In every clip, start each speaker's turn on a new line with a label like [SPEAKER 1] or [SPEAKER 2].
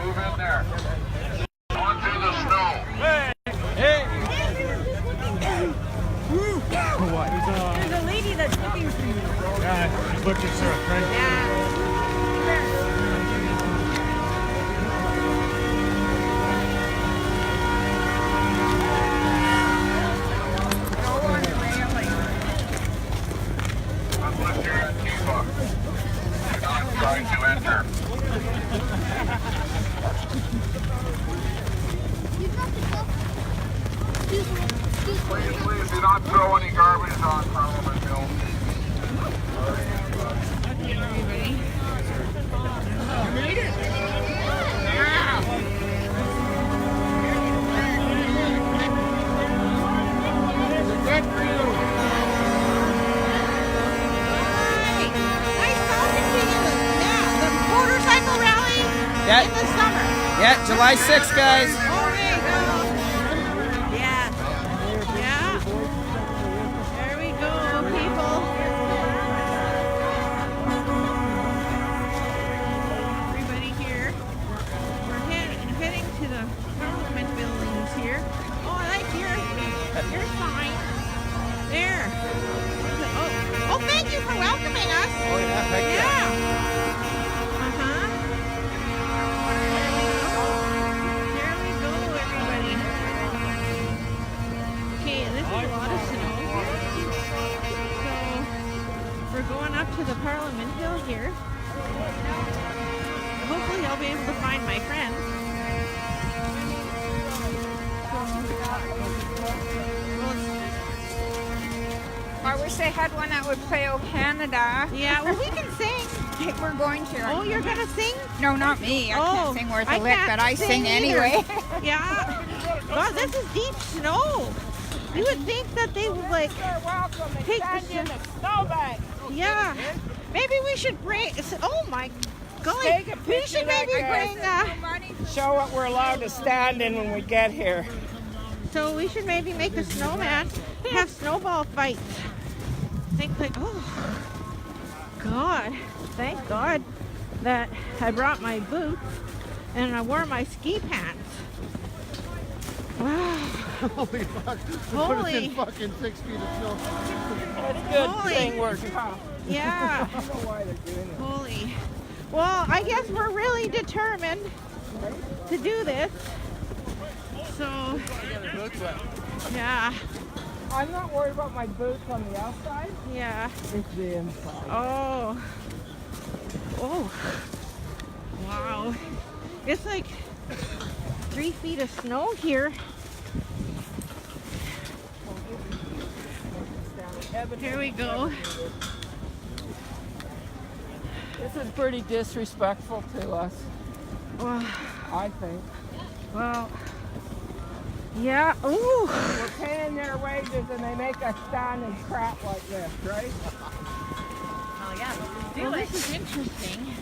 [SPEAKER 1] move in there. Onto the snow.
[SPEAKER 2] Hey!
[SPEAKER 3] What?
[SPEAKER 4] There's a lady that's looking for you.
[SPEAKER 3] Yeah, she's looking for a friend.
[SPEAKER 4] Yeah.
[SPEAKER 1] Unless you're at Cuba. Do not try to enter. Please do not throw any garbage on Parliament Hill.
[SPEAKER 4] Okay, everybody.
[SPEAKER 2] You made it? Good for you.
[SPEAKER 4] Hi. Nice talking to you. Yeah, the motorcycle rally
[SPEAKER 5] Yeah.
[SPEAKER 4] in the summer.
[SPEAKER 5] Yeah, July 6th, guys.
[SPEAKER 4] Oh, there you go. Yeah. Yeah. There we go, people. Everybody here. We're heading to the Parliament buildings here. Oh, I like your sign. There. Oh, thank you for welcoming us.
[SPEAKER 5] Oh, yeah, heck yeah.
[SPEAKER 4] Yeah. Uh-huh. There we go, everybody. Okay, this is a lot of snow. So, we're going up to the Parliament Hill here. Hopefully I'll be able to find my friends.
[SPEAKER 6] I wish they had one that would play "Oh Canada."
[SPEAKER 4] Yeah, well, we can sing.
[SPEAKER 6] We're going to.
[SPEAKER 4] Oh, you're going to sing?
[SPEAKER 6] No, not me. I can't sing worth
[SPEAKER 4] I
[SPEAKER 6] a lick,
[SPEAKER 4] can't
[SPEAKER 6] but I sing
[SPEAKER 4] either.
[SPEAKER 6] anyway.
[SPEAKER 4] Yeah. God, this is deep snow. You would think that they would like take the
[SPEAKER 6] snowbank.
[SPEAKER 4] Yeah. Maybe we should bring. Oh my golly.
[SPEAKER 6] Take a
[SPEAKER 4] We
[SPEAKER 6] picture
[SPEAKER 4] should
[SPEAKER 6] of that
[SPEAKER 4] maybe
[SPEAKER 6] guy.
[SPEAKER 4] bring.
[SPEAKER 6] Show what we're allowed to stand in when we get here.
[SPEAKER 4] So we should maybe make a snowman. Have snowball fights. Think like, oh God. Thank God that I brought my boots and I wore my ski pants. Wow.
[SPEAKER 3] Holy fuck. We put us in fucking 6 feet of snow.
[SPEAKER 6] That's good
[SPEAKER 4] Holy.
[SPEAKER 6] thing we're
[SPEAKER 4] Yeah.
[SPEAKER 6] I don't know why they're doing it.
[SPEAKER 4] Holy. Well, I guess we're really determined to do this. So, yeah,
[SPEAKER 6] I'm not worried about my boots on the outside.
[SPEAKER 4] yeah.
[SPEAKER 6] It's the inside.
[SPEAKER 4] Oh. Oh. Wow. It's like 3 feet of snow here. Here we go.
[SPEAKER 6] This is pretty disrespectful to us,
[SPEAKER 4] Well,
[SPEAKER 6] I think.
[SPEAKER 4] well, yeah. Ooh.
[SPEAKER 6] We're paying their wages and they make us stand in crap like this, right?
[SPEAKER 4] Well, this is interesting.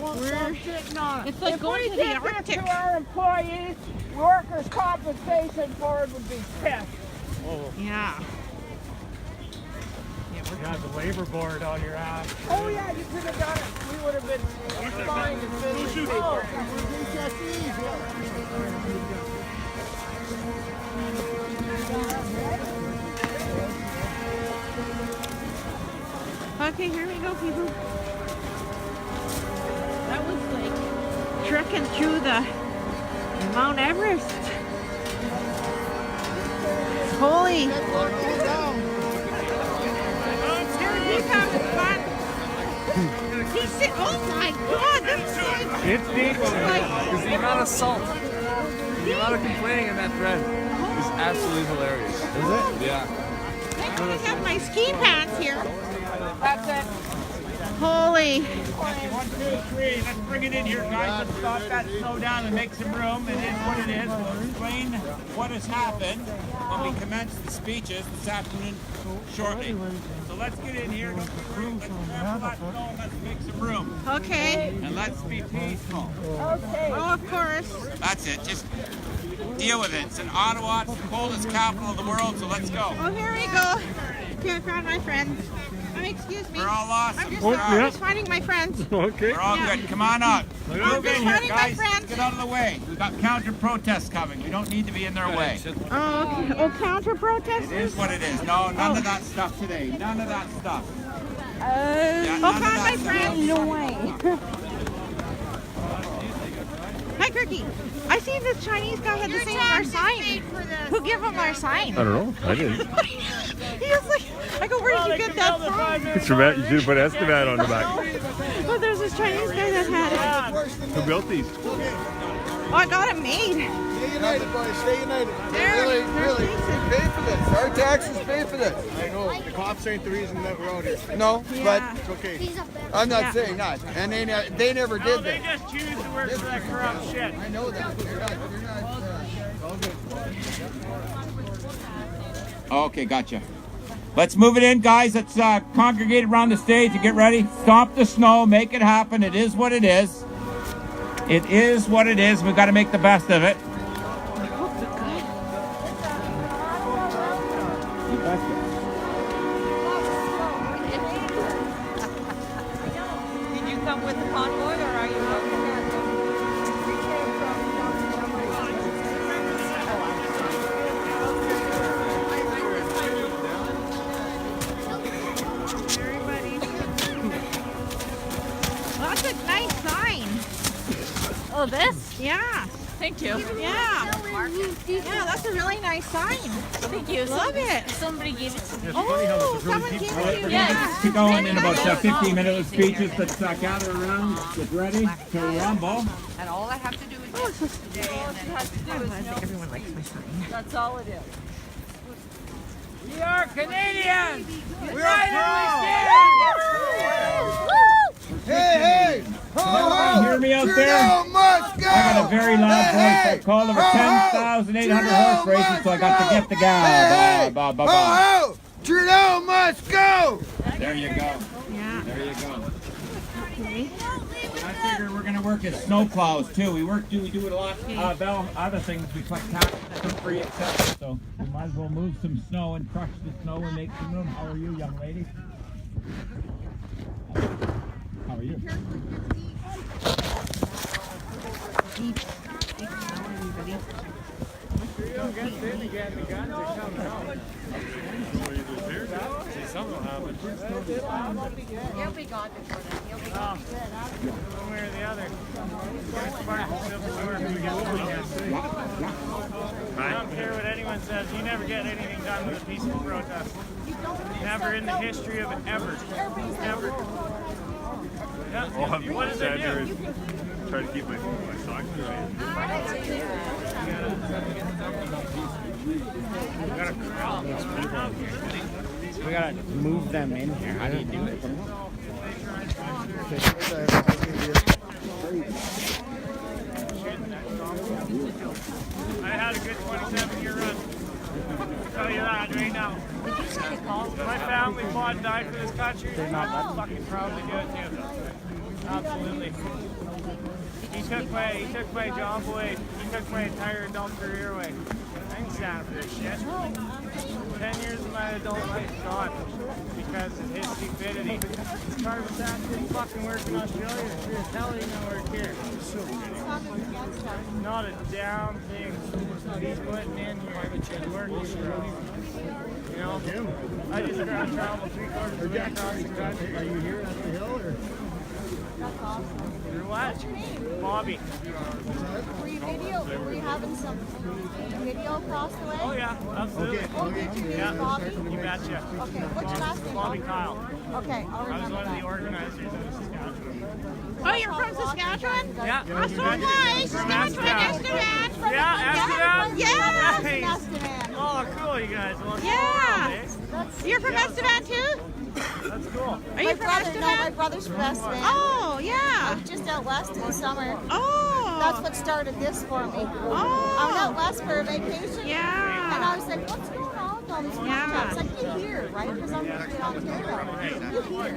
[SPEAKER 3] We're sitting on it.
[SPEAKER 4] It's like
[SPEAKER 6] If
[SPEAKER 4] going
[SPEAKER 6] we
[SPEAKER 4] to the
[SPEAKER 6] did
[SPEAKER 4] Arctic.
[SPEAKER 6] this to our employees, workers' compensation board would be pissed.
[SPEAKER 3] Oh,
[SPEAKER 4] Yeah.
[SPEAKER 3] you got the labor board on your ass.
[SPEAKER 6] Oh yeah, you could have done it. We would have been fined as business people.
[SPEAKER 4] Okay, here we go, people. That was like trekking through the Mount Everest. Holy. He's having fun. He's sitting. Oh my God, this is like.
[SPEAKER 3] It's deep over there.
[SPEAKER 7] Because the amount of salt, the amount of complaining in that thread is absolutely hilarious.
[SPEAKER 3] Is it?
[SPEAKER 7] Yeah.
[SPEAKER 4] Thank God I have my ski pants here.
[SPEAKER 6] That's it.
[SPEAKER 4] Holy.
[SPEAKER 2] 1, 2, 3. Let's bring it in here, guys. Let's stop that, slow down, and make some room. It is what it is. We'll explain what has happened when we commence the speeches this afternoon shortly. So let's get in here. Let's make some room.
[SPEAKER 4] Okay.
[SPEAKER 2] And let's be peaceful.
[SPEAKER 6] Okay.
[SPEAKER 4] Oh, of course.
[SPEAKER 2] That's it. Just deal with it. It's in Ottawa. It's the coldest capital of the world, so let's go.
[SPEAKER 4] Oh, here we go. Here, I found my friends. excuse me.
[SPEAKER 2] We're all awesome.
[SPEAKER 4] I'm just,
[SPEAKER 2] We're
[SPEAKER 4] I'm just finding my friends.
[SPEAKER 3] Okay.
[SPEAKER 2] all
[SPEAKER 4] Yeah.
[SPEAKER 2] good. Come on up.
[SPEAKER 4] I'm
[SPEAKER 2] Move
[SPEAKER 4] just
[SPEAKER 2] in here,
[SPEAKER 4] finding my
[SPEAKER 2] guys.
[SPEAKER 4] friends.
[SPEAKER 2] Get out of the way. We've got counter protests coming. We don't need to be in their way.
[SPEAKER 4] Oh, okay. Oh, counter
[SPEAKER 2] It
[SPEAKER 4] protesters?
[SPEAKER 2] is what it is. No, none of that stuff today. None of that stuff. Yeah,
[SPEAKER 4] Oh,
[SPEAKER 2] none of
[SPEAKER 4] found my
[SPEAKER 2] that stuff.
[SPEAKER 4] friend. No way. Hi, Kirky. I see this Chinese guy had the same our sign. Who gave him our sign?
[SPEAKER 3] I don't know. I didn't.
[SPEAKER 4] He was like, I go, where did you get that from?
[SPEAKER 3] You should have put Esteban on the back.
[SPEAKER 4] Oh, there's this Chinese guy that had it.
[SPEAKER 3] Who built these?
[SPEAKER 4] Oh, I got it made.
[SPEAKER 8] Stay united, boys. Stay united.
[SPEAKER 4] There,
[SPEAKER 8] Really,
[SPEAKER 4] there's
[SPEAKER 8] really.
[SPEAKER 4] Jason.
[SPEAKER 8] Pay for this. Our taxes pay for this.
[SPEAKER 3] I know. The cops ain't the reason that we're out here.
[SPEAKER 8] No,
[SPEAKER 4] Yeah.
[SPEAKER 8] but
[SPEAKER 3] It's okay.
[SPEAKER 8] I'm not
[SPEAKER 4] Yeah.
[SPEAKER 8] saying that. And they never did
[SPEAKER 2] They
[SPEAKER 8] that.
[SPEAKER 2] just choose to work for that corrupt shit.
[SPEAKER 8] I know that. You're not.
[SPEAKER 2] Okay, gotcha. Let's move it in, guys. Let's congregate around the stage and get ready. Stomp the snow. Make it happen. It is what it is. It is what it is. We've got to make the best of it.
[SPEAKER 9] Did you come with the convoy or are you
[SPEAKER 4] Well, that's a nice sign.
[SPEAKER 9] Oh, this?
[SPEAKER 4] Yeah.
[SPEAKER 9] Thank you.
[SPEAKER 4] Yeah. Yeah, that's a really nice sign.
[SPEAKER 9] Thank you.
[SPEAKER 4] Love it.
[SPEAKER 9] Somebody gave it to me.
[SPEAKER 4] Oh, someone gave it to you.
[SPEAKER 9] Yeah.
[SPEAKER 2] Keep going in about 15-minute speeches. Let's gather around. Get ready to rumble.
[SPEAKER 9] And all I have to do is
[SPEAKER 4] Everyone likes my sign.
[SPEAKER 9] that's all it is.
[SPEAKER 2] We are Canadians.
[SPEAKER 8] We are Hey!
[SPEAKER 2] Everyone hear me out there?
[SPEAKER 8] Trudeau must go!
[SPEAKER 2] I got a very loud voice. I called over 10,800 horse races, so I got to get the gal. Ba, ba, ba, ba.
[SPEAKER 8] Trudeau must go!
[SPEAKER 2] There you go.
[SPEAKER 4] Yeah.
[SPEAKER 2] There you go.
[SPEAKER 4] Okay.
[SPEAKER 2] I figure we're gonna work as snow plows too. We do it a lot. Other things we collect taxes for free, etc. So we might as well move some snow and crush the snow and make some room. How are you, young lady? How are you?
[SPEAKER 9] He'll be gone before then. He'll be gone.
[SPEAKER 10] One way or the other. I don't care what anyone says. You never get anything done with a peaceful protest. Never in the history of it, ever. Ever. Yeah. What does it do?
[SPEAKER 3] Try to keep my socks away.
[SPEAKER 5] We gotta move them in here. How do you do it?
[SPEAKER 10] I had a good 27-year run. I'll tell you that right now. My family fought and died for this country. I'm fucking proud to do it too. Absolutely. He took my job away. He took my entire adult career away. I ain't stand for this shit. 10 years of my adult life gone because of his stupidity. This carbon tax didn't fucking work in Australia. It's sure as hell ain't gonna work here. Not a damn thing he's putting in here is working for us. You know, I just ground travel 3/4 of the way across the country. Are you here at the hill or?
[SPEAKER 6] That's awesome.
[SPEAKER 10] You're what?
[SPEAKER 6] What's your name?
[SPEAKER 10] Bobby.
[SPEAKER 6] Were you having some video across the way?
[SPEAKER 10] Oh yeah, absolutely.
[SPEAKER 6] Oh, did you?
[SPEAKER 10] Yeah,
[SPEAKER 6] Bobby?
[SPEAKER 10] you betcha.
[SPEAKER 6] Okay, what's your last name?
[SPEAKER 10] Bobby Kyle.
[SPEAKER 6] Okay, I'll
[SPEAKER 10] I was
[SPEAKER 6] remember
[SPEAKER 10] one of the
[SPEAKER 6] that.
[SPEAKER 10] organizers of Saskatchewan.
[SPEAKER 4] Oh, you're from Saskatchewan?
[SPEAKER 10] Yeah.
[SPEAKER 4] Oh, so am I. Saskatchewan, Esteban.
[SPEAKER 10] Yeah, Esteban?
[SPEAKER 4] Yeah.
[SPEAKER 10] Nice. Oh, cool, you guys. Well,
[SPEAKER 4] Yeah.
[SPEAKER 10] eh?
[SPEAKER 4] You're from Esteban too?
[SPEAKER 10] That's cool.
[SPEAKER 4] Are you from
[SPEAKER 6] No, my
[SPEAKER 4] Esteban?
[SPEAKER 6] brother's from Esteban.
[SPEAKER 4] Oh, yeah.
[SPEAKER 6] I'm just out west in the summer.
[SPEAKER 4] Oh.
[SPEAKER 6] That's what started this for me.
[SPEAKER 4] Oh.
[SPEAKER 6] I was out west for a vacation.
[SPEAKER 4] Yeah.
[SPEAKER 6] And I was like, what's going on with all these
[SPEAKER 4] Yeah.
[SPEAKER 6] protests? Like, you hear, right? Because I'm usually in Ontario. You hear.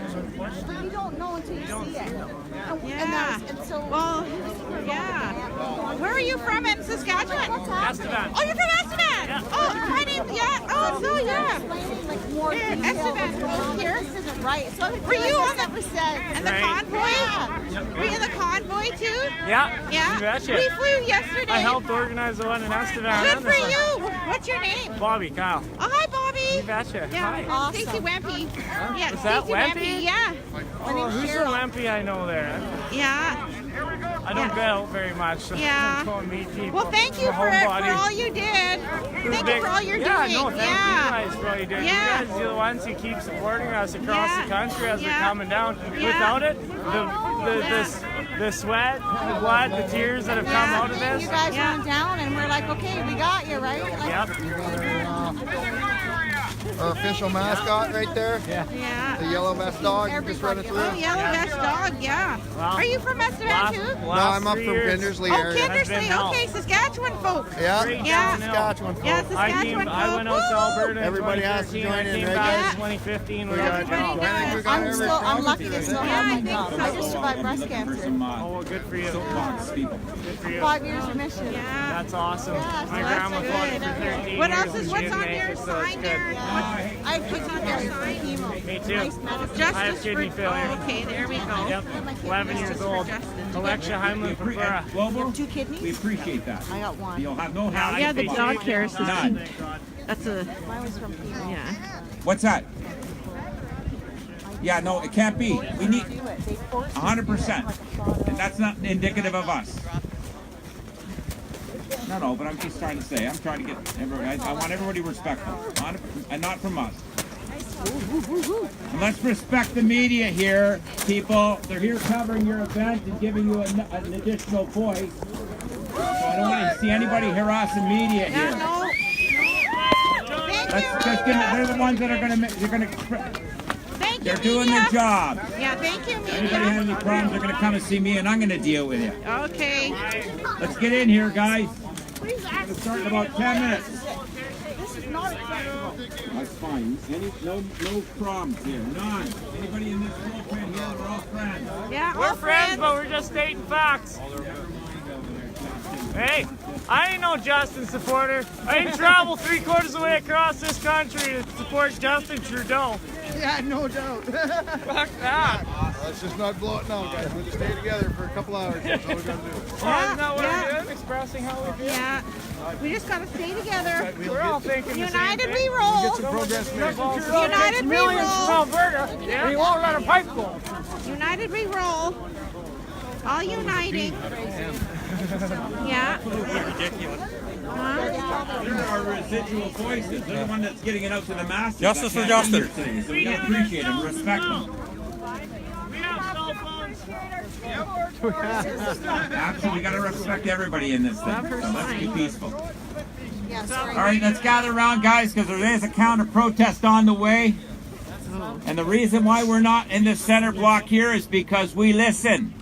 [SPEAKER 6] But you don't know until you see it. And
[SPEAKER 4] Yeah.
[SPEAKER 6] and so
[SPEAKER 4] Well,
[SPEAKER 6] he was super
[SPEAKER 4] yeah.
[SPEAKER 6] going
[SPEAKER 4] Where are you from in Saskatchewan?
[SPEAKER 10] Estevan.
[SPEAKER 4] Oh, you're from Estevan.
[SPEAKER 10] Yeah.
[SPEAKER 4] Oh, my name. Yeah. Oh, so yeah.
[SPEAKER 9] Like more
[SPEAKER 4] Here, Estevan. Here.
[SPEAKER 9] This isn't right. So
[SPEAKER 4] Were you on the
[SPEAKER 9] and
[SPEAKER 4] the
[SPEAKER 10] Right.
[SPEAKER 4] convoy? Were you in the convoy too?
[SPEAKER 10] Yeah.
[SPEAKER 4] Yeah.
[SPEAKER 10] You betcha.
[SPEAKER 4] We flew yesterday.
[SPEAKER 10] I helped organize the one in Estevan.
[SPEAKER 4] Good for you. What's your name?
[SPEAKER 10] Bobby, Kyle.
[SPEAKER 4] Oh, hi, Bobby.
[SPEAKER 10] You betcha.
[SPEAKER 4] Yeah,
[SPEAKER 10] Hi.
[SPEAKER 4] I'm Stacy Wempy. Yeah,
[SPEAKER 10] Is that
[SPEAKER 4] Stacy
[SPEAKER 10] Wempy?
[SPEAKER 4] Yeah.
[SPEAKER 10] Oh, who's the Wempy I know there?
[SPEAKER 4] Yeah.
[SPEAKER 10] I don't get out very much. So
[SPEAKER 4] Yeah.
[SPEAKER 10] I don't meet people.
[SPEAKER 4] Well, thank you
[SPEAKER 10] I'm a
[SPEAKER 4] for
[SPEAKER 10] homebody.
[SPEAKER 4] all you did. Thank you for all you're
[SPEAKER 10] yeah,
[SPEAKER 4] doing.
[SPEAKER 10] No, thank you guys for all you did.
[SPEAKER 4] Yeah.
[SPEAKER 10] You guys are the ones who keep supporting us across
[SPEAKER 4] Yeah.
[SPEAKER 10] the country as
[SPEAKER 4] Yeah.
[SPEAKER 10] we're coming down.
[SPEAKER 4] Yeah.
[SPEAKER 10] Without it, the sweat, the blood, the tears that have come out of this.
[SPEAKER 9] You guys went down and we're like, okay, we got you, right? Like,
[SPEAKER 10] Yep.
[SPEAKER 3] Our official mascot right there.
[SPEAKER 10] Yeah.
[SPEAKER 4] Yeah.
[SPEAKER 3] The yellow vest dog just running through.
[SPEAKER 4] Oh, yellow vest dog, yeah.
[SPEAKER 10] Well,
[SPEAKER 4] Are you from Estevan too?
[SPEAKER 3] No, I'm up from Kindersley
[SPEAKER 4] Oh,
[SPEAKER 3] area.
[SPEAKER 4] Kindersley, okay, Saskatchewan folk.
[SPEAKER 3] Yeah.
[SPEAKER 4] Yeah.
[SPEAKER 3] Saskatchewan folk.
[SPEAKER 4] Yeah, Saskatchewan
[SPEAKER 10] I went out to
[SPEAKER 4] folk.
[SPEAKER 10] Alberta in
[SPEAKER 3] Everybody has to
[SPEAKER 10] 2013.
[SPEAKER 3] join in,
[SPEAKER 10] I came
[SPEAKER 3] right?
[SPEAKER 10] back
[SPEAKER 4] Yeah.
[SPEAKER 10] in 2015. We got a
[SPEAKER 4] Everybody
[SPEAKER 10] job.
[SPEAKER 4] does.
[SPEAKER 9] I'm lucky to still have my job. I just survived breast cancer.
[SPEAKER 10] Oh, well, good for you. Good for you.
[SPEAKER 9] 5 years remission.
[SPEAKER 4] Yeah.
[SPEAKER 10] That's awesome.
[SPEAKER 9] Yeah,
[SPEAKER 10] My
[SPEAKER 9] so
[SPEAKER 10] grandma
[SPEAKER 4] that's
[SPEAKER 10] fought
[SPEAKER 4] good.
[SPEAKER 10] for 13
[SPEAKER 4] What
[SPEAKER 10] years
[SPEAKER 4] else is,
[SPEAKER 10] and she
[SPEAKER 4] what's
[SPEAKER 10] didn't
[SPEAKER 4] on
[SPEAKER 10] make
[SPEAKER 4] your
[SPEAKER 10] it, so it's
[SPEAKER 4] sign
[SPEAKER 10] good.
[SPEAKER 4] there?
[SPEAKER 9] I have kidney failure from chemo.
[SPEAKER 10] Me too.
[SPEAKER 9] Nice medicine.
[SPEAKER 10] I have
[SPEAKER 4] Justice
[SPEAKER 10] kidney
[SPEAKER 4] for,
[SPEAKER 10] failure.
[SPEAKER 4] oh, okay, there we go.
[SPEAKER 10] Yep. 11 years old. Alexia Heimlich from Flora.
[SPEAKER 9] You have 2 kidneys?
[SPEAKER 2] We appreciate that.
[SPEAKER 9] I got 1.
[SPEAKER 2] You'll have no help.
[SPEAKER 4] Yeah, the dog cares is
[SPEAKER 2] None.
[SPEAKER 4] cute. That's a,
[SPEAKER 9] Mine was from chemo.
[SPEAKER 4] yeah.
[SPEAKER 2] What's that? Yeah, no, it can't be. We need
[SPEAKER 9] Do it. They forced
[SPEAKER 2] 100%. And that's not indicative of us. No, but I'm just trying to say, I'm trying to get everybody, I want everybody respectful. And not from us. And let's respect the media here, people. They're here covering your event and giving you an additional voice. So I don't want to see anybody harassing media
[SPEAKER 4] Yeah,
[SPEAKER 2] here.
[SPEAKER 4] no. Thank
[SPEAKER 2] Let's
[SPEAKER 4] you.
[SPEAKER 2] just they're the ones that are going to make,
[SPEAKER 4] Thank you,
[SPEAKER 2] they're doing their
[SPEAKER 4] media.
[SPEAKER 2] job.
[SPEAKER 4] Yeah, thank you,
[SPEAKER 2] Anybody has
[SPEAKER 4] media.
[SPEAKER 2] any problems, they're going to come and see me and I'm going to deal with you.
[SPEAKER 4] Okay.
[SPEAKER 2] Let's get in here, guys. We'll start in about 10 minutes. That's fine. No problems here. None. Anybody in this bullpen here, we're all friends.
[SPEAKER 4] Yeah,
[SPEAKER 10] We're
[SPEAKER 4] all
[SPEAKER 10] friends, but we're just stating facts. Hey, I ain't no Justin supporter. I didn't travel 3/4 of the way across this country to support Justin Trudeau.
[SPEAKER 3] Yeah, no doubt.
[SPEAKER 10] Fuck that.
[SPEAKER 3] Let's just not blow it now, guys. We'll just stay together for a couple hours. That's all we gotta do.
[SPEAKER 10] Oh, isn't that what
[SPEAKER 4] Yeah.
[SPEAKER 10] we're doing? Expressing how we feel?
[SPEAKER 4] Yeah. We just gotta stay together.
[SPEAKER 10] We're all thinking the same
[SPEAKER 4] United
[SPEAKER 10] thing.
[SPEAKER 4] we roll.
[SPEAKER 3] Progress made.
[SPEAKER 4] United we
[SPEAKER 10] Millions from
[SPEAKER 4] roll.
[SPEAKER 10] Alberta. Yeah. We won't let a pipe go.
[SPEAKER 4] United we roll. All uniting. Yeah.
[SPEAKER 2] Ridiculous.
[SPEAKER 4] Huh?
[SPEAKER 2] They're our residual voices. They're the one that's getting it out to the masses.
[SPEAKER 8] Justice
[SPEAKER 2] That
[SPEAKER 8] for
[SPEAKER 2] can't be
[SPEAKER 8] Justin.
[SPEAKER 2] here today, so we gotta appreciate them, respect them.
[SPEAKER 10] We have cell phones.
[SPEAKER 2] Absolutely, we gotta respect everybody in this thing. So let's be peaceful.
[SPEAKER 9] Yeah, sorry.
[SPEAKER 2] All right, let's gather around, guys, because there is a counter protest on the way. And the reason why we're not in the center block here is because we listen.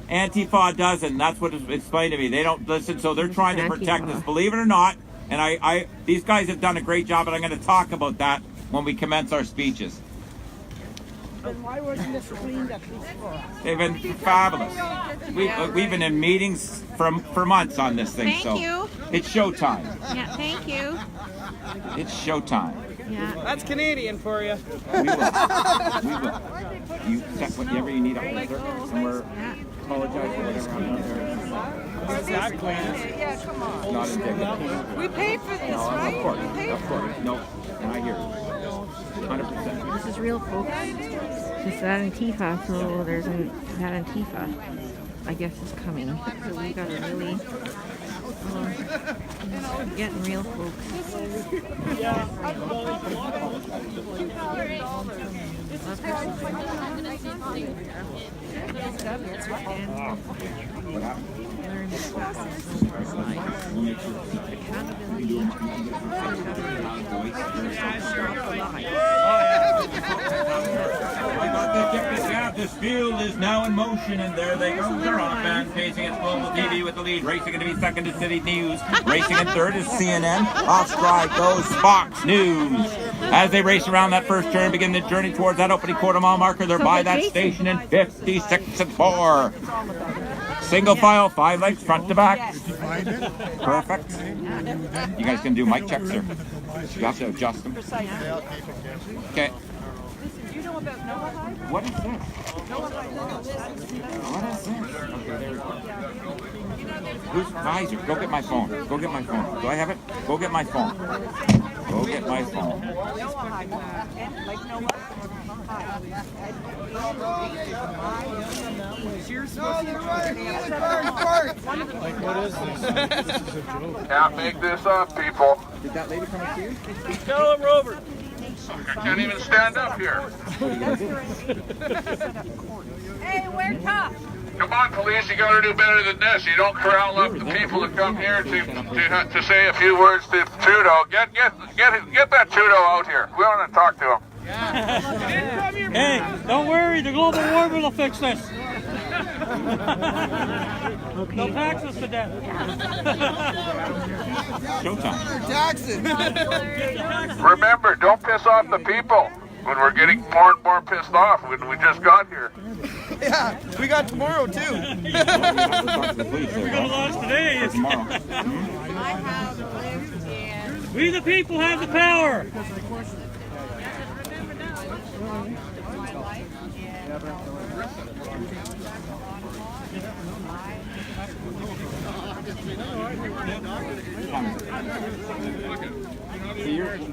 [SPEAKER 2] Antifa doesn't. That's what it's explained to me. They don't listen, so they're trying to protect us. Believe it or not, and these guys have done a great job, and I'm going to talk about that when we commence our speeches.
[SPEAKER 6] Then why wasn't this cleaned at least for us?
[SPEAKER 2] They've been fabulous. We've been in meetings for months on this thing,
[SPEAKER 4] Thank
[SPEAKER 2] so
[SPEAKER 4] you.
[SPEAKER 2] it's showtime.
[SPEAKER 4] Yeah, thank you.
[SPEAKER 2] It's showtime.
[SPEAKER 4] Yeah.
[SPEAKER 10] That's Canadian for you.
[SPEAKER 2] We will. We will. You check whatever you need, officer, and we're apologize for whatever I'm not there.
[SPEAKER 10] Exactly.
[SPEAKER 6] Yeah, come on.
[SPEAKER 2] Not indicative.
[SPEAKER 6] We paid for this,
[SPEAKER 2] No,
[SPEAKER 6] right?
[SPEAKER 2] of course,
[SPEAKER 6] We paid
[SPEAKER 2] of course. No, and I hear you. 100%.
[SPEAKER 4] This is real, folks. Just that Antifa, so there's that Antifa, I guess, is coming. So we gotta really getting real, folks.
[SPEAKER 2] This field is now in motion, and there they go. They're on fan facing its global TV with the lead. Racing into be second is City News. Racing in third is CNN. Off stride goes Fox News. As they race around that first turn, begin the journey towards that opening quarter mile marker. They're by that station in 56 and 4. Single file, 5 legs, front to back. Perfect. You guys can do mic checks, or you have to adjust them. Okay.
[SPEAKER 9] You know about Noah High?
[SPEAKER 2] What is this?
[SPEAKER 9] Noah High.
[SPEAKER 2] What is this? Okay, there we go. Who's visor? Go get my phone. Go get my phone. Do I have it? Go get my phone. Go get my phone.
[SPEAKER 9] Noah High. Like Noah High.
[SPEAKER 1] Can't make this up, people.
[SPEAKER 2] Did that lady come up to you?
[SPEAKER 10] Tell him, Robert.
[SPEAKER 1] I can't even stand up here.
[SPEAKER 9] Hey, we're tough.
[SPEAKER 1] Come on, police, you gotta do better than this. You don't corral up the people that come here to say a few words to Trudeau. Get that Trudeau out here. We want to talk to him.
[SPEAKER 10] Hey, don't worry, the global warming will fix this. They'll tax us to death.
[SPEAKER 2] Showtime.
[SPEAKER 8] Jackson.
[SPEAKER 1] Remember, don't piss off the people when we're getting more and more pissed off when we just got here.
[SPEAKER 8] Yeah, we got tomorrow too.
[SPEAKER 10] We're gonna launch today.
[SPEAKER 2] For tomorrow.
[SPEAKER 9] I have lived in.
[SPEAKER 10] We the people have the power.
[SPEAKER 9] My life
[SPEAKER 2] So you're, I'm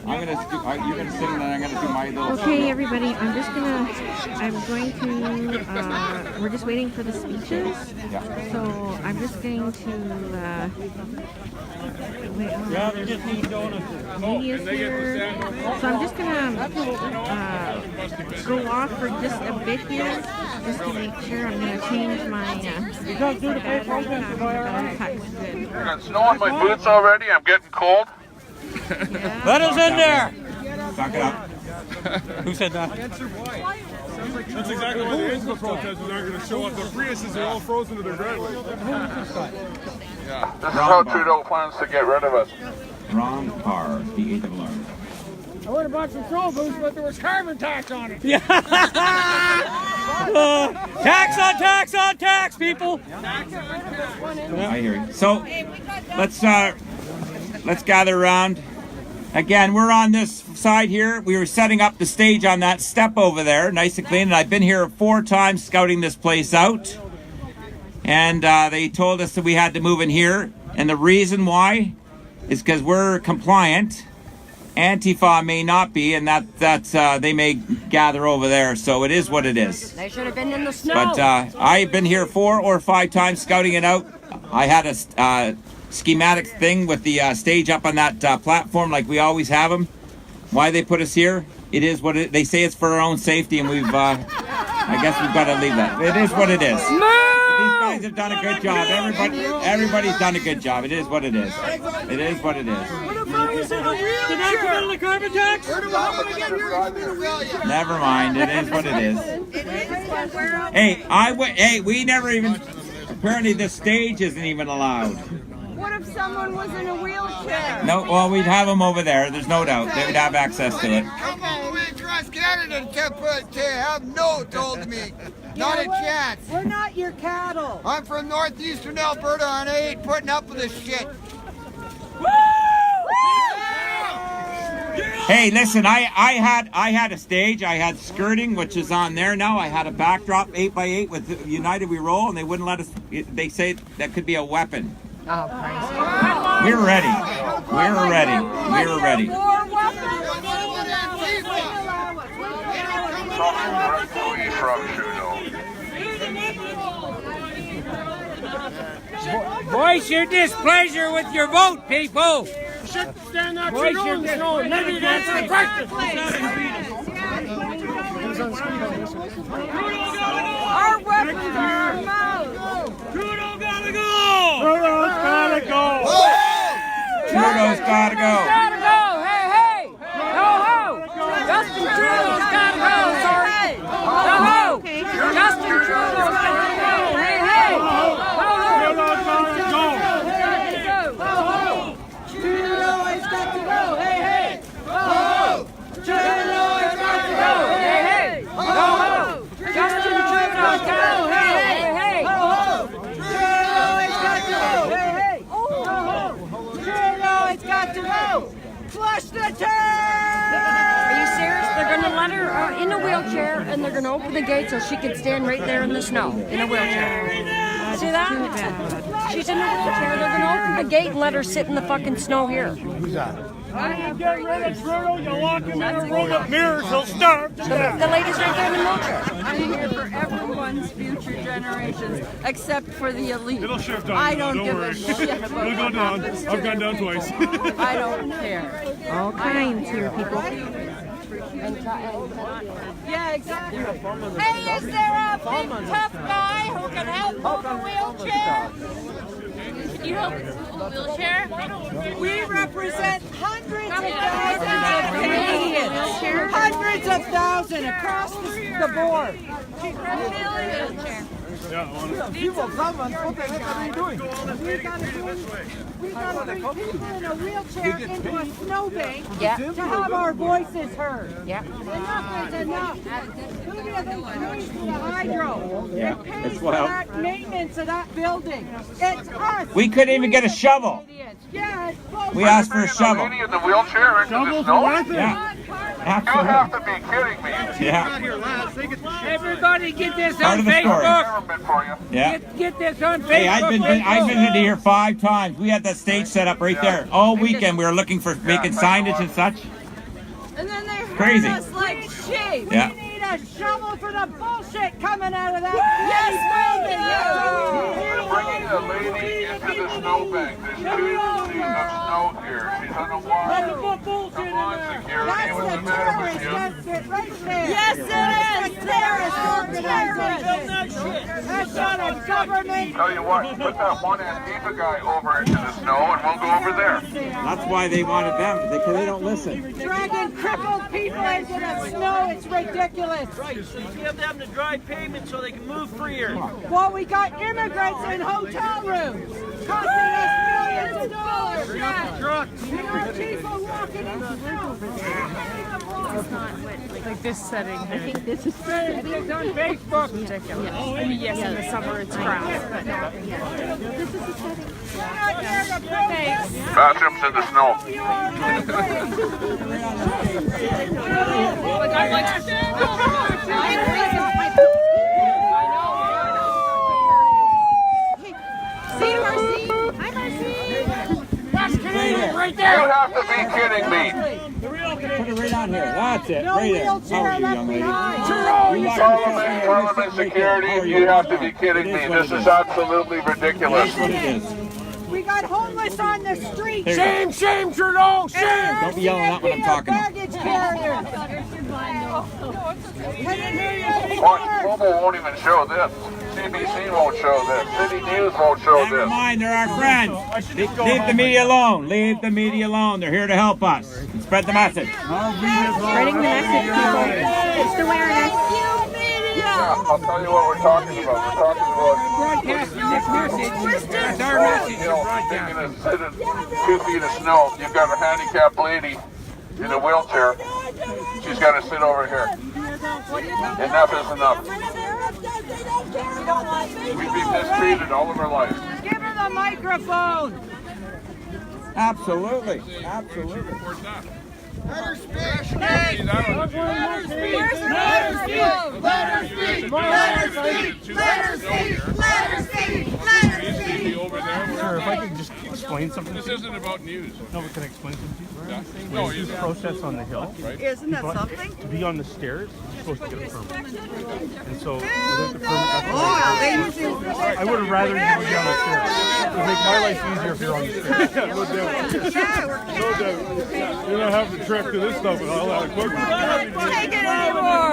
[SPEAKER 2] gonna do, you're gonna sing, and then I'm gonna do my little.
[SPEAKER 4] Okay, everybody, I'm going to, we're just waiting for the speeches.
[SPEAKER 2] Yeah.
[SPEAKER 4] So I'm just going to, wait,
[SPEAKER 10] Yeah, they just need donuts.
[SPEAKER 4] media's here. So I'm just gonna go off for just a bit here, just to make sure. I'm gonna change my,
[SPEAKER 10] You guys do the paper open, so go around.
[SPEAKER 1] I got snow on my boots already. I'm getting cold.
[SPEAKER 10] Let us in there.
[SPEAKER 2] Suck it up.
[SPEAKER 10] Who said that?
[SPEAKER 11] That's exactly why the Angela protesters aren't going to show up. Their Priuses are all frozen to their driveway.
[SPEAKER 1] Yeah. This is how Trudeau plans to get rid of us.
[SPEAKER 2] Ron Parr, P-A-R-R.
[SPEAKER 6] I would have bought some throw boots, but there was carbon tax on it.
[SPEAKER 10] Yeah. Tax on tax on tax, people.
[SPEAKER 2] I hear you. So let's gather around. Again, we're on this side here. We were setting up the stage on that step over there, nice and clean. And I've been here 4 times scouting this place out. And they told us that we had to move in here. And the reason why is because we're compliant. Antifa may not be, and that's they may gather over there. So it is what it is.
[SPEAKER 9] They should have been in the snow.
[SPEAKER 2] But I've been here 4 or 5 times scouting it out. I had a schematic thing with the stage up on that platform like we always have them. Why they put us here? It is what they say. It's for our own safety, and we've I guess we've got to leave that. It is what it is. These guys have done a good job. Everybody's done a good job. It is what it is. It is what it is.
[SPEAKER 10] Did I come out of the carbon tax?
[SPEAKER 2] Never mind. It is what it is. Hey, we never even. Apparently, the stage isn't even allowed.
[SPEAKER 9] What if someone was in a wheelchair?
[SPEAKER 2] No, well, we'd have them over there. There's no doubt. They would have access to it.
[SPEAKER 8] Come all the way across Canada to have no told me. Not a chance.
[SPEAKER 9] We're not your cattle.
[SPEAKER 8] I'm from northeastern Alberta and I ain't putting up with this shit.
[SPEAKER 2] Hey, listen, I had a stage. I had skirting, which is on there now. I had a backdrop 8x8 with United We Roll, and they wouldn't let us. They say that could be a weapon.
[SPEAKER 9] Oh, crazy.
[SPEAKER 2] We're ready. We're ready. We're ready.
[SPEAKER 9] More weapons?
[SPEAKER 1] From Trudeau.
[SPEAKER 10] Voice your displeasure with your vote, people.
[SPEAKER 6] Shouldn't stand out Trudeau in the snow. Maybe you answer the question.
[SPEAKER 9] Our weapons are our mouths.
[SPEAKER 10] Trudeau gotta go. Trudeau's gotta go.
[SPEAKER 2] Trudeau's gotta go.
[SPEAKER 9] Gotta go. Hey, hey. Ho, ho. Justin Trudeau's gotta go. Sorry. Ho, ho. Justin Trudeau's gotta go. Hey, hey. Ho, ho.
[SPEAKER 10] Trudeau's gotta go.
[SPEAKER 9] Trudeau has got to go. Hey, hey. Ho, ho. Trudeau has got to go. Hey, hey. Ho, ho. Justin Trudeau's got to go. Hey, hey. and they're gonna open the gate so she can stand right there in the snow in a wheelchair. See that? She's in a wheelchair. They're gonna open the gate and let her sit in the fucking snow here.
[SPEAKER 11] Who's that?
[SPEAKER 10] How do you get rid of Trudeau? You lock him in a room of mirrors, he'll starve to death.
[SPEAKER 9] The lady's right there in the wheelchair.
[SPEAKER 6] I'm here for everyone's future generations, except for the elite.
[SPEAKER 11] It'll shift on.
[SPEAKER 6] I don't give
[SPEAKER 11] worry.
[SPEAKER 6] a shit about
[SPEAKER 11] It'll go down. I've gone down twice.
[SPEAKER 6] I don't care.
[SPEAKER 4] All kinds here, people.
[SPEAKER 6] Yeah, exactly. Hey, is there a big tough guy who can help move a wheelchair?
[SPEAKER 4] Can you help with a wheelchair?
[SPEAKER 6] We represent hundreds of thousands of Canadians. Hundreds of thousands across the board.
[SPEAKER 10] People come and what are you doing?
[SPEAKER 6] We gotta bring people in a wheelchair into a snowbank to have our voices heard.
[SPEAKER 9] Yeah.
[SPEAKER 6] Enough is enough. Who do you think pays for the hydro? It pays for that maintenance of that building. It's us.
[SPEAKER 2] We couldn't even get a shovel.
[SPEAKER 6] Yeah, it's bullshit.
[SPEAKER 2] We asked for a shovel.
[SPEAKER 1] Lady in the wheelchair into the snow?
[SPEAKER 2] Yeah.
[SPEAKER 1] You
[SPEAKER 2] Absolutely.
[SPEAKER 1] have to be kidding me.
[SPEAKER 2] Yeah.
[SPEAKER 10] Everybody get this
[SPEAKER 2] Part
[SPEAKER 10] on
[SPEAKER 2] of the story.
[SPEAKER 10] Facebook.
[SPEAKER 1] Government for you.
[SPEAKER 2] Yeah.
[SPEAKER 10] Get this on Facebook.
[SPEAKER 2] Hey, I've been into here 5 times. We had that stage set up right there all weekend. We were looking for making signage and such.
[SPEAKER 6] And then they hurt
[SPEAKER 2] Crazy.
[SPEAKER 6] us like sheep.
[SPEAKER 2] Yeah.
[SPEAKER 6] We need a shovel for the bullshit coming out of that.
[SPEAKER 1] We're bringing a lady into the snowbank. There's 2 feet of snow here. She's underwater. Come on, security.
[SPEAKER 6] That's
[SPEAKER 1] What's
[SPEAKER 6] the
[SPEAKER 1] the matter with
[SPEAKER 6] terrorist
[SPEAKER 1] you?
[SPEAKER 6] outfit right there. Yes, it is. Terrorist organization. That's not a government.
[SPEAKER 1] Tell you what, put that one Antifa guy over into the snow and we'll go over there.
[SPEAKER 2] That's why they wanted them, because they don't listen.
[SPEAKER 6] Dragging crippled people into the snow. It's ridiculous.
[SPEAKER 10] Right, so you give them the dry pavement so they can move freer.
[SPEAKER 6] Well, we got immigrants in hotel rooms costing us millions of dollars. And our people walking in snow.
[SPEAKER 9] Like this setting.
[SPEAKER 4] I think this is
[SPEAKER 10] It's on Facebook.
[SPEAKER 9] Ridiculous. I mean, yes, in the summer it's grass, but not.
[SPEAKER 1] Bathrooms in the snow.
[SPEAKER 4] See, Marcy? Hi, Marcy.
[SPEAKER 10] Right there.
[SPEAKER 1] You have to be kidding me.
[SPEAKER 2] Put it right on here. That's it.
[SPEAKER 6] No
[SPEAKER 2] Right there.
[SPEAKER 6] wheelchair
[SPEAKER 2] How are you,
[SPEAKER 6] left
[SPEAKER 2] young lady?
[SPEAKER 6] behind.
[SPEAKER 1] Parliament security, you have to be kidding me. This is absolutely ridiculous.
[SPEAKER 2] That's what it is.
[SPEAKER 6] We got homeless on the street.
[SPEAKER 2] There you go.
[SPEAKER 10] Shame, Trudeau, shame.
[SPEAKER 2] Don't be yelling out when I'm talking.
[SPEAKER 6] Baggage carriers.
[SPEAKER 1] Global won't even show this. CBC won't show this. City News won't show
[SPEAKER 2] Never
[SPEAKER 1] this.
[SPEAKER 2] mind, they're our friends. Leave the media alone. Leave the media alone. They're here to help us. And spread the message.
[SPEAKER 4] Spreading the message, people. It's the awareness.
[SPEAKER 1] Yeah, I'll tell you what we're talking about. We're talking about
[SPEAKER 10] That's our message.
[SPEAKER 1] taking a sit in 2 feet of snow. You've got a handicapped lady in a wheelchair. She's got to sit over here. Enough is enough. We've been mistreated all of our life.
[SPEAKER 6] Give her the microphone.
[SPEAKER 2] Absolutely. Absolutely.
[SPEAKER 8] Let her speak.
[SPEAKER 6] Where's her microphone?
[SPEAKER 8] Let her speak.
[SPEAKER 11] Sir, if I could just explain something.
[SPEAKER 7] This isn't about news.
[SPEAKER 11] No, but can I explain something to you?
[SPEAKER 7] No,
[SPEAKER 11] This is protest on the hill.
[SPEAKER 6] Isn't that something?
[SPEAKER 11] To be on the stairs, you're supposed to get a permit. And so, without the permit, that's
[SPEAKER 6] Oh, they usually.
[SPEAKER 11] I would have rather you would be on the stairs. It would make my life easier if you're on the stairs. No doubt. No doubt. You don't have to track to this stuff with all that equipment.
[SPEAKER 6] Take it anymore.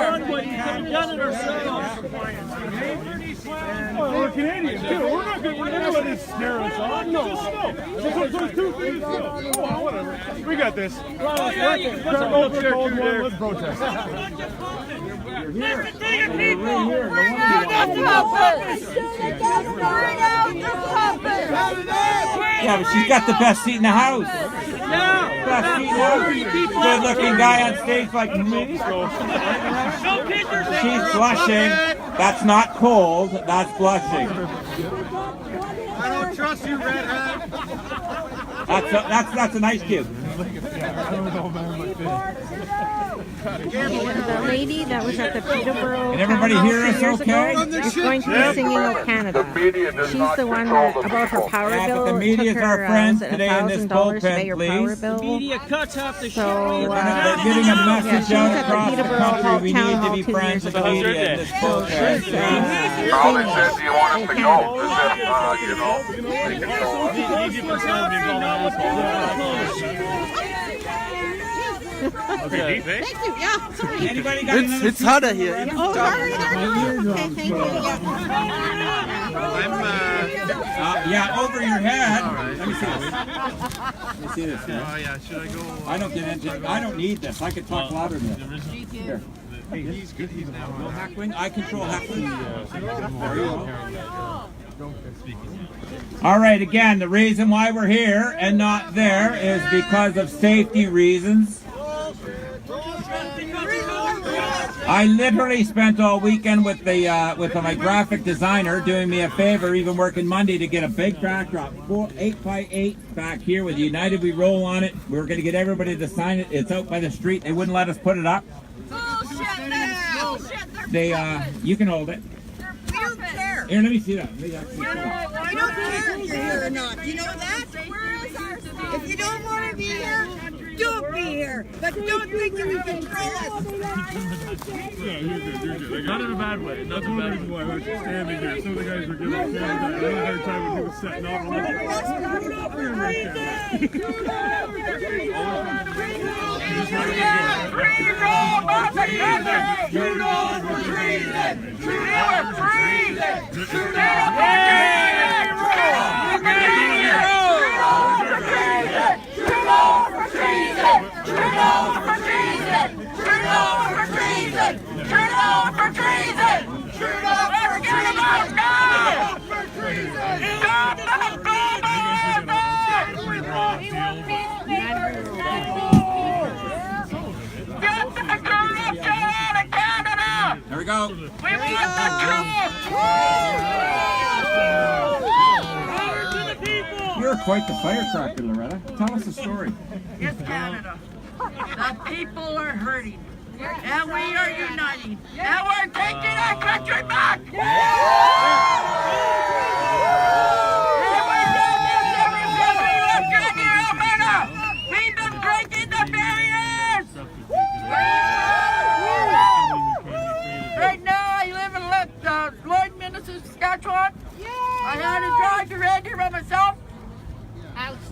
[SPEAKER 11] Oh, we're Canadians too. We're not going to let this scare us off. No. So 2 feet of snow. Oh, whatever. We got this. Let's protest.
[SPEAKER 6] Listen to your people. Bring out the puppets. Bring out the puppets.
[SPEAKER 2] Yeah, but she's got the best seat in the house. Best seat in the house. Good looking guy on stage like me. She's blushing. That's not cold. That's blushing.
[SPEAKER 8] I don't trust you, redhead.
[SPEAKER 2] That's a nice kid.
[SPEAKER 11] Yeah, I don't know, man, like
[SPEAKER 4] The lady that was at the Peterborough
[SPEAKER 2] Can everybody
[SPEAKER 4] town hall
[SPEAKER 2] hear
[SPEAKER 4] 2
[SPEAKER 2] us
[SPEAKER 4] years
[SPEAKER 2] okay?
[SPEAKER 4] ago is going to be singing O Canada. She's the one that, about her power
[SPEAKER 2] Yeah, but
[SPEAKER 4] bill.
[SPEAKER 2] the
[SPEAKER 4] It
[SPEAKER 2] media
[SPEAKER 4] took
[SPEAKER 2] is our
[SPEAKER 4] her
[SPEAKER 2] friends today in this
[SPEAKER 4] $1,000 to pay
[SPEAKER 2] bullpen,
[SPEAKER 4] her power
[SPEAKER 2] please.
[SPEAKER 4] bill.
[SPEAKER 9] Media cuts off the
[SPEAKER 4] So,
[SPEAKER 2] They're getting a
[SPEAKER 4] yeah,
[SPEAKER 2] message
[SPEAKER 4] she
[SPEAKER 2] out
[SPEAKER 4] was at the
[SPEAKER 2] across the
[SPEAKER 4] Peterborough
[SPEAKER 2] country. We
[SPEAKER 4] town
[SPEAKER 2] need to
[SPEAKER 4] hall
[SPEAKER 2] be
[SPEAKER 4] 2
[SPEAKER 2] friends
[SPEAKER 4] years
[SPEAKER 2] with the
[SPEAKER 4] ago.
[SPEAKER 2] media in this
[SPEAKER 4] So
[SPEAKER 2] bullpen.
[SPEAKER 4] she's
[SPEAKER 1] All they said, do you want us to go? As if, you know, they control us.
[SPEAKER 10] Okay.
[SPEAKER 4] Thank you. Yeah. Sorry.
[SPEAKER 2] Anybody got another
[SPEAKER 7] It's hotter here.
[SPEAKER 4] Oh, sorry. Okay, thank you.
[SPEAKER 2] Yeah, over your head. Let me see this. Let me see this.
[SPEAKER 11] Oh, yeah, should I go?
[SPEAKER 2] I don't get into. I don't need this. I can talk louder than this. Here.
[SPEAKER 11] Hey, he's good. He's now.
[SPEAKER 2] No heckling. I control heckling. All right. Again, the reason why we're here and not there is because of safety reasons. I literally spent all weekend with my graphic designer doing me a favor, even working Monday to get a big backdrop, 8x8 back here with United We Roll on it. We were going to get everybody to sign it. It's out by the street. They wouldn't let us put it up. They, you can hold it.
[SPEAKER 6] We don't care.
[SPEAKER 2] Here, let me see that. Let me actually see that.
[SPEAKER 6] We don't care if you're here or not. You know that? If you don't want to be here, don't be here. But don't think you can control us.
[SPEAKER 11] Yeah, you're good. You're good. Not in a bad way. Not in a bad way. Why I was just standing here. Some of the guys were giving us a hard time when he was setting up. I'm
[SPEAKER 2] There we go. You're quite the firecracker, Loretta. Tell us a story.
[SPEAKER 6] It's Canada. The people are hurting. And we are uniting. And we're taking our country back. And we're doing this every single look in here, Alberta. We've been breaking the barriers. Right now, I live in Lloyd, Minnesota, Saskatchewan. I had to drive to Red Deer by myself.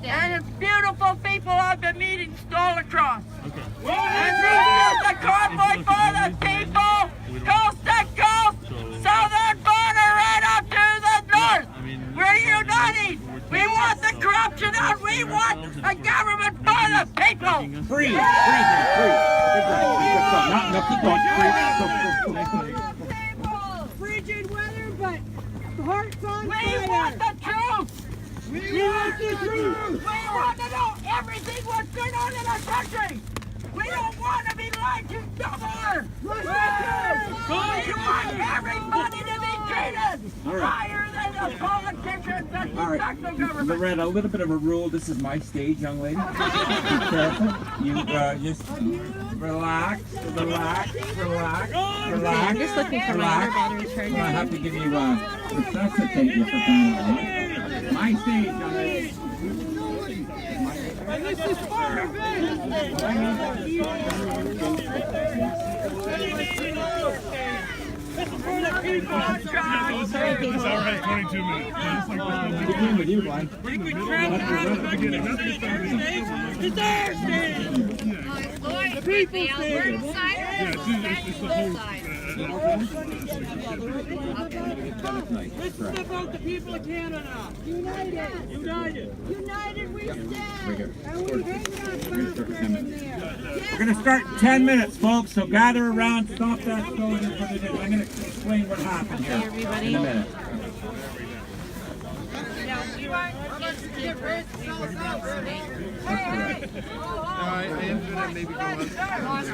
[SPEAKER 6] And it's beautiful people I've been meeting all across. Okay. And this is the convoy for the people, coast to coast, southern border right up to the north. We're uniting. We want the corruption out. We want a government for the people.
[SPEAKER 2] Free. No, keep going.
[SPEAKER 6] Frigid weather, but hearts on fire. We want the truth. We want the truth. We want to know everything what's going on in our country. We don't want to be lied to no more. We want everybody to be treated higher than the politicians and the national government.
[SPEAKER 2] Loretta, a little bit of a rule. This is my stage, young lady. Be careful. You just relax.
[SPEAKER 4] I'm just looking for my other battery charger.
[SPEAKER 2] I have to give you resuscitate you for crying out loud. My stage, young lady.
[SPEAKER 6] And this is for
[SPEAKER 11] This hour has 22 minutes. Just like that.
[SPEAKER 2] Begin with you, Glenn.
[SPEAKER 6] the people stage.
[SPEAKER 11] It's the whole.
[SPEAKER 6] This is about the people of Canada. United we stand. And we hang on firm in there.
[SPEAKER 2] We're going to start in 10 minutes, folks, so gather around, stop that stove and put it in. I'm going to explain what happened here in a minute.
[SPEAKER 11] I ended up maybe going.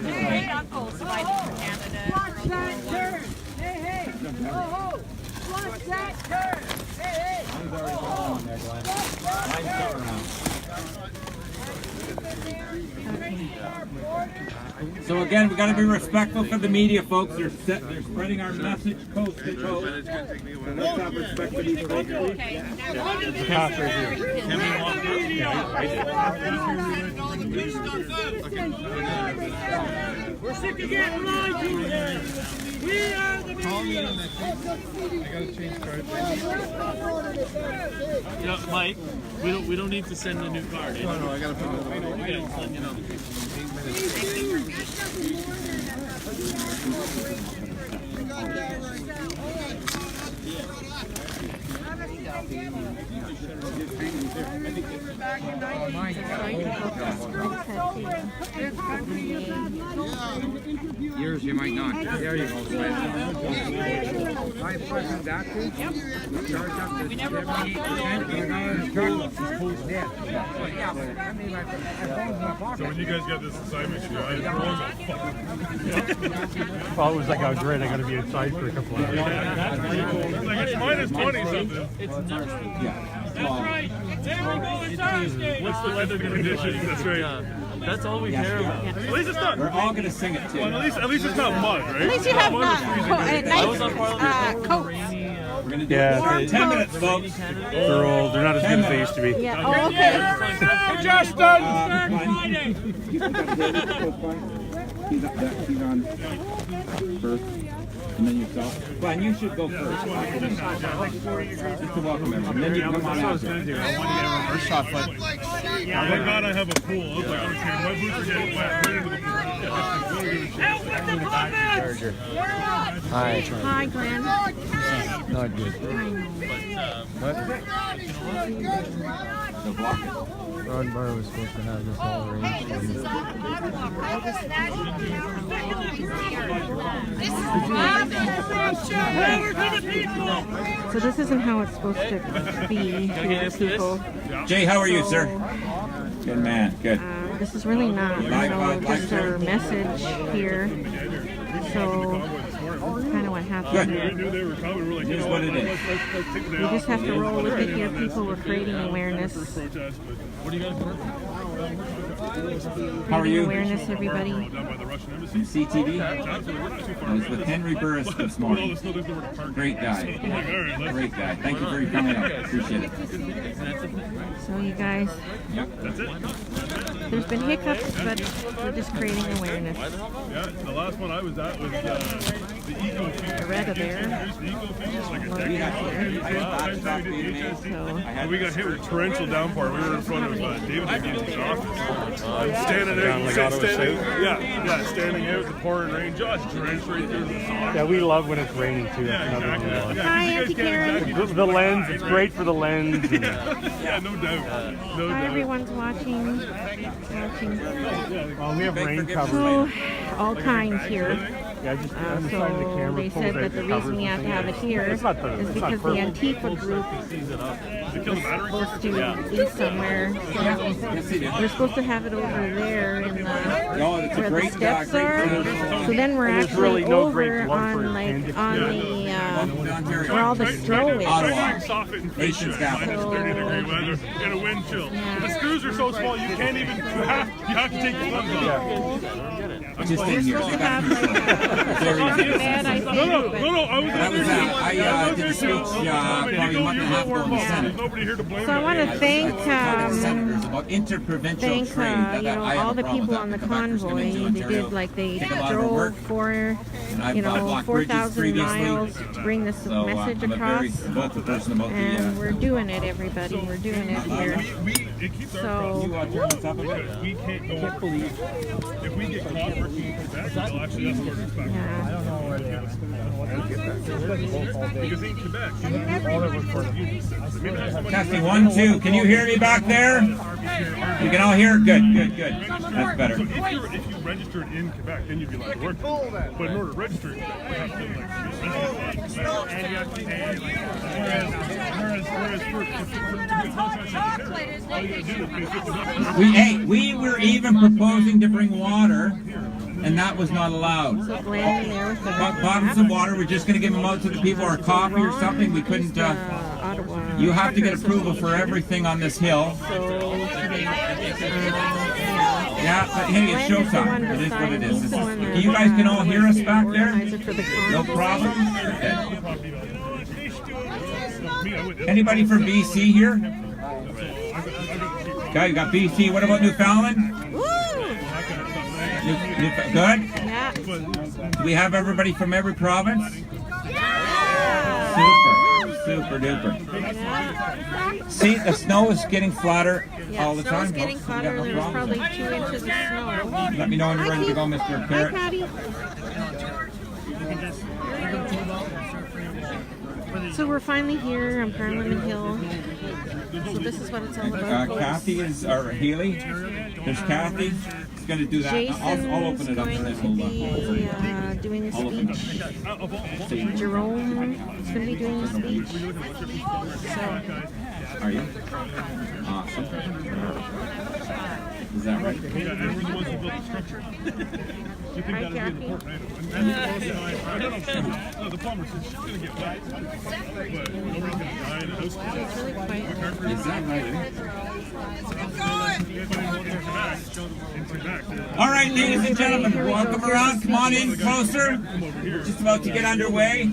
[SPEAKER 6] Hey, uncles fighting for Canada. Watch that turn. Hey. Oh. Watch that turn. Hey.
[SPEAKER 2] Mine's already going on there, Glenn. Mine's going around. So again, we got to be respectful for the media, folks. They're spreading our message coast to coast. So let's have respect for these folks, please.
[SPEAKER 10] We're sick of getting lied to here. We are the media.
[SPEAKER 7] You know, Mike, we don't need to send a new card. No, I gotta put it on. Okay, just letting you know.
[SPEAKER 12] Yours, you might not. There you go, Sven. 5% doctor. Charge up to 78%.
[SPEAKER 11] So when you guys got this assignment, you guys well, it was like I was ready. I got to be inside for a couple of hours. Like it's minus 20 something.
[SPEAKER 7] It's nuts.
[SPEAKER 10] That's right. Terrible is Thursday.
[SPEAKER 11] What's the weather conditions? That's right.
[SPEAKER 7] That's all we care about.
[SPEAKER 11] At least it's not.
[SPEAKER 2] We're all going to sing it too.
[SPEAKER 11] Well, at least it's not mud, right?
[SPEAKER 4] At least you have a nice coat.
[SPEAKER 2] We're going to do it for 10 minutes, folks.
[SPEAKER 11] They're old. They're not as good as they used to be.
[SPEAKER 4] Yeah. Oh, okay.
[SPEAKER 10] Justin!
[SPEAKER 12] He's on first, and then yourself.
[SPEAKER 2] Glenn, you should go first. Just to welcome everyone. Then you come on
[SPEAKER 11] That's what I
[SPEAKER 2] out.
[SPEAKER 11] was going to do. I want to get a reverse shot, but thank God I have a pool. I was like, okay, my boots are getting wet right into the pool.
[SPEAKER 4] Hi, Glenn.
[SPEAKER 12] Not good. What? Ron Barr was supposed to have this all arranged for you.
[SPEAKER 4] So this isn't how it's supposed to be here, people.
[SPEAKER 2] Jay, how are you, sir? Good man. Good.
[SPEAKER 4] This is really not, just our message here. So kind of what happened here.
[SPEAKER 2] Here's what it is.
[SPEAKER 4] We just have to roll with it here, people. We're creating awareness.
[SPEAKER 2] How are you?
[SPEAKER 4] Awareness, everybody.
[SPEAKER 2] From CTV? I was with Henry Burris this morning. Great guy. Great guy. Thank you for coming out. Appreciate it.
[SPEAKER 4] So you guys, there's been hiccups, but we're just creating awareness.
[SPEAKER 11] Yeah, the last one I was at was the Eco Field.
[SPEAKER 4] Loretta there.
[SPEAKER 11] We got hit with torrential downpour. We were in front of David McGinty's office. Standing out, standing out, the pouring rain, just drenched right through the sock.
[SPEAKER 10] Yeah, we love when it's raining too.
[SPEAKER 11] Yeah, exactly.
[SPEAKER 4] Hi, Auntie Karen.
[SPEAKER 10] The lens, it's great for the lens. And,
[SPEAKER 11] Yeah, no doubt. No
[SPEAKER 4] Hi,
[SPEAKER 11] doubt.
[SPEAKER 4] everyone's watching.
[SPEAKER 10] well, we have rain cover.
[SPEAKER 4] So, all kinds here.
[SPEAKER 10] Yeah, just on the side of the
[SPEAKER 4] So
[SPEAKER 10] camera.
[SPEAKER 4] they said that the reason we have to have it here is because the Antifa group is supposed to be somewhere. So we're supposed to have it over there in the, where the steps are. So then we're actually over on like on the where all the snow is.
[SPEAKER 2] Ottawa.
[SPEAKER 11] Nation's capital. 30 degree weather and a wind chill. The screws are so small you can't even. You have to take the gloves off.
[SPEAKER 2] Just in here. They got
[SPEAKER 4] Bad idea,
[SPEAKER 11] No, I was
[SPEAKER 2] That was I did a speech probably a month and a half ago in the Senate.
[SPEAKER 11] Nobody here to blame.
[SPEAKER 4] So I want to thank
[SPEAKER 2] Senators about interprovincial trade.
[SPEAKER 4] all the people on the convoy. They did they drove for 4,000 miles to bring this message across. And we're doing it, everybody. We're doing it here.
[SPEAKER 11] It keeps our
[SPEAKER 4] So
[SPEAKER 11] we can't go. If we get caught working Quebec, they'll actually escort us back.
[SPEAKER 4] yeah.
[SPEAKER 11] Because in Quebec,
[SPEAKER 2] Testing 1, 2. Can you hear me back there? You can all hear? Good. That's better.
[SPEAKER 11] So if you registered in Quebec, then you'd be allowed to work. But in order to register in Quebec, you have to and you have to pay. Whereas for to be a contractor, all you gotta do is pay $50.
[SPEAKER 2] We were even proposing to bring water, and that was not allowed.
[SPEAKER 4] So Glenn there with the
[SPEAKER 2] Bottles of water, we're just going to give them out to the people, or coffee or something. We couldn't.
[SPEAKER 4] Ottawa.
[SPEAKER 2] You have to get approval for everything on this hill.
[SPEAKER 4] So
[SPEAKER 2] Yeah, but hey, it's
[SPEAKER 4] Glenn is the one
[SPEAKER 2] showtime. It is what it
[SPEAKER 4] beside-
[SPEAKER 2] is.
[SPEAKER 4] he's the one that
[SPEAKER 2] You guys can all hear us back there?
[SPEAKER 4] organizer for the
[SPEAKER 2] No
[SPEAKER 4] con.
[SPEAKER 2] problem? Okay. Anybody from BC here? Okay, you got BC. What about Newfoundland?
[SPEAKER 4] Woo!
[SPEAKER 2] Good?
[SPEAKER 4] Yeah.
[SPEAKER 2] Do we have everybody from every province? Super duper. See, the snow is getting flatter
[SPEAKER 4] Yeah,
[SPEAKER 2] all the
[SPEAKER 4] snow's
[SPEAKER 2] time.
[SPEAKER 4] getting
[SPEAKER 2] folks, so we
[SPEAKER 4] flatter.
[SPEAKER 2] got no
[SPEAKER 4] There's
[SPEAKER 2] problem.
[SPEAKER 4] probably 2 inches of snow.
[SPEAKER 2] Let me know when you're ready to go, Mr.
[SPEAKER 4] Hi,
[SPEAKER 2] Carrot.
[SPEAKER 4] Patty. So we're finally here on Parliament Hill. So this is what it's all about. folks.
[SPEAKER 2] Kathy is, or Haley. There's Kathy. She's going to do that. I'll open it up and then
[SPEAKER 4] going
[SPEAKER 2] we'll
[SPEAKER 4] to be doing a speech. Jerome is going to be doing a speech. So,
[SPEAKER 2] Are you? Awesome. Is that right?
[SPEAKER 4] hi, Kathy.
[SPEAKER 11] The plumber says she's going to get wet. But nobody's going to die in a house.
[SPEAKER 4] It's really quiet.
[SPEAKER 2] Is that right?
[SPEAKER 11] Back.
[SPEAKER 2] All right, ladies and gentlemen, welcome around. Come on in closer. We're just about to get underway.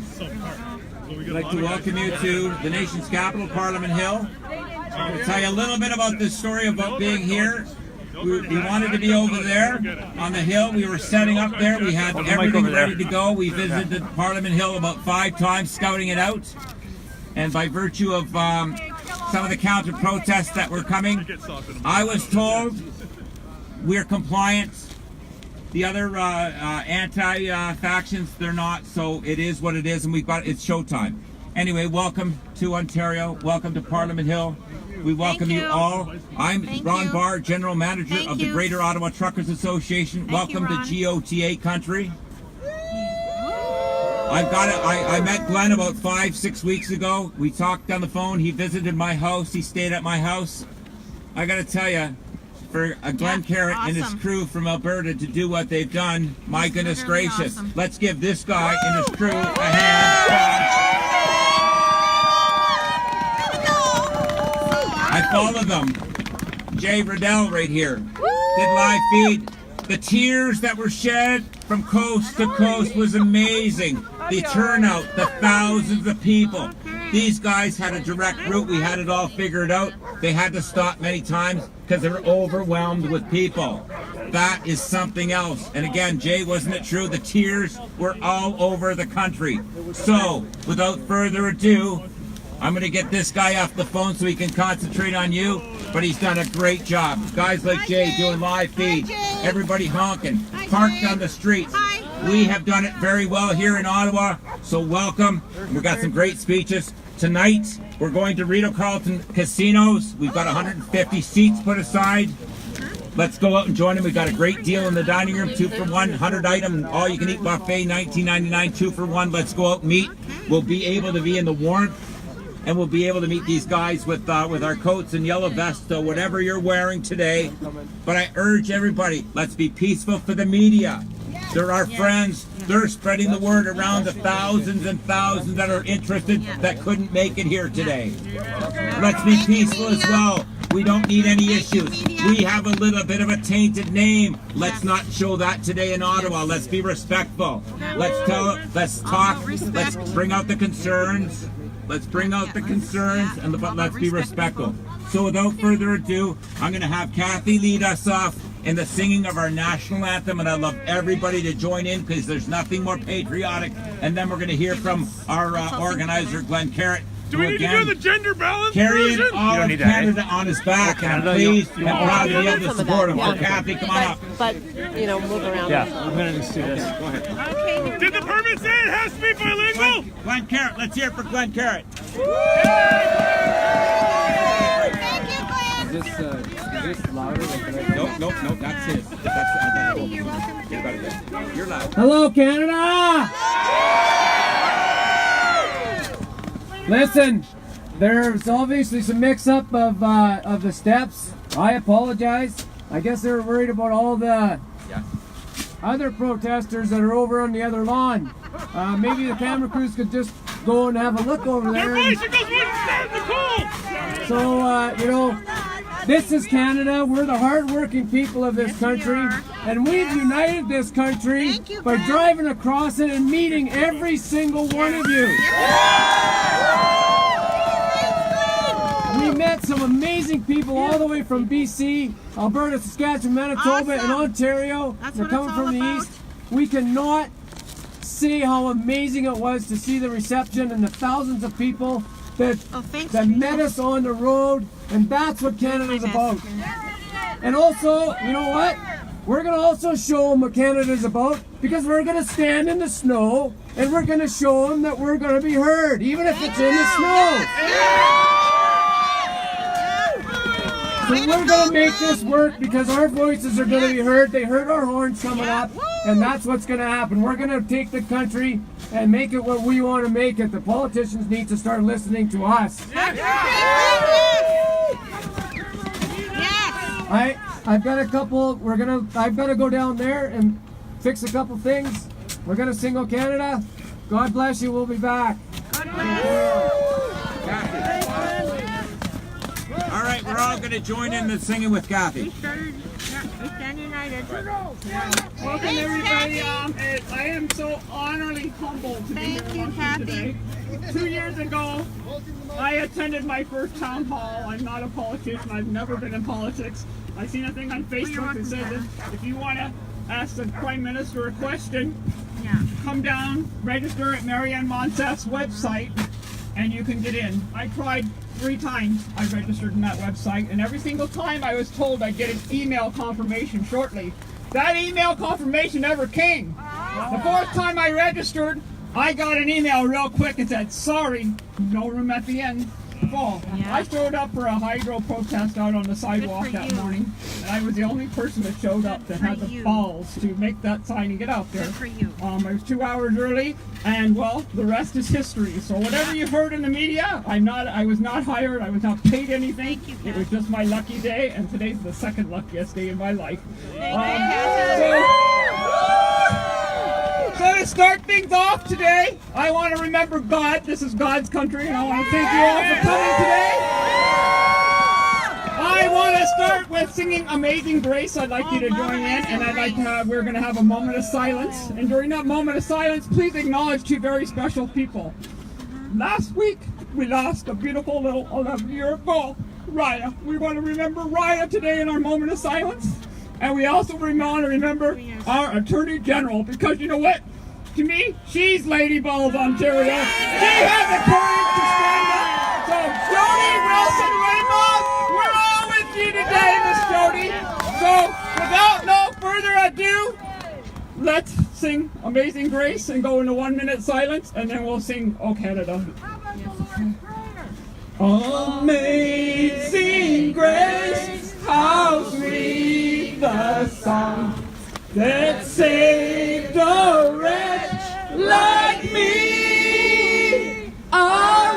[SPEAKER 2] I'd like to welcome you to the nation's capital, Parliament Hill. I'm going to tell you a little bit about this story about being here. We wanted to be over there on the hill. We were setting up there. We had everything ready to go. We visited Parliament Hill about 5 times, scouting it out. And by virtue of some of the counter protests that were coming, I was told we're compliant. The other anti-factions, they're not. So it is what it is, and it's showtime. Anyway, welcome to Ontario. Welcome to Parliament Hill. We welcome you all. I'm Ron Barr, General Manager of the Greater Ottawa Truckers Association. Welcome to GOTA country. I met Glenn about 5-6 weeks ago. We talked on the phone. He visited my house. He stayed at my house. I got to tell you, for Glenn Carrot and his crew from Alberta to do what they've done, my goodness gracious. Awesome. Let's give this guy and his crew a hand. I follow them. Jay Riddell right here. Did live feed. The tears that were shed from coast to coast was amazing. The turnout, the thousands of people. These guys had a direct route. We had it all figured out. They had to stop many times because they were overwhelmed with people. That is something else. And again, Jay, wasn't it true? The tears were all over the country. So, without further ado, I'm going to get this guy off the phone so he can concentrate on you, but he's done a great job. Guys like Jay doing live feed, everybody honking, parked on the streets. We have done it very well here in Ottawa, so welcome. We've got some great speeches. Tonight, we're going to Rideau Carleton Casinos. We've got 150 seats put aside. Let's go out and join them. We've got a great deal in the dining room, 2 for 1, 100 item, all you can eat buffet, $19.99, 2 for 1. Let's go out and meet. We'll be able to be in the warmth. And we'll be able to meet these guys with our coats and yellow vests, so whatever you're wearing today. But I urge everybody, let's be peaceful for the media. They're our friends. They're spreading the word around the thousands and thousands that are interested that couldn't make it here today. Let's be peaceful as well. We don't need any issues. We have a little bit of a tainted name. Let's not show that today in Ottawa. Let's be respectful. Let's talk, let's bring out the concerns. Let's bring out the concerns, and let's be respectful. So without further ado, I'm going to have Kathy lead us off in the singing of our national anthem, and I'd love everybody to join in because there's nothing more patriotic. And then we're going to hear from our organizer, Glenn Carrot.
[SPEAKER 11] Do we need to do the gender balance
[SPEAKER 2] carrying
[SPEAKER 11] version?
[SPEAKER 2] all of Canada on his back, and I'm pleased and proud to be able to support him. So Kathy, come on up.
[SPEAKER 9] But, move around.
[SPEAKER 5] Yeah, I'm going to just do this.
[SPEAKER 2] Go ahead.
[SPEAKER 4] Okay,
[SPEAKER 11] Did the permit say it has to be bilingual?
[SPEAKER 2] Glenn Carrot, let's hear it for Glenn Carrot.
[SPEAKER 12] Is this louder?
[SPEAKER 2] Nope, that's his. That's
[SPEAKER 4] you're welcome.
[SPEAKER 2] You're loud.
[SPEAKER 12] Hello, Canada! Listen, there's obviously some mix-up of the steps. I apologize. I guess they were worried about all the other protesters that are over on the other lawn. Maybe the camera crews could just go and have a look over there.
[SPEAKER 11] Their bicycles wouldn't stand the cold!
[SPEAKER 12] So, This is Canada. We're the hard-working people of this country, and we've united this country by driving across it and meeting every single one of you. We met some amazing people all the way from BC, Alberta, Saskatchewan, Manitoba, and Ontario. They're coming from the east. We cannot say how amazing it was to see the reception and the thousands of people that met us on the road, and that's what Canada's about. And also, you know what? We're going to also show them what Canada's about, because we're going to stand in the snow and we're going to show them that we're going to be heard, even if it's in the snow. So we're going to make this work because our voices are going to be heard. They heard our horns coming up, and that's what's going to happen. We're going to take the country and make it what we want to make it. The politicians need to start listening to us. I've got a couple. I've got to go down there and fix a couple things. We're going to sing "O Canada." God bless you. We'll be back.
[SPEAKER 2] All right, we're all going to join in the singing with Kathy.
[SPEAKER 6] We stand united.
[SPEAKER 10] Welcome everybody. I am so honorably humbled to be here among you today. 2 years ago, I attended my first town hall. I'm not a politician. I've never been in politics. I seen a thing on Facebook that said that if you want to ask the Prime Minister a question, come down, register at Marianne Monsef's website, and you can get in. I tried 3 times. I registered in that website, and every single time I was told I'd get an email confirmation shortly. That email confirmation never came. The 4th time I registered, I got an email real quick and said, sorry, no room at the end. Fall. I showed up for a hydro protest out on the sidewalk that morning, and I was the only person that showed up that had the balls to make that sign and get out there. I was 2 hours early, and well, the rest is history. So whatever you heard in the media, I was not hired, I was not paid anything. It was just my lucky day, and today's the second luckiest day in my life. So to start things off today, I want to remember God. This is God's country, and I want to thank you all for coming today. I want to start with singing Amazing Grace. I'd like you to join in, and I'd like to we're going to have a moment of silence. And during that moment of silence, please acknowledge 2 very special people. Last week, we lost a beautiful little 11-year-old girl, Raya. We want to remember Raya today in our moment of silence. And we also want to remember our Attorney General, because you know what? To me, she's Lady Balls Ontario. She has the courage to stand up. So, Jody Wilson Raymond, we're all with you today, Miss Jody. So, without no further ado, let's sing Amazing Grace and go into 1-minute silence, and then we'll sing "O Canada." Amazing Grace, how sweet the sound that saved a wretch like me. I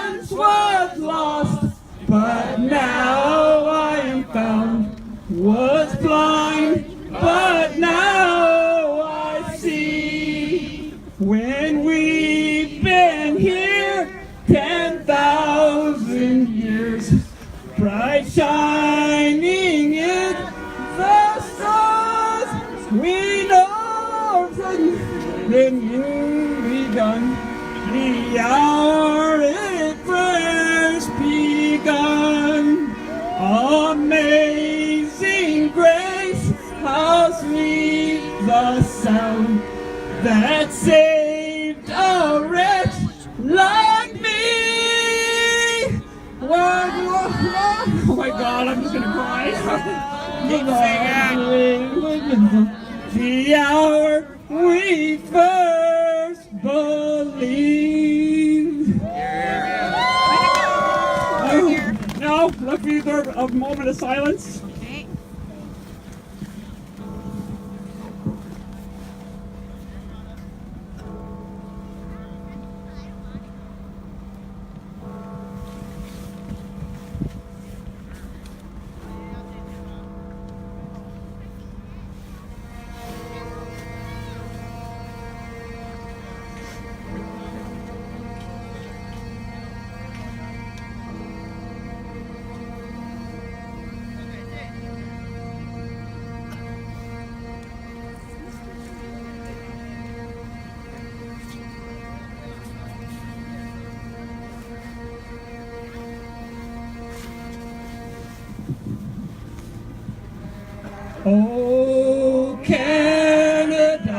[SPEAKER 10] once was lost, but now I am found. Was blind, but now I see. When we've been here 10,000 years, bright shining in the stars, we know that you begun the hour it first begun. Amazing grace, how sweet the sound that saved a wretch like me. Oh my God, I'm just gonna cry. The hour we first believed. Now, let's be there a moment of silence.
[SPEAKER 12] Oh, Canada,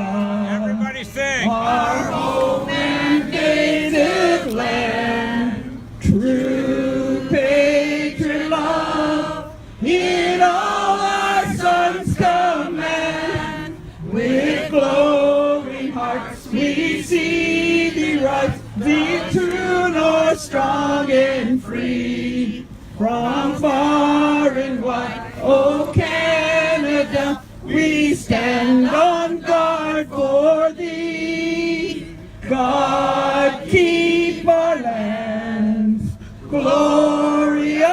[SPEAKER 2] Everybody sing.
[SPEAKER 12] our home and native land, true patriot love in all our sons command. With glowing hearts we see thee rise, thee true north, strong and free. From far and wide, oh Canada, we stand on guard for thee. God keep our lands glorious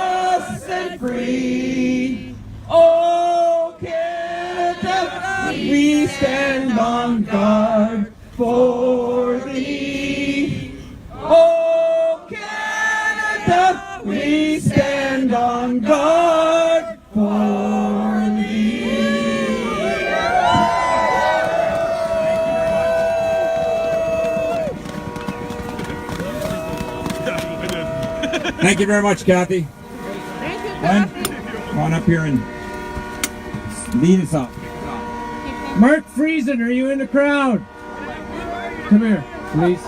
[SPEAKER 12] and free. Oh Canada, we stand on guard for thee. Oh Canada, we stand on guard for thee.
[SPEAKER 2] Thank you very much, Kathy.
[SPEAKER 4] Thank you,
[SPEAKER 2] Glenn,
[SPEAKER 4] Kathy.
[SPEAKER 2] come on up here and lead us up.
[SPEAKER 12] Mark Friesen, are you in the crowd? Come here, please.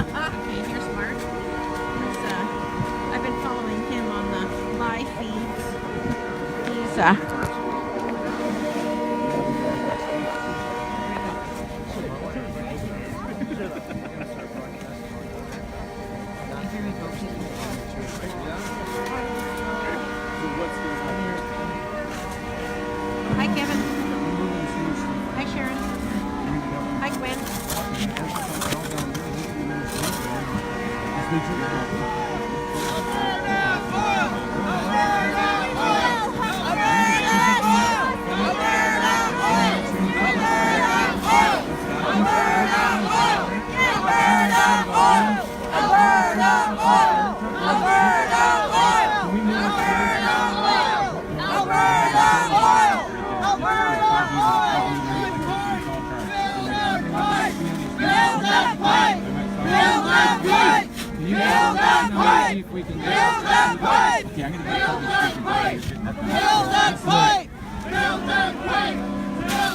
[SPEAKER 4] Okay, here's Mark. I've been following him on the live feeds. He's Hi, Kevin. Hi, Sharon. Hi, Gwen.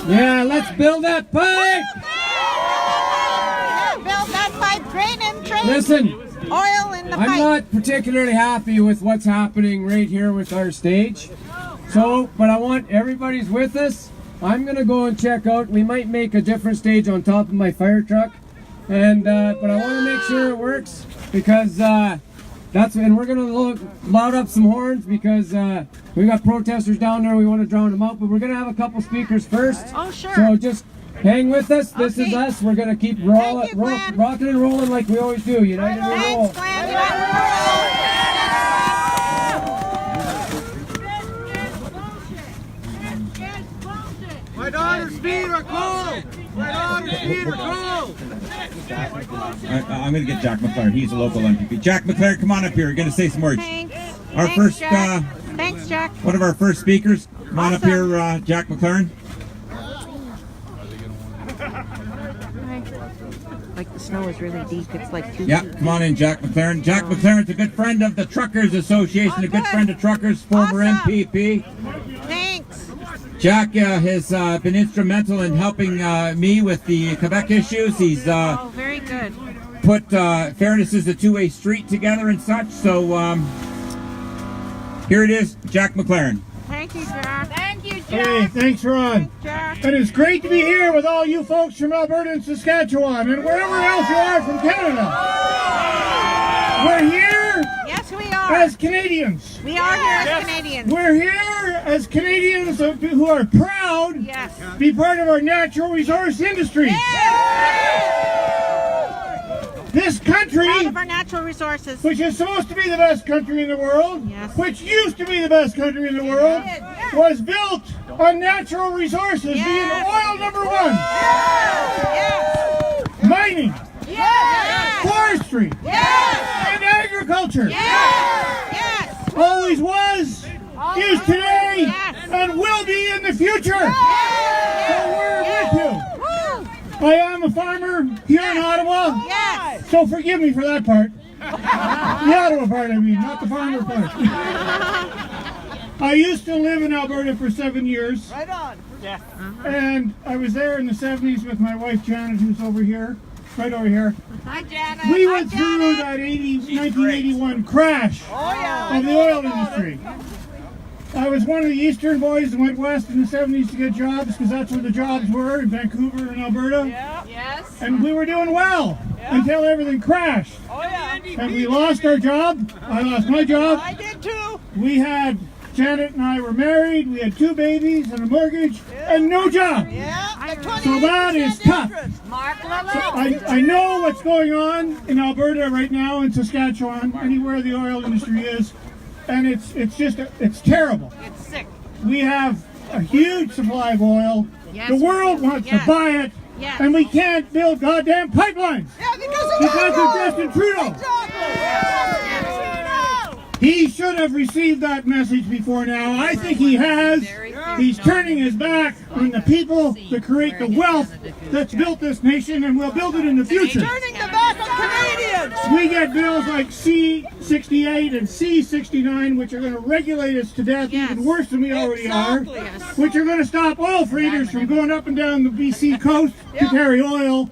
[SPEAKER 12] Yeah, let's build that pipe!
[SPEAKER 4] Build that pipe, drain and train.
[SPEAKER 12] Listen,
[SPEAKER 4] Oil in the
[SPEAKER 12] I'm
[SPEAKER 4] pipe.
[SPEAKER 12] not particularly happy with what's happening right here with our stage. So, but I want everybody's with us. I'm gonna go and check out. We might make a different stage on top of my fire truck, and but I want to make sure it works because and we're gonna loud up some horns because we got protesters down there. We want to drown them out, but we're gonna have a couple speakers first.
[SPEAKER 4] Oh, sure.
[SPEAKER 12] So just hang with us. This is
[SPEAKER 4] Okay.
[SPEAKER 12] us. We're gonna keep
[SPEAKER 4] Thank you, Glenn.
[SPEAKER 12] rocking and rolling like we always do. United we roll.
[SPEAKER 4] Thanks, Glenn. United
[SPEAKER 8] My daughter's feet are cold. My daughter's feet are cold.
[SPEAKER 2] I'm going to get Jack McClaren. He's a local MPP. Jack McClaren, come on up here. You're going to say some words.
[SPEAKER 4] Thanks.
[SPEAKER 2] Our
[SPEAKER 4] Thanks,
[SPEAKER 2] first,
[SPEAKER 4] Jack. Thanks, Jack.
[SPEAKER 2] one of our first speakers. Come on up here, Jack McClaren.
[SPEAKER 4] Like the snow is really deep. It's like 2
[SPEAKER 2] Yeah, come on in, Jack McClaren. Jack McClaren's a good friend of the Truckers Association, a good friend of Truckers, former MPP.
[SPEAKER 4] Thanks.
[SPEAKER 2] Jack has been instrumental in helping me with the Quebec issues. He's
[SPEAKER 4] Oh, very good.
[SPEAKER 2] put Fairness is a two-way street together and such. So here it is, Jack McClaren.
[SPEAKER 4] Thank you, Jack. Thank you,
[SPEAKER 11] Hey, thanks, Ron.
[SPEAKER 4] Jack.
[SPEAKER 11] And it's great to be here with all you folks from Alberta and Saskatchewan and wherever else you are from Canada. We're here
[SPEAKER 4] Yes, we are.
[SPEAKER 11] as Canadians.
[SPEAKER 4] We are here as Canadians.
[SPEAKER 11] We're here as Canadians who are proud
[SPEAKER 4] Yes.
[SPEAKER 11] to be part of our natural resource industry. This country,
[SPEAKER 4] Proud of our natural resources.
[SPEAKER 11] which is supposed to be the best country in the world,
[SPEAKER 4] Yes.
[SPEAKER 11] which used to be the best country in the world, was built on natural resources, being oil number one,
[SPEAKER 4] Yes.
[SPEAKER 11] mining,
[SPEAKER 4] Yes.
[SPEAKER 11] forestry, and agriculture.
[SPEAKER 4] Yes.
[SPEAKER 11] Always was, is today,
[SPEAKER 4] Yes.
[SPEAKER 11] and will be in the future. So we're with you.
[SPEAKER 4] Woo.
[SPEAKER 11] I am a farmer here in Ottawa,
[SPEAKER 4] Yes.
[SPEAKER 11] so forgive me for that part.
[SPEAKER 13] The Ottawa part, I mean, not the farmer part. I used to live in Alberta for 7 years.
[SPEAKER 6] Right on.
[SPEAKER 10] Yeah.
[SPEAKER 13] And I was there in the 70s with my wife Janet, who's over here, right over here.
[SPEAKER 6] Hi, Janet.
[SPEAKER 13] We went through that 1981 crash of the oil industry. I was one of the eastern boys that went west in the 70s to get jobs because that's where the jobs were, in Vancouver and Alberta.
[SPEAKER 6] Yeah. Yes.
[SPEAKER 13] And we were doing well until everything crashed.
[SPEAKER 6] Oh, yeah.
[SPEAKER 13] And we lost our job. I lost my job.
[SPEAKER 6] I did too.
[SPEAKER 13] We had, Janet and I were married, we had 2 babies and a mortgage and no job.
[SPEAKER 6] Yeah.
[SPEAKER 13] So that is tough.
[SPEAKER 6] Mark
[SPEAKER 13] So I know what's going on in Alberta right now, in Saskatchewan, anywhere the oil industry is, and it's terrible.
[SPEAKER 6] It's sick.
[SPEAKER 13] We have a huge supply of oil.
[SPEAKER 4] Yes,
[SPEAKER 13] The world wants to buy it, and we can't build goddamn pipelines because of Justin Trudeau. He should have received that message before now. I think he has. He's turning his back on the people that create the wealth that's built this nation and will build it in the future.
[SPEAKER 6] Turning the back on Canadians.
[SPEAKER 13] We get bills like C-68 and C-69, which are going to regulate us to death even worse than we already are, which are going to stop oil freighters from going up and down the BC coast to carry oil.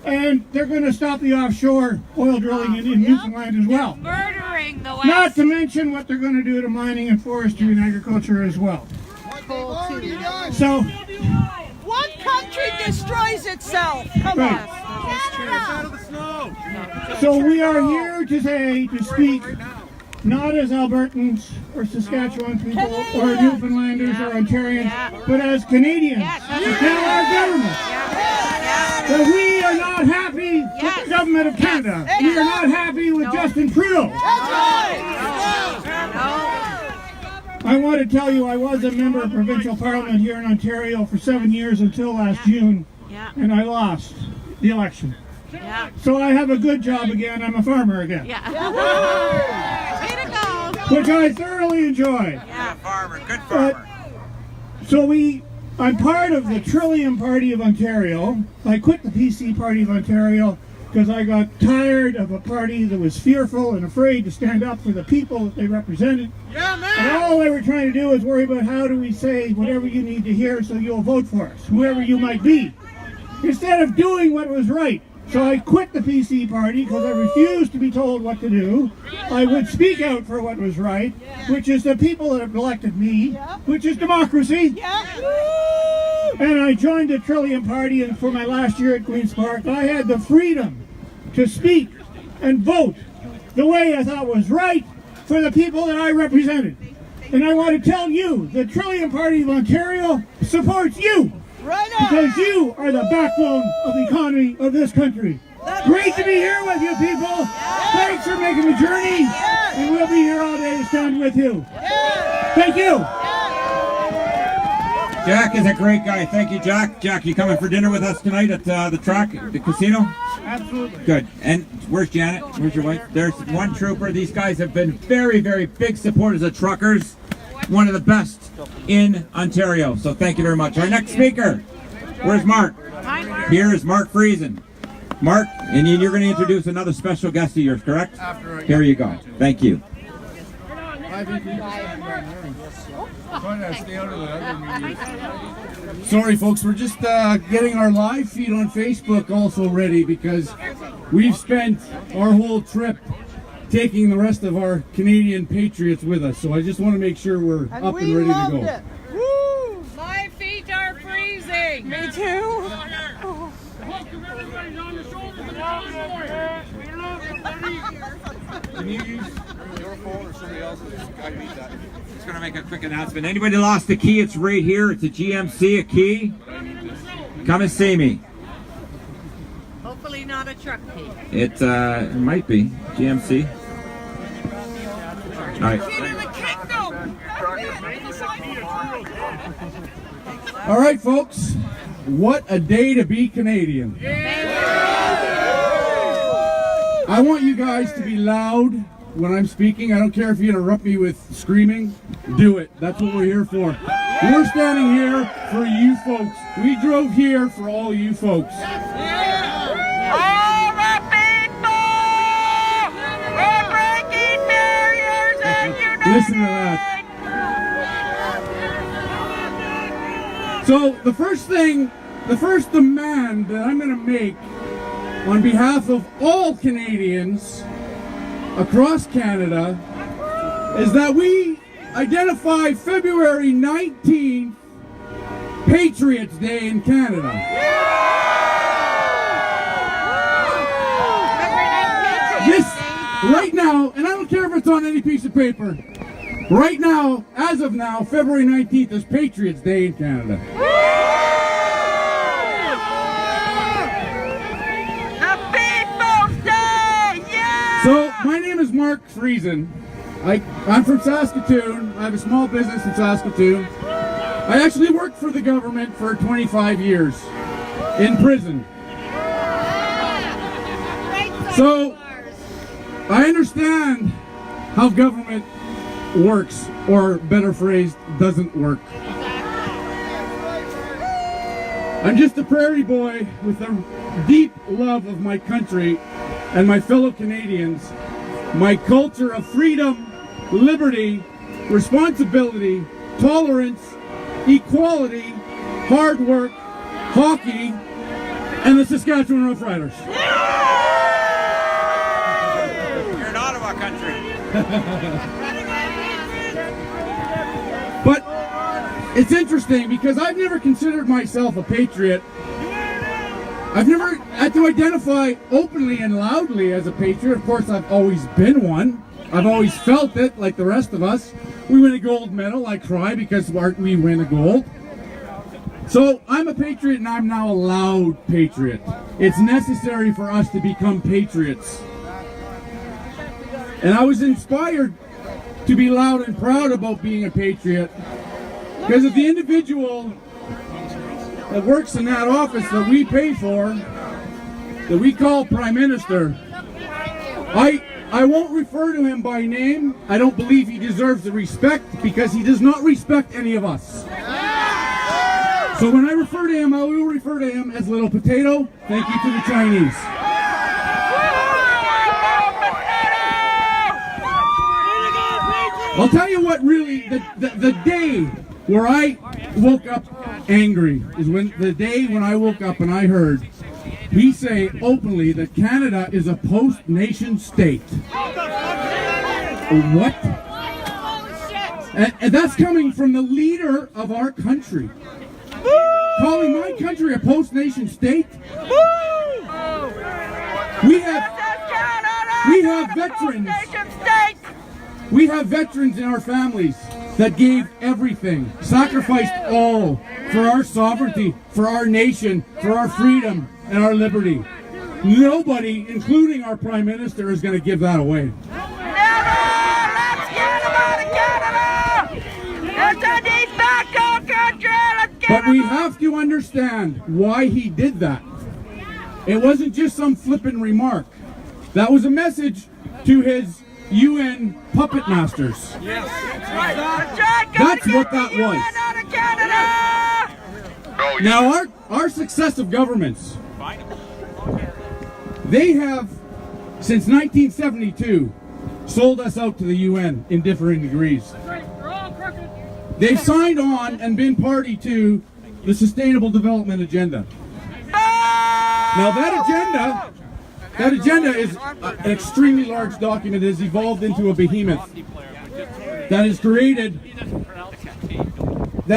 [SPEAKER 13] And they're going to stop the offshore oil drilling in Newfoundland as well.
[SPEAKER 6] Murdering the West.
[SPEAKER 13] Not to mention what they're going to do to mining and forestry and agriculture as well. So,
[SPEAKER 6] one country destroys itself. Come
[SPEAKER 13] right.
[SPEAKER 6] on.
[SPEAKER 13] So we are here today to speak not as Albertans or Saskatchewan people or Newfoundlanders or Ontarians, but as Canadians to tell our government that we are not happy with the government of Canada. We are not happy with Justin Trudeau. I want to tell you, I was a member of provincial parliament here in Ontario for 7 years until last June, and I lost the election. So I have a good job again. I'm a farmer again.
[SPEAKER 4] Way to go.
[SPEAKER 13] Which I thoroughly enjoy.
[SPEAKER 2] Yeah, farmer, good farmer.
[SPEAKER 13] I'm part of the Trillium Party of Ontario. I quit the PC Party of Ontario because I got tired of a party that was fearful and afraid to stand up for the people that they represented. And all they were trying to do is worry about how do we say whatever you need to hear so you'll vote for us, whoever you might be, instead of doing what was right. So I quit the PC Party because I refused to be told what to do. I would speak out for what was right, which is the people that have elected me, which is democracy. And I joined the Trillium Party, and for my last year at Queen's Park, I had the freedom to speak and vote the way I thought was right for the people that I represented. And I want to tell you, the Trillium Party of Ontario supports you. Because you are the backbone of the economy of this country. Great to be here with you people. Thanks for making the journey. And we'll be here all day to stand with you. Thank you.
[SPEAKER 14] Jack is a great guy. Thank you, Jack. Jack, you coming for dinner with us tonight at the track, the casino?
[SPEAKER 13] Absolutely.
[SPEAKER 14] Good. And where's Janet? Where's your wife? There's one trooper. These guys have been very, very big supporters of truckers. One of the best in Ontario. So thank you very much. Our next speaker, where's Mark? Here is Mark Friesen. Mark, and you're going to introduce another special guest of yours, correct? Here you go. Thank you.
[SPEAKER 15] Sorry folks, we're just getting our live feed on Facebook also ready because we've spent our whole trip taking the rest of our Canadian patriots with us. So I just want to make sure we're up and ready to go.
[SPEAKER 6] Woo! My feet are freezing. Me too.
[SPEAKER 10] Welcome everybody on the shoulders. We love you, buddy.
[SPEAKER 14] Can you use your phone or somebody else's? I need that. Just going to make a quick announcement. Anybody lost a key? It's right here. It's a GMC, a key. Come and see me.
[SPEAKER 6] Hopefully not a truck key.
[SPEAKER 14] It might be GMC. All right.
[SPEAKER 15] All right, folks. What a day to be Canadian. I want you guys to be loud when I'm speaking. I don't care if you interrupt me with screaming. Do it. That's what we're here for. We're standing here for you folks. We drove here for all you folks.
[SPEAKER 6] All the people!
[SPEAKER 15] Listen to that. So the first demand that I'm going to make on behalf of all Canadians across Canada is that we identify February 19th Patriots Day in Canada. This, right now, and I don't care if it's on any piece of paper, right now, as of now, February 19th is Patriots Day in Canada. So, my name is Mark Friesen. I'm from Saskatoon. I have a small business in Saskatoon. I actually worked for the government for 25 years in prison. So, I understand how government works, or better phrased, doesn't work. I'm just a prairie boy with a deep love of my country and my fellow Canadians, my culture of freedom, liberty, responsibility, tolerance, equality, hard work, hockey, and the Saskatchewan Rough Riders.
[SPEAKER 2] You're in Ottawa country.
[SPEAKER 15] But it's interesting because I've never considered myself a patriot. I've never had to identify openly and loudly as a patriot. Of course, I've always been one. I've always felt it like the rest of us. We win a gold medal, I cry because we win a gold. So I'm a patriot and I'm now a loud patriot. It's necessary for us to become patriots. And I was inspired to be loud and proud about being a patriot because of the individual that works in that office that we pay for, that we call Prime Minister. I won't refer to him by name. I don't believe he deserves the respect because he does not respect any of us. So when I refer to him, I will refer to him as Little Potato. Thank you to the Chinese. I'll tell you what really, the day where I woke up angry is the day when I woke up and I heard we say openly that Canada is a post-nation state. What? And that's coming from the leader of our country. Calling my country a post-nation state? We have veterans. We have veterans in our families that gave everything, sacrificed all for our sovereignty, for our nation, for our freedom and our liberty. Nobody, including our Prime Minister, is going to give that away. But we have to understand why he did that. It wasn't just some flippant remark. That was a message to his UN puppet masters.
[SPEAKER 2] Yes.
[SPEAKER 15] That's what that was. Now our successive governments, they have, since 1972, sold us out to the UN in differing degrees. They've signed on and been party to the Sustainable Development Agenda. Now that agenda is an extremely large document. It has evolved into a behemoth that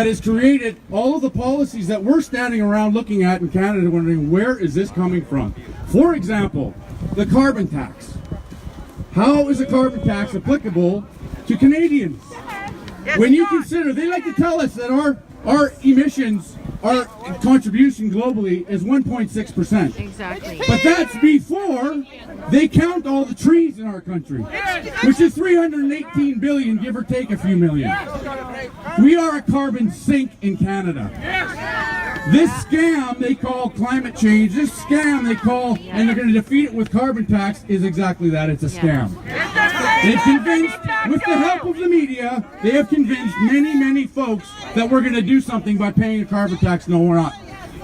[SPEAKER 15] has created all of the policies that we're standing around looking at in Canada wondering, where is this coming from? For example, the carbon tax. How is a carbon tax applicable to Canadians? When you consider, they like to tell us that our emissions, our contribution globally is 1.6%.
[SPEAKER 4] Exactly.
[SPEAKER 15] But that's before they count all the trees in our country, which is 318 billion, give or take a few million. We are a carbon sink in Canada. This scam they call climate change, this scam they call, and they're going to defeat it with carbon tax, is exactly that, it's a scam. They've convinced, with the help of the media, they have convinced many, many folks that we're going to do something by paying a carbon tax. No, we're not.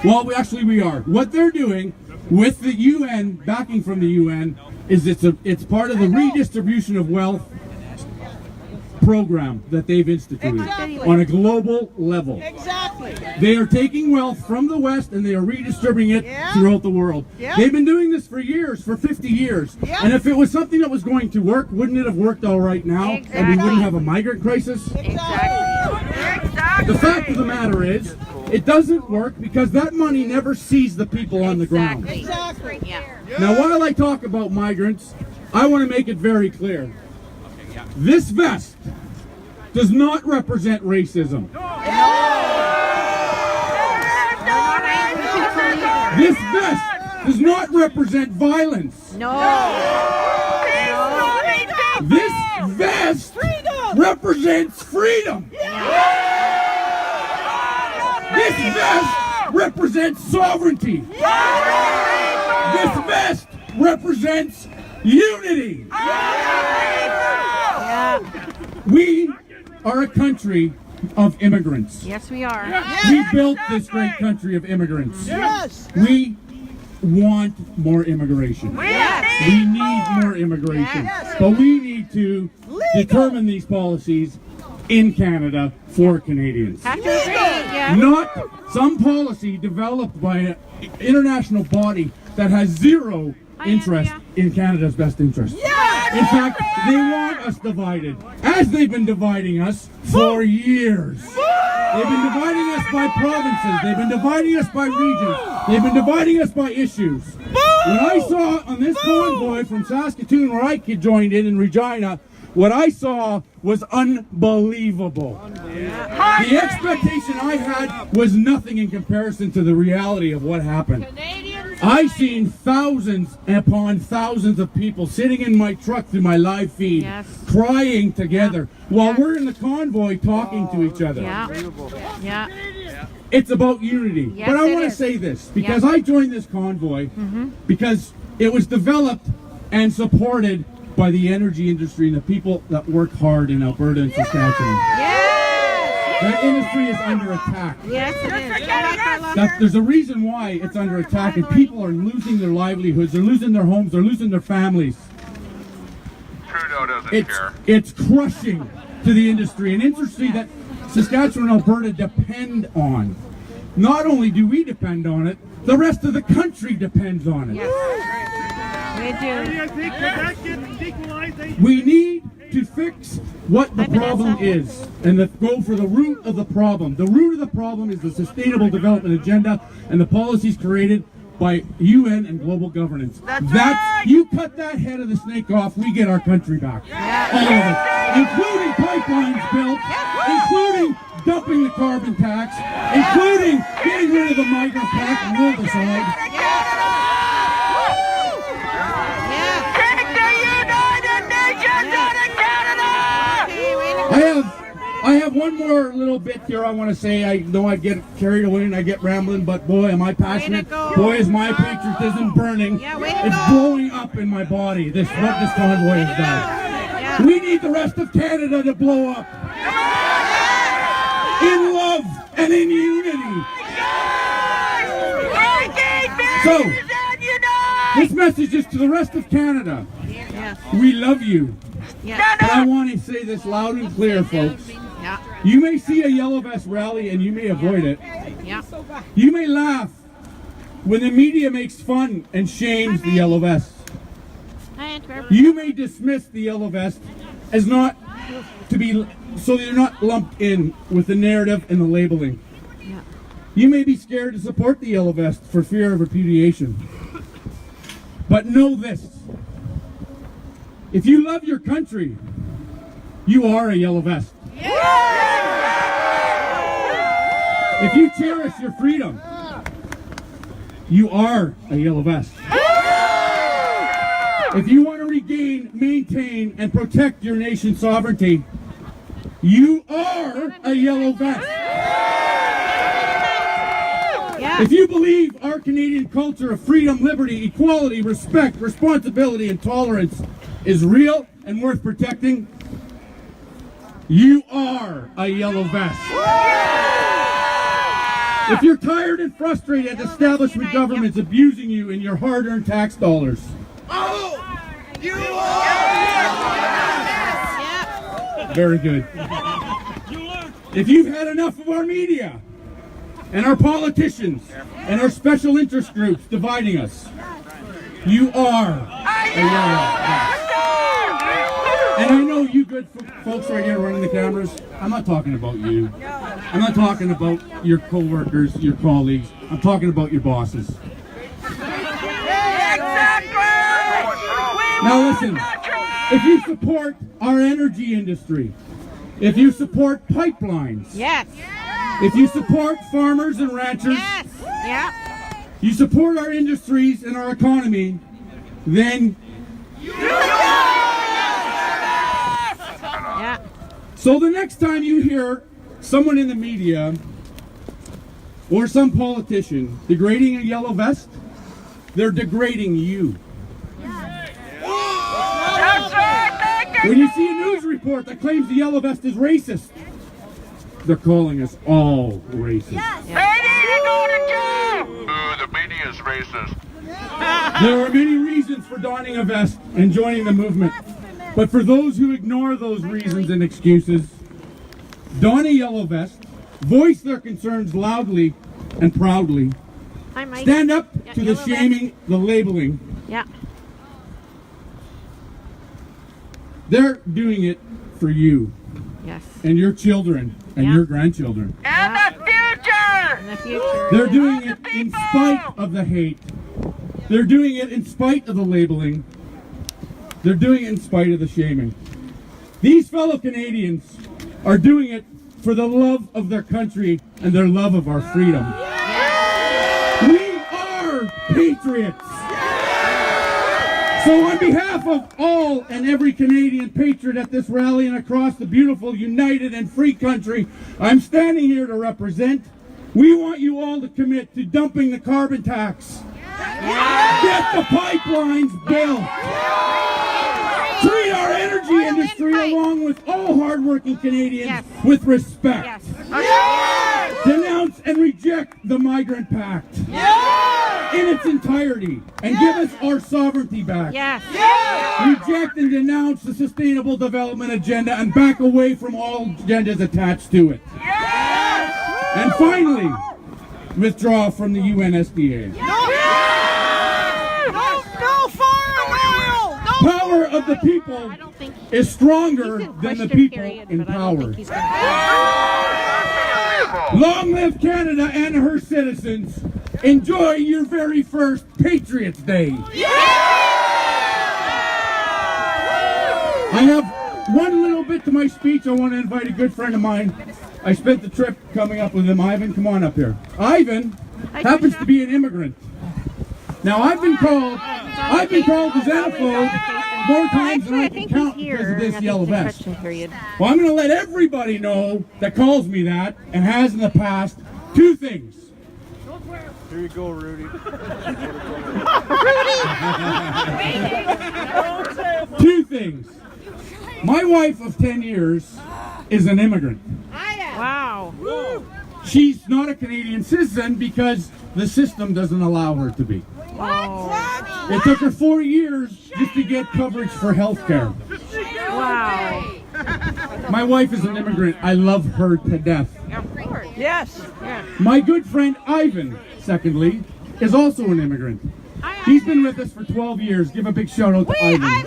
[SPEAKER 15] Well, we are. What they're doing with the UN, backing from the UN, is it's part of the redistribution of wealth, program that they've instituted on a global level.
[SPEAKER 6] Exactly.
[SPEAKER 15] They are taking wealth from the West and they are redistributing it throughout the world. They've been doing this for years, for 50 years. And if it was something that was going to work, wouldn't it have worked all right now? And we wouldn't have a migrant crisis?
[SPEAKER 6] Exactly.
[SPEAKER 15] The fact of the matter is, it doesn't work because that money never sees the people on the ground.
[SPEAKER 6] Exactly.
[SPEAKER 15] Now, while I talk about migrants, I want to make it very clear. This vest does not represent racism. This vest does not represent violence. This vest represents freedom. This vest represents sovereignty. This vest represents unity. We are a country of immigrants.
[SPEAKER 4] Yes, we are.
[SPEAKER 15] We built this great country of immigrants.
[SPEAKER 6] Yes.
[SPEAKER 15] We want more immigration. We need more immigration. But we need to determine these policies in Canada for Canadians. Not some policy developed by an international body that has zero interest in Canada's best interest. In fact, they want us divided, as they've been dividing us for years. They've been dividing us by provinces. They've been dividing us by regions. They've been dividing us by issues. What I saw on this convoy from Saskatoon, where I joined in Regina, what I saw was unbelievable. The expectation I had was nothing in comparison to the reality of what happened. I've seen thousands upon thousands of people sitting in my truck through my live feed, crying together while we're in the convoy talking to each other. It's about unity. But I want to say this, because I joined this convoy because it was developed and supported by the energy industry and the people that work hard in Alberta and Saskatchewan. That industry is under attack. There's a reason why it's under attack, and people are losing their livelihoods, they're losing their homes, they're losing their families.
[SPEAKER 1] Trudeau doesn't care.
[SPEAKER 15] It's crushing to the industry, an industry that Saskatchewan and Alberta depend on. Not only do we depend on it, the rest of the country depends on it. We need to fix what the problem is and go for the root of the problem. The root of the problem is the Sustainable Development Agenda and the policies created by UN and global governance. You cut that head of the snake off, we get our country back. All of it. Including pipelines built, including dumping the carbon tax, including getting rid of the migrant pact and Wildershide. I have one more little bit here I want to say. I know I get carried away and I get rambling, but boy, am I passionate. Boy, is my patriotism burning. It's blowing up in my body, what this convoy has done. We need the rest of Canada to blow up. In love and in unity. So, this message is to the rest of Canada. We love you. But I want to say this loud and clear, folks. You may see a yellow vest rally and you may avoid it. You may laugh when the media makes fun and shames the yellow vest. You may dismiss the yellow vest as not to be, so they're not lumped in with the narrative and the labeling. You may be scared to support the yellow vest for fear of repudiation. But know this. If you love your country, you are a yellow vest. If you cherish your freedom, you are a yellow vest. If you want to regain, maintain, and protect your nation's sovereignty, you are a yellow vest. If you believe our Canadian culture of freedom, liberty, equality, respect, responsibility, and tolerance is real and worth protecting, you are a yellow vest. If you're tired and frustrated at establishment governments abusing you in your hard-earned tax dollars, Very good. If you've had enough of our media and our politicians and our special interest groups dividing us, you are a yellow. And I know you good folks right here running the cameras, I'm not talking about you. I'm not talking about your co-workers, your colleagues. I'm talking about your bosses. Now listen, if you support our energy industry, if you support pipelines,
[SPEAKER 4] yes.
[SPEAKER 15] If you support farmers and ranchers,
[SPEAKER 4] yes. Yeah.
[SPEAKER 15] You support our industries and our economy, then
[SPEAKER 4] yeah.
[SPEAKER 15] So the next time you hear someone in the media or some politician degrading a yellow vest, they're degrading you. When you see a news report that claims the yellow vest is racist, they're calling us all racist.
[SPEAKER 1] The media is racist.
[SPEAKER 15] There are many reasons for donning a vest and joining the movement. But for those who ignore those reasons and excuses, don a yellow vest, voice their concerns loudly and proudly, stand up to the shaming, the labeling.
[SPEAKER 4] Yeah.
[SPEAKER 15] They're doing it for you.
[SPEAKER 4] Yes.
[SPEAKER 15] And your children and your grandchildren.
[SPEAKER 6] And the future!
[SPEAKER 4] In the future.
[SPEAKER 15] They're doing it in spite of the hate. They're doing it in spite of the labeling. They're doing it in spite of the shaming. These fellow Canadians are doing it for the love of their country and their love of our freedom. We are patriots. So on behalf of all and every Canadian patriot at this rally and across the beautiful, united and free country I'm standing here to represent, we want you all to commit to dumping the carbon tax. Get the pipelines built. Treat our energy industry along with all hardworking Canadians with respect. Denounce and reject the Migrant Pact in its entirety and give us our sovereignty back. Reject and denounce the Sustainable Development Agenda and back away from all agendas attached to it. And finally, withdraw from the UNSDA. Power of the people is stronger than the people in power. Long live Canada and her citizens. Enjoy your very first Patriots Day. I have one little bit to my speech. I want to invite a good friend of mine. I spent the trip coming up with him. Ivan, come on up here. Ivan happens to be an immigrant. Now I've been called a xenophobe more times than I can count because of this yellow vest. Well, I'm going to let everybody know that calls me that and has in the past two things.
[SPEAKER 11] Here you go, Rudy.
[SPEAKER 15] Two things. My wife of 10 years is an immigrant.
[SPEAKER 4] Wow.
[SPEAKER 15] She's not a Canadian citizen because the system doesn't allow her to be. It took her 4 years just to get coverage for health care.
[SPEAKER 4] Wow.
[SPEAKER 15] My wife is an immigrant. I love her to death.
[SPEAKER 4] Yes.
[SPEAKER 15] My good friend Ivan, secondly, is also an immigrant. He's been with us for 12 years. Give a big shout out to Ivan.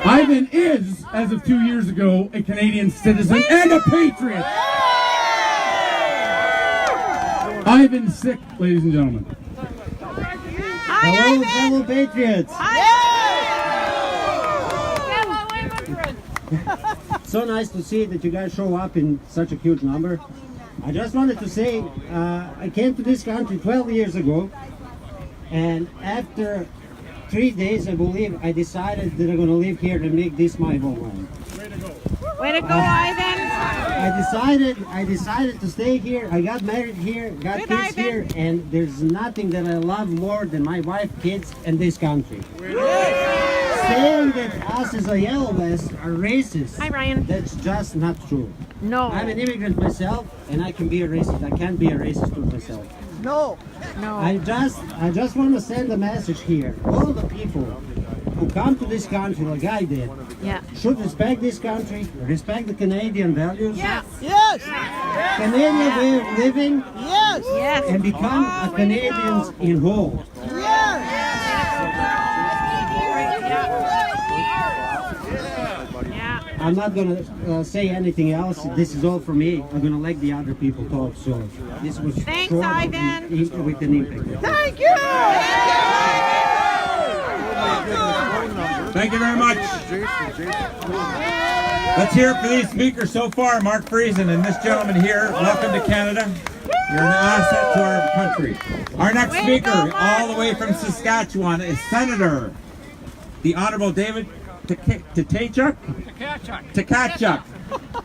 [SPEAKER 15] Ivan is, as of 2 years ago, a Canadian citizen and a patriot. Ivan's sick, ladies and gentlemen.
[SPEAKER 16] Hello, fellow patriots. So nice to see that you guys show up in such a huge number. I just wanted to say, I came to this country 12 years ago, and after 3 days, I believe, I decided that I'm going to live here and make this my homeland.
[SPEAKER 4] Way to go, Ivan.
[SPEAKER 16] I decided to stay here. I got married here, got kids here, and there's nothing that I love more than my wife, kids, and this country. Saying that us as a yellow vest are racist,
[SPEAKER 4] hi, Ryan.
[SPEAKER 16] That's just not true.
[SPEAKER 4] No.
[SPEAKER 16] I'm an immigrant myself, and I can be a racist. I can't be a racist to myself.
[SPEAKER 4] No.
[SPEAKER 16] I just want to send a message here. All the people who come to this country like I did should respect this country, respect the Canadian values.
[SPEAKER 9] Yes.
[SPEAKER 16] Yes. Canadian way of living.
[SPEAKER 9] Yes.
[SPEAKER 4] Yes.
[SPEAKER 16] And become a Canadians in whole. I'm not going to say anything else. This is all for me. I'm going to let the other people talk. So this was
[SPEAKER 4] Thanks,
[SPEAKER 16] short
[SPEAKER 4] Ivan.
[SPEAKER 16] with an impact.
[SPEAKER 9] Thank you.
[SPEAKER 14] Thank you very much. Let's hear it for these speakers so far. Mark Friesen and this gentleman here. Welcome to Canada. You're an asset to our country. Our next speaker, all the way from Saskatchewan, is Senator, the Honorable David Tkachuk.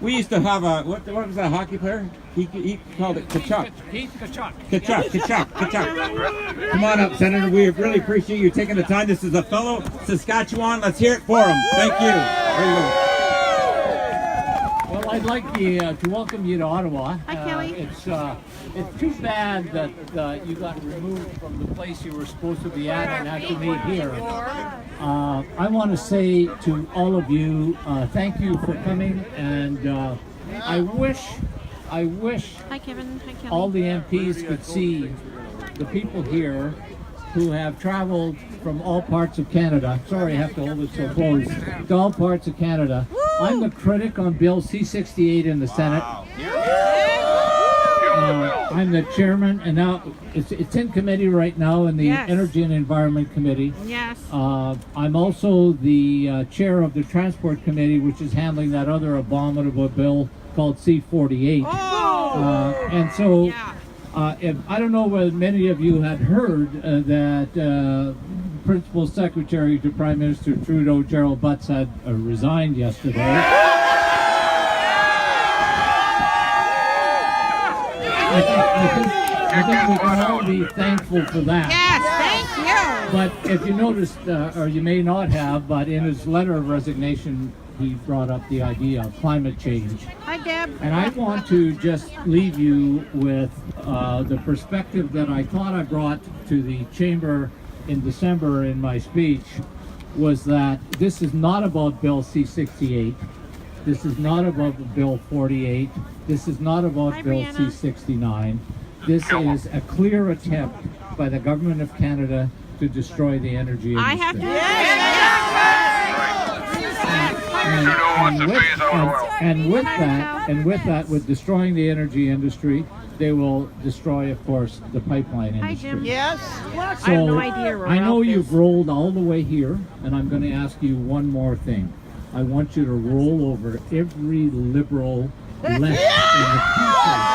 [SPEAKER 14] We used to have a, what was that hockey player? He called it Tkachuk. Tkachuk. Come on up, Senator. We really appreciate you taking the time. This is a fellow Saskatchewan. Let's hear it for him. Thank you. There you go.
[SPEAKER 17] Well, I'd like to welcome you to Ottawa.
[SPEAKER 4] Hi, Kelly.
[SPEAKER 17] It's too bad that you got removed from the place you were supposed to be at and had to meet here. I want to say to all of you, thank you for coming, and I wish
[SPEAKER 4] Hi, Kevin. Hi, Kelly.
[SPEAKER 17] all the MPs could see the people here who have traveled from all parts of Canada. Sorry, I have to hold it so close. To all parts of Canada. I'm the critic on Bill C-68 in the Senate. I'm the chairman, and now it's in committee right now in the Energy and Environment Committee.
[SPEAKER 4] Yes.
[SPEAKER 17] I'm also the chair of the Transport Committee, which is handling that other abominable bill called C-48. And so, I don't know whether many of you had heard that Principal Secretary to Prime Minister Trudeau, Gerald Butts, had resigned yesterday. I think we can all be thankful for that.
[SPEAKER 4] Yes, thank you.
[SPEAKER 17] But if you noticed, or you may not have, but in his letter of resignation, he brought up the idea of climate change.
[SPEAKER 4] Hi, Deb.
[SPEAKER 17] And I want to just leave you with the perspective that I thought I brought to the Chamber in December in my speech, was that this is not about Bill C-68. This is not about Bill 48. This is not about Bill C-69. This is a clear attempt by the Government of Canada to destroy the energy industry.
[SPEAKER 4] I have to.
[SPEAKER 17] And with that, with destroying the energy industry, they will destroy, of course, the pipeline industry.
[SPEAKER 4] Hi, Jim.
[SPEAKER 9] Yes.
[SPEAKER 17] So
[SPEAKER 4] I have no idea.
[SPEAKER 17] I know you've rolled all the way here, and I'm going to ask you one more thing. I want you to roll over every liberal left in the country.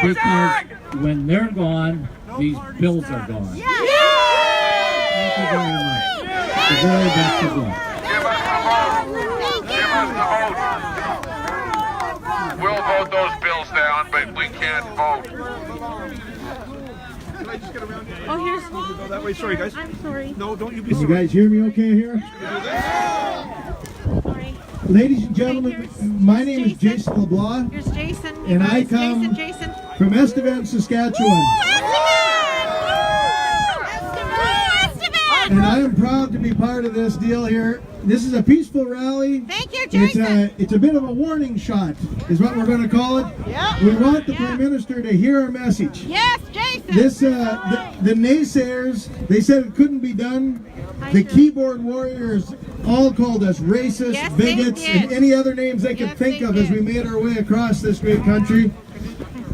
[SPEAKER 17] Because when they're gone, these bills are gone. Thank you very much. The very best of luck.
[SPEAKER 1] Give us the vote. We'll vote those bills down, but we can't vote.
[SPEAKER 4] Oh, here's.
[SPEAKER 11] Go that way. Sorry, guys.
[SPEAKER 4] I'm sorry.
[SPEAKER 11] No, don't you be
[SPEAKER 13] Can you
[SPEAKER 11] sorry.
[SPEAKER 13] guys hear me okay here?
[SPEAKER 4] Sorry.
[SPEAKER 13] Ladies and gentlemen, my name is Jason LeBlanc.
[SPEAKER 4] Here's Jason.
[SPEAKER 13] And I come
[SPEAKER 4] Jason.
[SPEAKER 13] from Estevan, Saskatchewan. And I am proud to be part of this deal here. This is a peaceful rally.
[SPEAKER 4] Thank you, Jason.
[SPEAKER 13] It's a bit of a warning shot, is what we're going to call it.
[SPEAKER 4] Yeah.
[SPEAKER 13] We want the Prime Minister to hear our message.
[SPEAKER 4] Yes, Jason.
[SPEAKER 13] This, the naysayers, they said it couldn't be done. The keyboard warriors all called us racist,
[SPEAKER 4] Yes,
[SPEAKER 13] bigots,
[SPEAKER 4] they did.
[SPEAKER 13] and any other names they could think of as we made our way across this great country.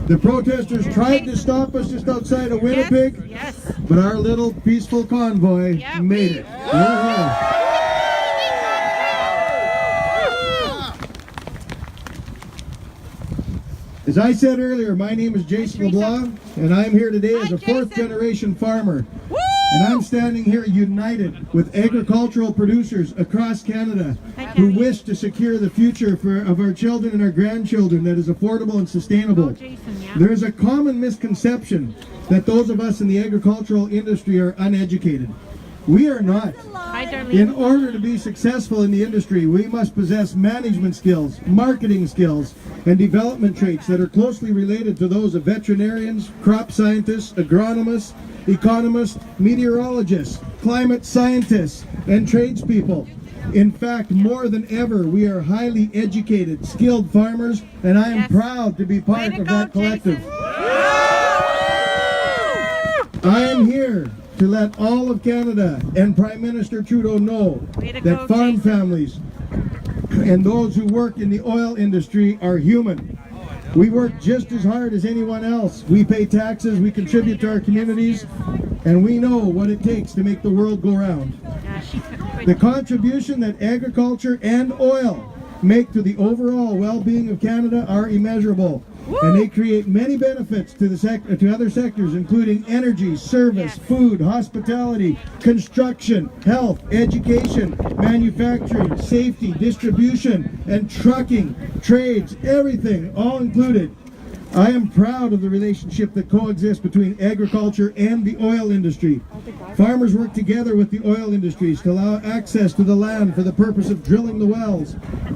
[SPEAKER 13] The protesters tried to stop us just outside of Winnipeg,
[SPEAKER 4] Yes.
[SPEAKER 13] but our little peaceful convoy made it. As I said earlier, my name is Jason LeBlanc, and I'm here today as a fourth-generation farmer. And I'm standing here united with agricultural producers across Canada who wish to secure the future of our children and our grandchildren that is affordable and sustainable. There is a common misconception that those of us in the agricultural industry are uneducated.
[SPEAKER 3] We are not.
[SPEAKER 4] Hi, Darlene.
[SPEAKER 3] In order to be successful in the industry, we must possess management skills, marketing skills, and development traits that are closely related to those of veterinarians, crop scientists, agronomists, economists, meteorologists, climate scientists, and tradespeople. In fact, more than ever, we are highly educated, skilled farmers, and I am proud to be part of that collective. I am here to let all of Canada and Prime Minister Trudeau know that farm families and those who work in the oil industry are human. We work just as hard as anyone else. We pay taxes, we contribute to our communities, and we know what it takes to make the world go round. The contribution that agriculture and oil make to the overall well-being of Canada are immeasurable. And they create many benefits to to other sectors, including energy, service, food, hospitality, construction, health, education, manufacturing, safety, distribution, and trucking, trades, everything, all included. I am proud of the relationship that coexists between agriculture and the oil industry. Farmers work together with the oil industries to allow access to the land for the purpose of drilling the wells.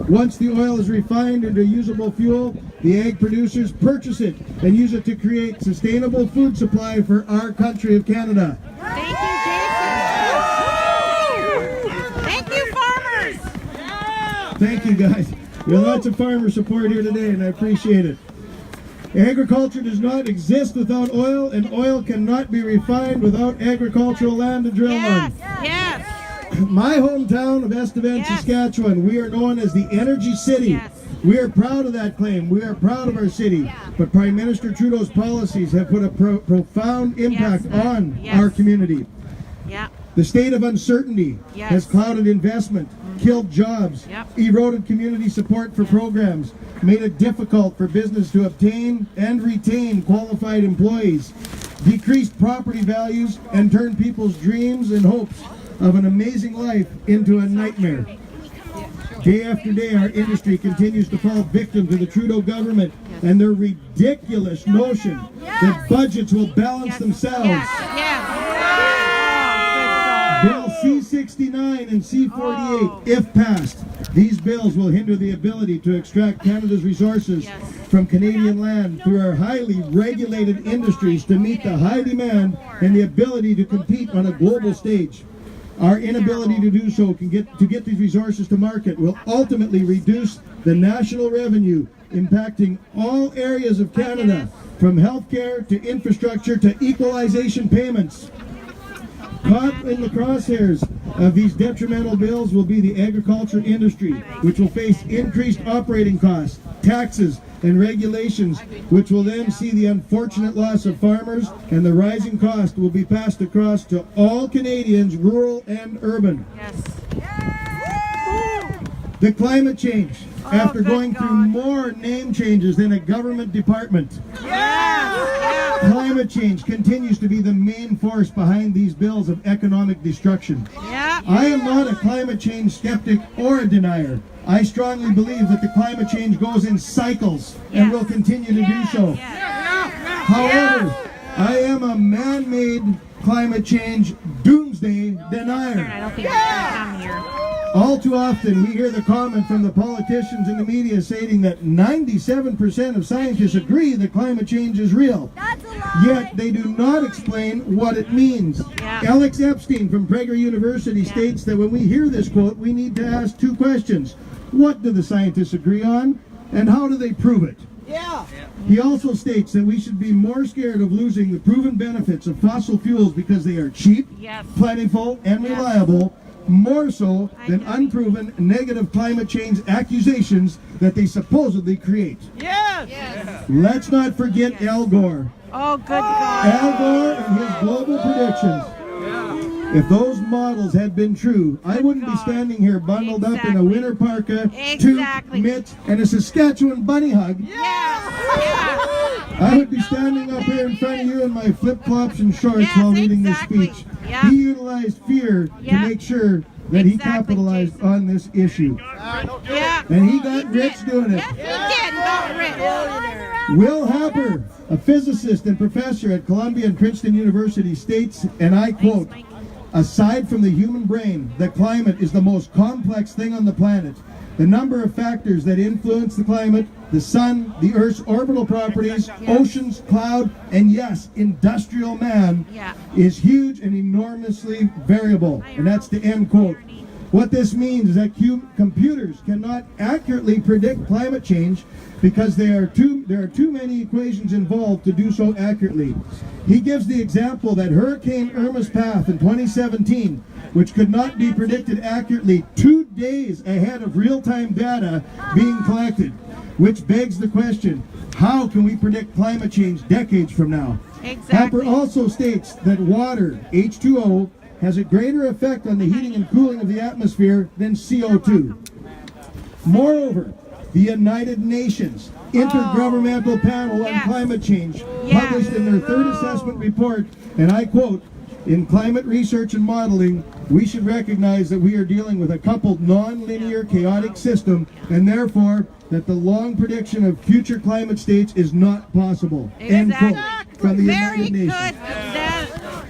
[SPEAKER 3] Once the oil is refined into usable fuel, the ag producers purchase it and use it to create sustainable food supply for our country of Canada.
[SPEAKER 4] Thank you, Jason. Thank you, farmers.
[SPEAKER 3] Thank you, guys. We have lots of farmer support here today, and I appreciate it. Agriculture does not exist without oil, and oil cannot be refined without agricultural land to drill on.
[SPEAKER 4] Yes.
[SPEAKER 3] My hometown of Estevan, Saskatchewan, we are known as the Energy City. We are proud of that claim. We are proud of our city. But Prime Minister Trudeau's policies have put a profound impact on our community. The state of uncertainty has clouded investment, killed jobs, eroded community support for programs, made it difficult for business to obtain and retain qualified employees, decreased property values, and turned people's dreams and hopes of an amazing life into a nightmare. Day after day, our industry continues to fall victim to the Trudeau government and their ridiculous notion that budgets will balance themselves. Bill C-69 and C-48, if passed, these bills will hinder the ability to extract Canada's resources from Canadian land through our highly regulated industries to meet the high demand and the ability to compete on a global stage. Our inability to do so to get these resources to market will ultimately reduce the national revenue, impacting all areas of Canada, from healthcare to infrastructure to equalization payments. Caught in the crosshairs of these detrimental bills will be the agriculture industry, which will face increased operating costs, taxes, and regulations, which will then see the unfortunate loss of farmers, and the rising cost will be passed across to all Canadians, rural and urban. The climate change, after going through more name changes than a government department. Climate change continues to be the main force behind these bills of economic destruction. I am not a climate change skeptic or a denier. I strongly believe that the climate change goes in cycles and will continue to do so. However, I am a man-made climate change doomsday denier.
[SPEAKER 4] I don't think we can come here.
[SPEAKER 3] All too often, we hear the comment from the politicians and the media stating that 97% of scientists agree that climate change is real. Yet, they do not explain what it means. Alex Epstein from Prager University states that when we hear this quote, we need to ask two questions. What do the scientists agree on, and how do they prove it? He also states that we should be more scared of losing the proven benefits of fossil fuels because they are cheap, plentiful, and reliable, more so than unproven negative climate change accusations that they supposedly create. Let's not forget Al Gore.
[SPEAKER 4] Oh, good God.
[SPEAKER 3] Al Gore and his global predictions. If those models had been true, I wouldn't be standing here bundled up in a winter parka, toque, mitts, and a Saskatchewan bunny hug. I would be standing up here in front of you in my flip-flops and shorts while reading this speech. He utilized fear to make sure that he capitalized on this issue. And he got rich doing it. Will Happer, a physicist and professor at Columbia and Princeton University, states, and I quote, Aside from the human brain, the climate is the most complex thing on the planet. The number of factors that influence the climate, the sun, the Earth's orbital properties, oceans, cloud, and yes, industrial man, is huge and enormously variable. And that's the end quote. What this means is that computers cannot accurately predict climate change because there are too many equations involved to do so accurately. He gives the example that Hurricane Irma's path in 2017, which could not be predicted accurately 2 days ahead of real-time data being collected, which begs the question, how can we predict climate change decades from now? Happer also states that water, H2O, has a greater effect on the heating and cooling of the atmosphere than CO2. Moreover, the United Nations Intergovernmental Panel on Climate Change published in their third assessment report, and I quote, "In climate research and modeling, we should recognize that we are dealing with a coupled non-linear chaotic system, and therefore that the long prediction of future climate states is not possible." End quote from the United Nations.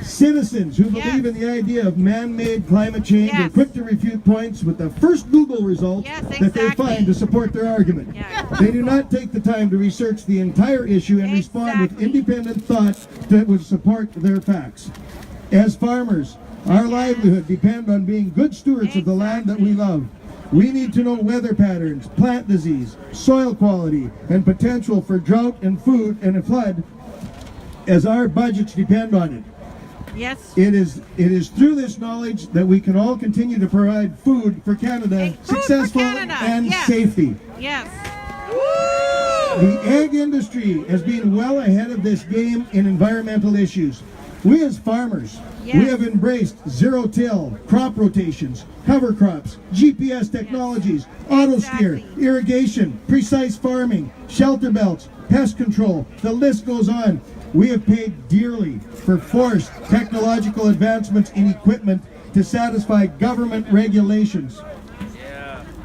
[SPEAKER 3] Citizens who believe in the idea of man-made climate change are quick to refute points with the first Google result that they find to support their argument. They do not take the time to research the entire issue and respond with independent thought that would support their facts. As farmers, our livelihood depends on being good stewards of the land that we love. We need to know weather patterns, plant disease, soil quality, and potential for drought and food and a flood, as our budgets depend on it.
[SPEAKER 4] Yes.
[SPEAKER 3] It is through this knowledge that we can all continue to provide food for Canada, successful and safety.
[SPEAKER 4] Yes.
[SPEAKER 3] The egg industry has been well ahead of this game in environmental issues. We as farmers, we have embraced zero-till, crop rotations, cover crops, GPS technologies, auto-steer, irrigation, precise farming, shelter belts, pest control, the list goes on. We have paid dearly for forced technological advancements in equipment to satisfy government regulations.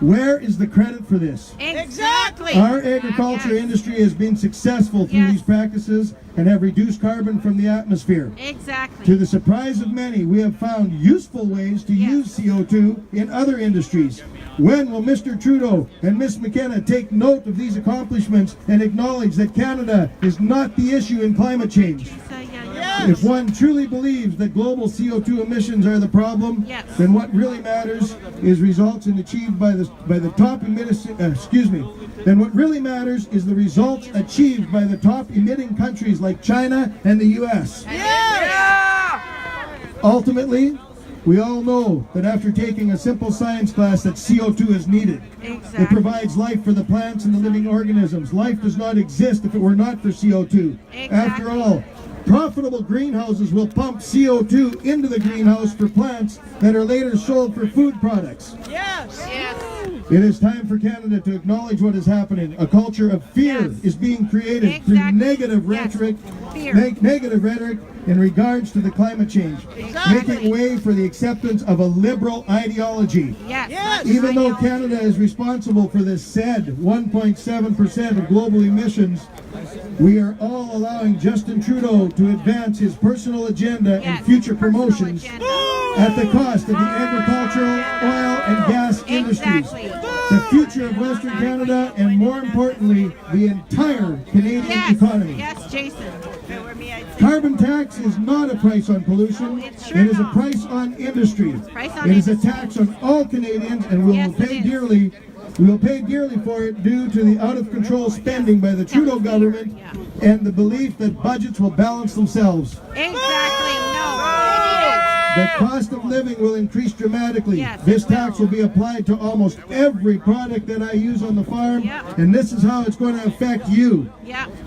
[SPEAKER 3] Where is the credit for this?
[SPEAKER 4] Exactly.
[SPEAKER 3] Our agriculture industry has been successful through these practices and have reduced carbon from the atmosphere.
[SPEAKER 4] Exactly.
[SPEAKER 3] To the surprise of many, we have found useful ways to use CO2 in other industries. When will Mr. Trudeau and Ms. McKenna take note of these accomplishments and acknowledge that Canada is not the issue in climate change? If one truly believes that global CO2 emissions are the problem, then what really matters is results achieved by the top Then what really matters is the results achieved by the top emitting countries like China and the U.S. Ultimately, we all know that after taking a simple science class that CO2 is needed. Exactly. It provides life for the plants and the living organisms. Life does not exist if it were not for CO2. Exactly. After all, profitable greenhouses will pump CO2 into the greenhouse for plants that are later sold for food products.
[SPEAKER 6] Yes. Yes.
[SPEAKER 3] It is time for Canada to acknowledge what is happening. A culture of fear is being created through negative rhetoric, negative rhetoric in regards to the climate change, making way for the acceptance of a liberal ideology. Even though Canada is responsible for this said 1.7% of global emissions, we are all allowing Justin Trudeau to advance his personal agenda and future promotions at the cost of the agricultural, oil, and gas industries, the future of Western Canada, and more importantly, the entire Canadian economy.
[SPEAKER 4] Yes, Jason.
[SPEAKER 3] Carbon tax is not a price on pollution. It is a price on industry. It is a tax on all Canadians, and we will pay dearly. We will pay dearly for it due to the out-of-control spending by the Trudeau government and the belief that budgets will balance themselves.
[SPEAKER 4] Exactly.
[SPEAKER 3] The cost of living will increase dramatically. This tax will be applied to almost every product that I use on the farm, and this is how it's going to affect you.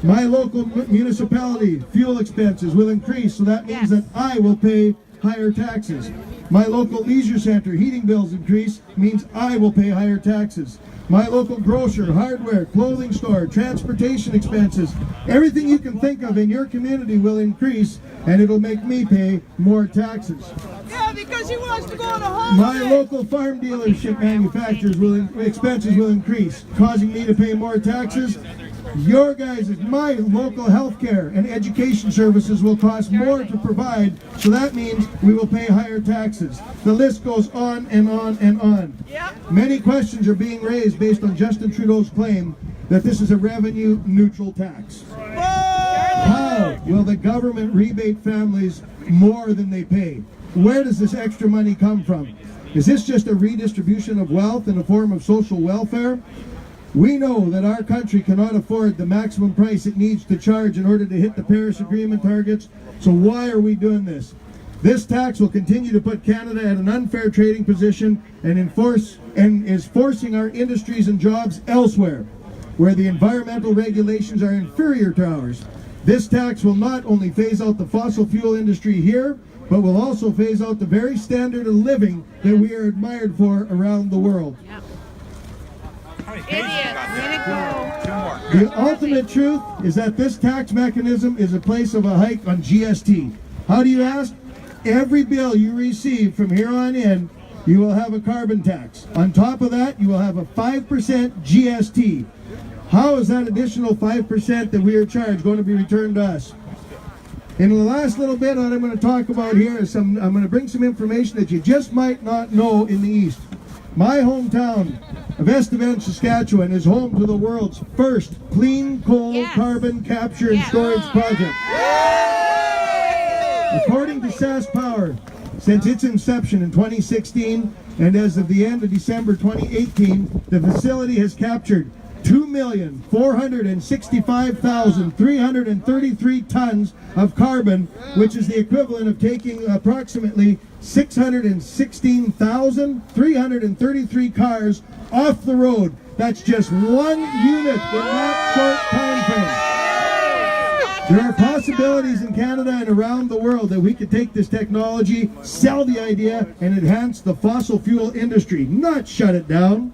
[SPEAKER 3] My local municipality fuel expenses will increase, so that means that I will pay higher taxes. My local leisure center heating bills increase, means I will pay higher taxes. My local grocer, hardware, clothing store, transportation expenses, everything you can think of in your community will increase, and it'll make me pay more taxes.
[SPEAKER 6] Yeah, because he wants to go on a holiday.
[SPEAKER 3] My local farm dealership manufacturers expenses will increase, causing me to pay more taxes, Your guys, my local healthcare and education services will cost more to provide, so that means we will pay higher taxes. The list goes on and on and on. Many questions are being raised based on Justin Trudeau's claim that this is a revenue neutral tax. How will the government rebate families more than they pay? Where does this extra money come from? Is this just a redistribution of wealth in a form of social welfare? We know that our country cannot afford the maximum price it needs to charge in order to hit the Paris Agreement targets, so why are we doing this? This tax will continue to put Canada at an unfair trading position and is forcing our industries and jobs elsewhere, where the environmental regulations are inferior to ours. This tax will not only phase out the fossil fuel industry here, but will also phase out the very standard of living that we are admired for around the world. The ultimate truth is that this tax mechanism is a place of a hike on GST. How do you ask? Every bill you receive from here on in, you will have a carbon tax. On top of that, you will have a 5% GST. How is that additional 5% that we are charged going to be returned to us? In the last little bit, what I'm going to talk about here is I'm going to bring some information that you just might not know in the East. My hometown of Estevan, Saskatchewan is home to the world's first clean coal carbon capture and storage project. According to SAS Power, since its inception in 2016 and as of the end of December 2018, the facility has captured 2,465,333 tons of carbon, which is the equivalent of taking approximately 616,333 cars off the road. That's just one unit in that short time frame. There are possibilities in Canada and around the world that we could take this technology, sell the idea, and enhance the fossil fuel industry, not shut it down.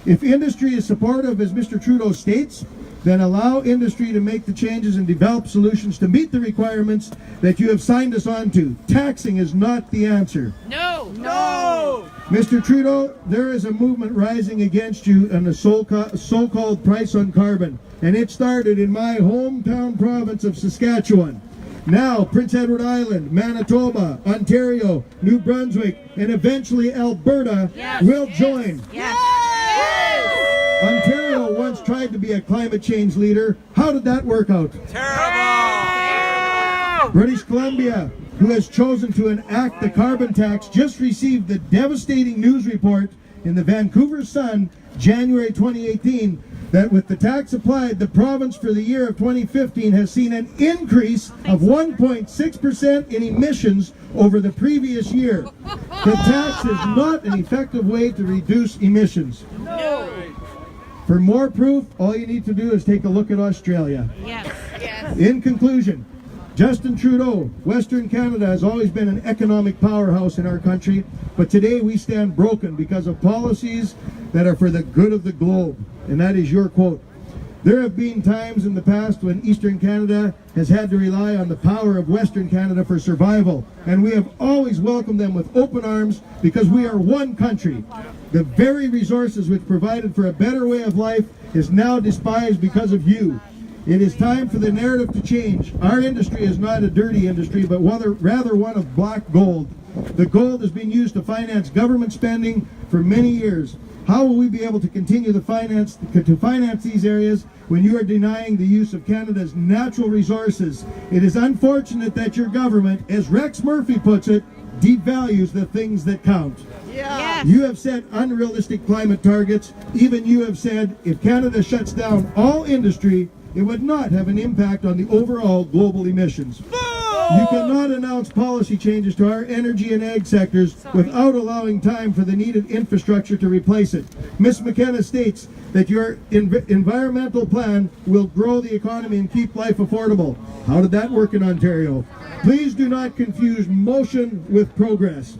[SPEAKER 3] If industry is supportive, as Mr. Trudeau states, then allow industry to make the changes and develop solutions to meet the requirements that you have signed us on to. Taxing is not the answer.
[SPEAKER 6] No! No!
[SPEAKER 3] Mr. Trudeau, there is a movement rising against you on the so-called price on carbon, and it started in my hometown province of Saskatchewan. Now, Prince Edward Island, Manitoba, Ontario, New Brunswick, and eventually Alberta will join. Ontario once tried to be a climate change leader. How did that work out? Terrible! British Columbia, who has chosen to enact the carbon tax, just received the devastating news report in the Vancouver Sun, January 2018, that with the tax applied, the province for the year of 2015 has seen an increase of 1.6% in emissions over the previous year. The tax is not an effective way to reduce emissions. No. For more proof, all you need to do is take a look at Australia. In conclusion, Justin Trudeau, Western Canada has always been an economic powerhouse in our country, but today we stand broken because of policies that are for the good of the globe. And that is your quote. There have been times in the past when Eastern Canada has had to rely on the power of Western Canada for survival, and we have always welcomed them with open arms because we are one country. The very resources which provided for a better way of life is now despised because of you. It is time for the narrative to change. Our industry is not a dirty industry, but rather one of black gold. The gold has been used to finance government spending for many years. How will we be able to continue to finance these areas when you are denying the use of Canada's natural resources? It is unfortunate that your government, as Rex Murphy puts it, devalues the things that count. You have set unrealistic climate targets. Even you have said if Canada shuts down all industry, it would not have an impact on the overall global emissions. You cannot announce policy changes to our energy and ag sectors without allowing time for the needed infrastructure to replace it. Ms. McKenna states that your environmental plan will grow the economy and keep life affordable. How did that work in Ontario? Please do not confuse motion with progress.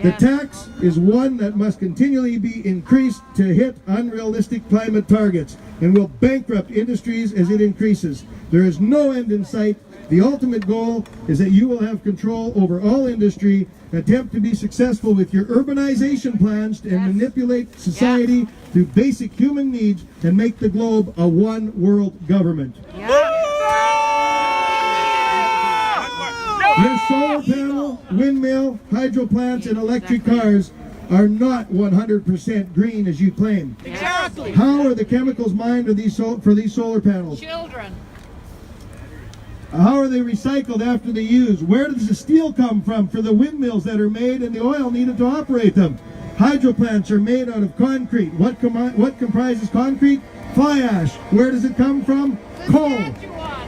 [SPEAKER 3] The tax is one that must continually be increased to hit unrealistic climate targets and will bankrupt industries as it increases. There is no end in sight. The ultimate goal is that you will have control over all industry, attempt to be successful with your urbanization plans and manipulate society to basic human needs and make the globe a one-world government. Your solar panel, windmill, hydro plants, and electric cars are not 100% green as you claim.
[SPEAKER 6] Exactly.
[SPEAKER 3] How are the chemicals mined for these solar panels?
[SPEAKER 6] Children.
[SPEAKER 3] How are they recycled after they use? Where does the steel come from for the windmills that are made and the oil needed to operate them? Hydro plants are made out of concrete. What comprises concrete? Fly ash. Where does it come from? Coal.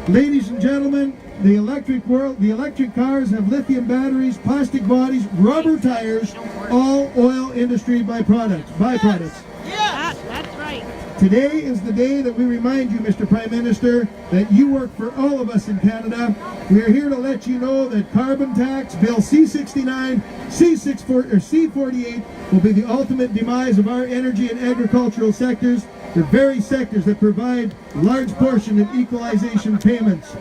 [SPEAKER 3] Ladies and gentlemen, the electric cars have lithium batteries, plastic bodies, rubber tires, all oil industry byproducts.
[SPEAKER 4] Yes, that's right.
[SPEAKER 3] Today is the day that we remind you, Mr. Prime Minister, that you work for all of us in Canada. We are here to let you know that carbon tax, Bill C-69, C-48 will be the ultimate demise of our energy and agricultural sectors, the very sectors that provide a large portion of equalization payments.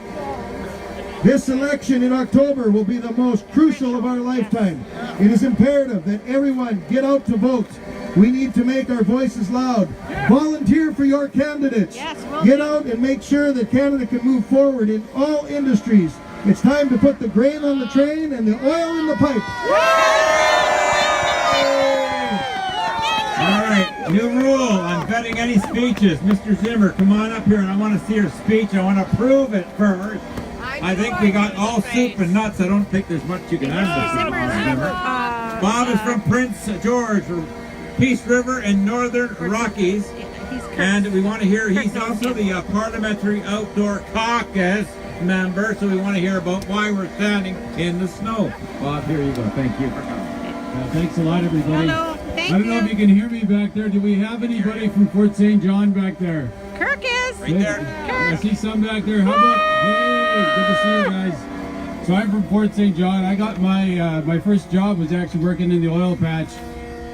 [SPEAKER 3] This election in October will be the most crucial of our lifetime. It is imperative that everyone get out to vote. We need to make our voices loud. Volunteer for your candidates. Get out and make sure that Canada can move forward in all industries. It's time to put the grain on the train and the oil in the pipe.
[SPEAKER 14] All right, new rule on vetting any speeches. Mr. Zimmer, come on up here and I want to see your speech. I want to prove it first. I think we got all soup and nuts. I don't think there's much you can add. Bob is from Prince George, Peace River and Northern Rockies. And we want to hear, he's also the Parliamentary Outdoor Caucus member, so we want to hear about why we're standing in the snow. Bob, here you go. Thank you for coming.
[SPEAKER 15] Thanks a lot, everybody.
[SPEAKER 4] Hello. Thank
[SPEAKER 15] I don't know if you can hear me back there. Do we have anybody from Fort St. John back there?
[SPEAKER 4] Kirk is.
[SPEAKER 14] Right there.
[SPEAKER 15] I see some back there. How about, hey, good to see you guys. So I'm from Fort St. John. I got my first job was actually working in the oil patch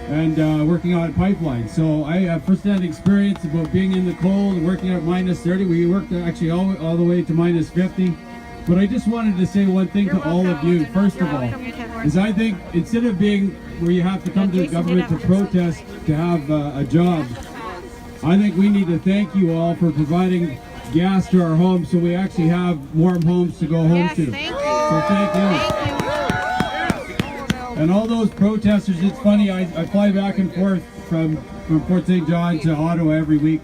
[SPEAKER 15] and working on pipelines. So I have first-hand experience about being in the cold and working at minus 30. We worked actually all the way to minus 50. But I just wanted to say one thing to all of you, first of all, is I think instead of being where you have to come to the government to protest to have a job, I think we need to thank you all for providing gas to our homes so we actually have warm homes to go home to. So thank you. And all those protesters, it's funny, I fly back and forth from Fort St. John to Ottawa every week,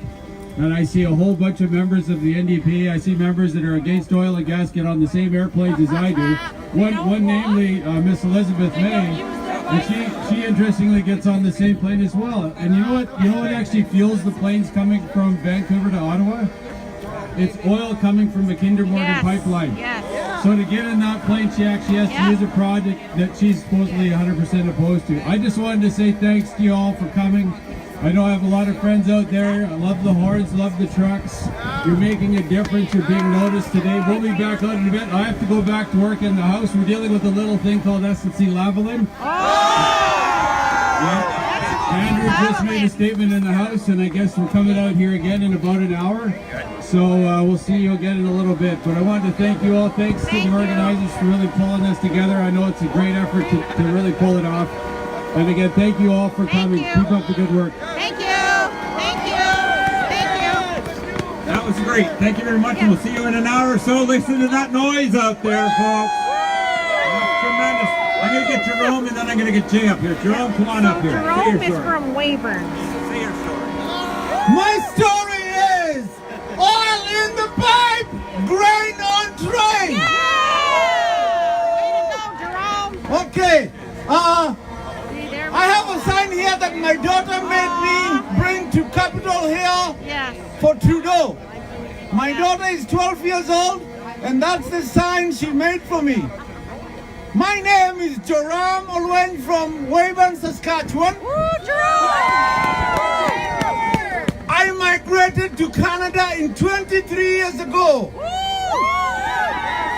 [SPEAKER 15] and I see a whole bunch of members of the NDP. I see members that are against oil and gas get on the same airplanes as I do. One namely Miss Elizabeth May, and she interestingly gets on the same plane as well. And you know what actually fuels the planes coming from Vancouver to Ottawa? It's oil coming from the Kinder Morgan pipeline. So to get in that plane, she actually has to use a project that she's supposedly 100% opposed to. I just wanted to say thanks to you all for coming. I know I have a lot of friends out there. I love the horns, love the trucks. You're making a difference. You're being noticed today. We'll be back out in a bit. I have to go back to work in the house. We're dealing with a little thing called S&C Lavalin. Andrew just made a statement in the house, and I guess we're coming out here again in about an hour. So we'll see you again in a little bit. But I wanted to thank you all. Thanks to the organizers for really pulling this together. I know it's a great effort to really pull it off. And again, thank you all for coming. Keep up the good work.
[SPEAKER 4] Thank you. Thank you. Thank you.
[SPEAKER 14] That was great. Thank you very much. And we'll see you in an hour or so. Listen to that noise out there, folks. That's tremendous. I'm going to get Jerome and then I'm going to get Jay up here. Jerome, come on up here.
[SPEAKER 4] Jerome is from Weyburn.
[SPEAKER 14] Say your story.
[SPEAKER 8] My story is oil in the pipe, grain on train. Okay. I have a sign here that my daughter made me bring to Capitol Hill for Trudeau. My daughter is 12 years old, and that's the sign she made for me. My name is Joram Olwen from Weyburn, Saskatchewan. I migrated to Canada in 23 years ago.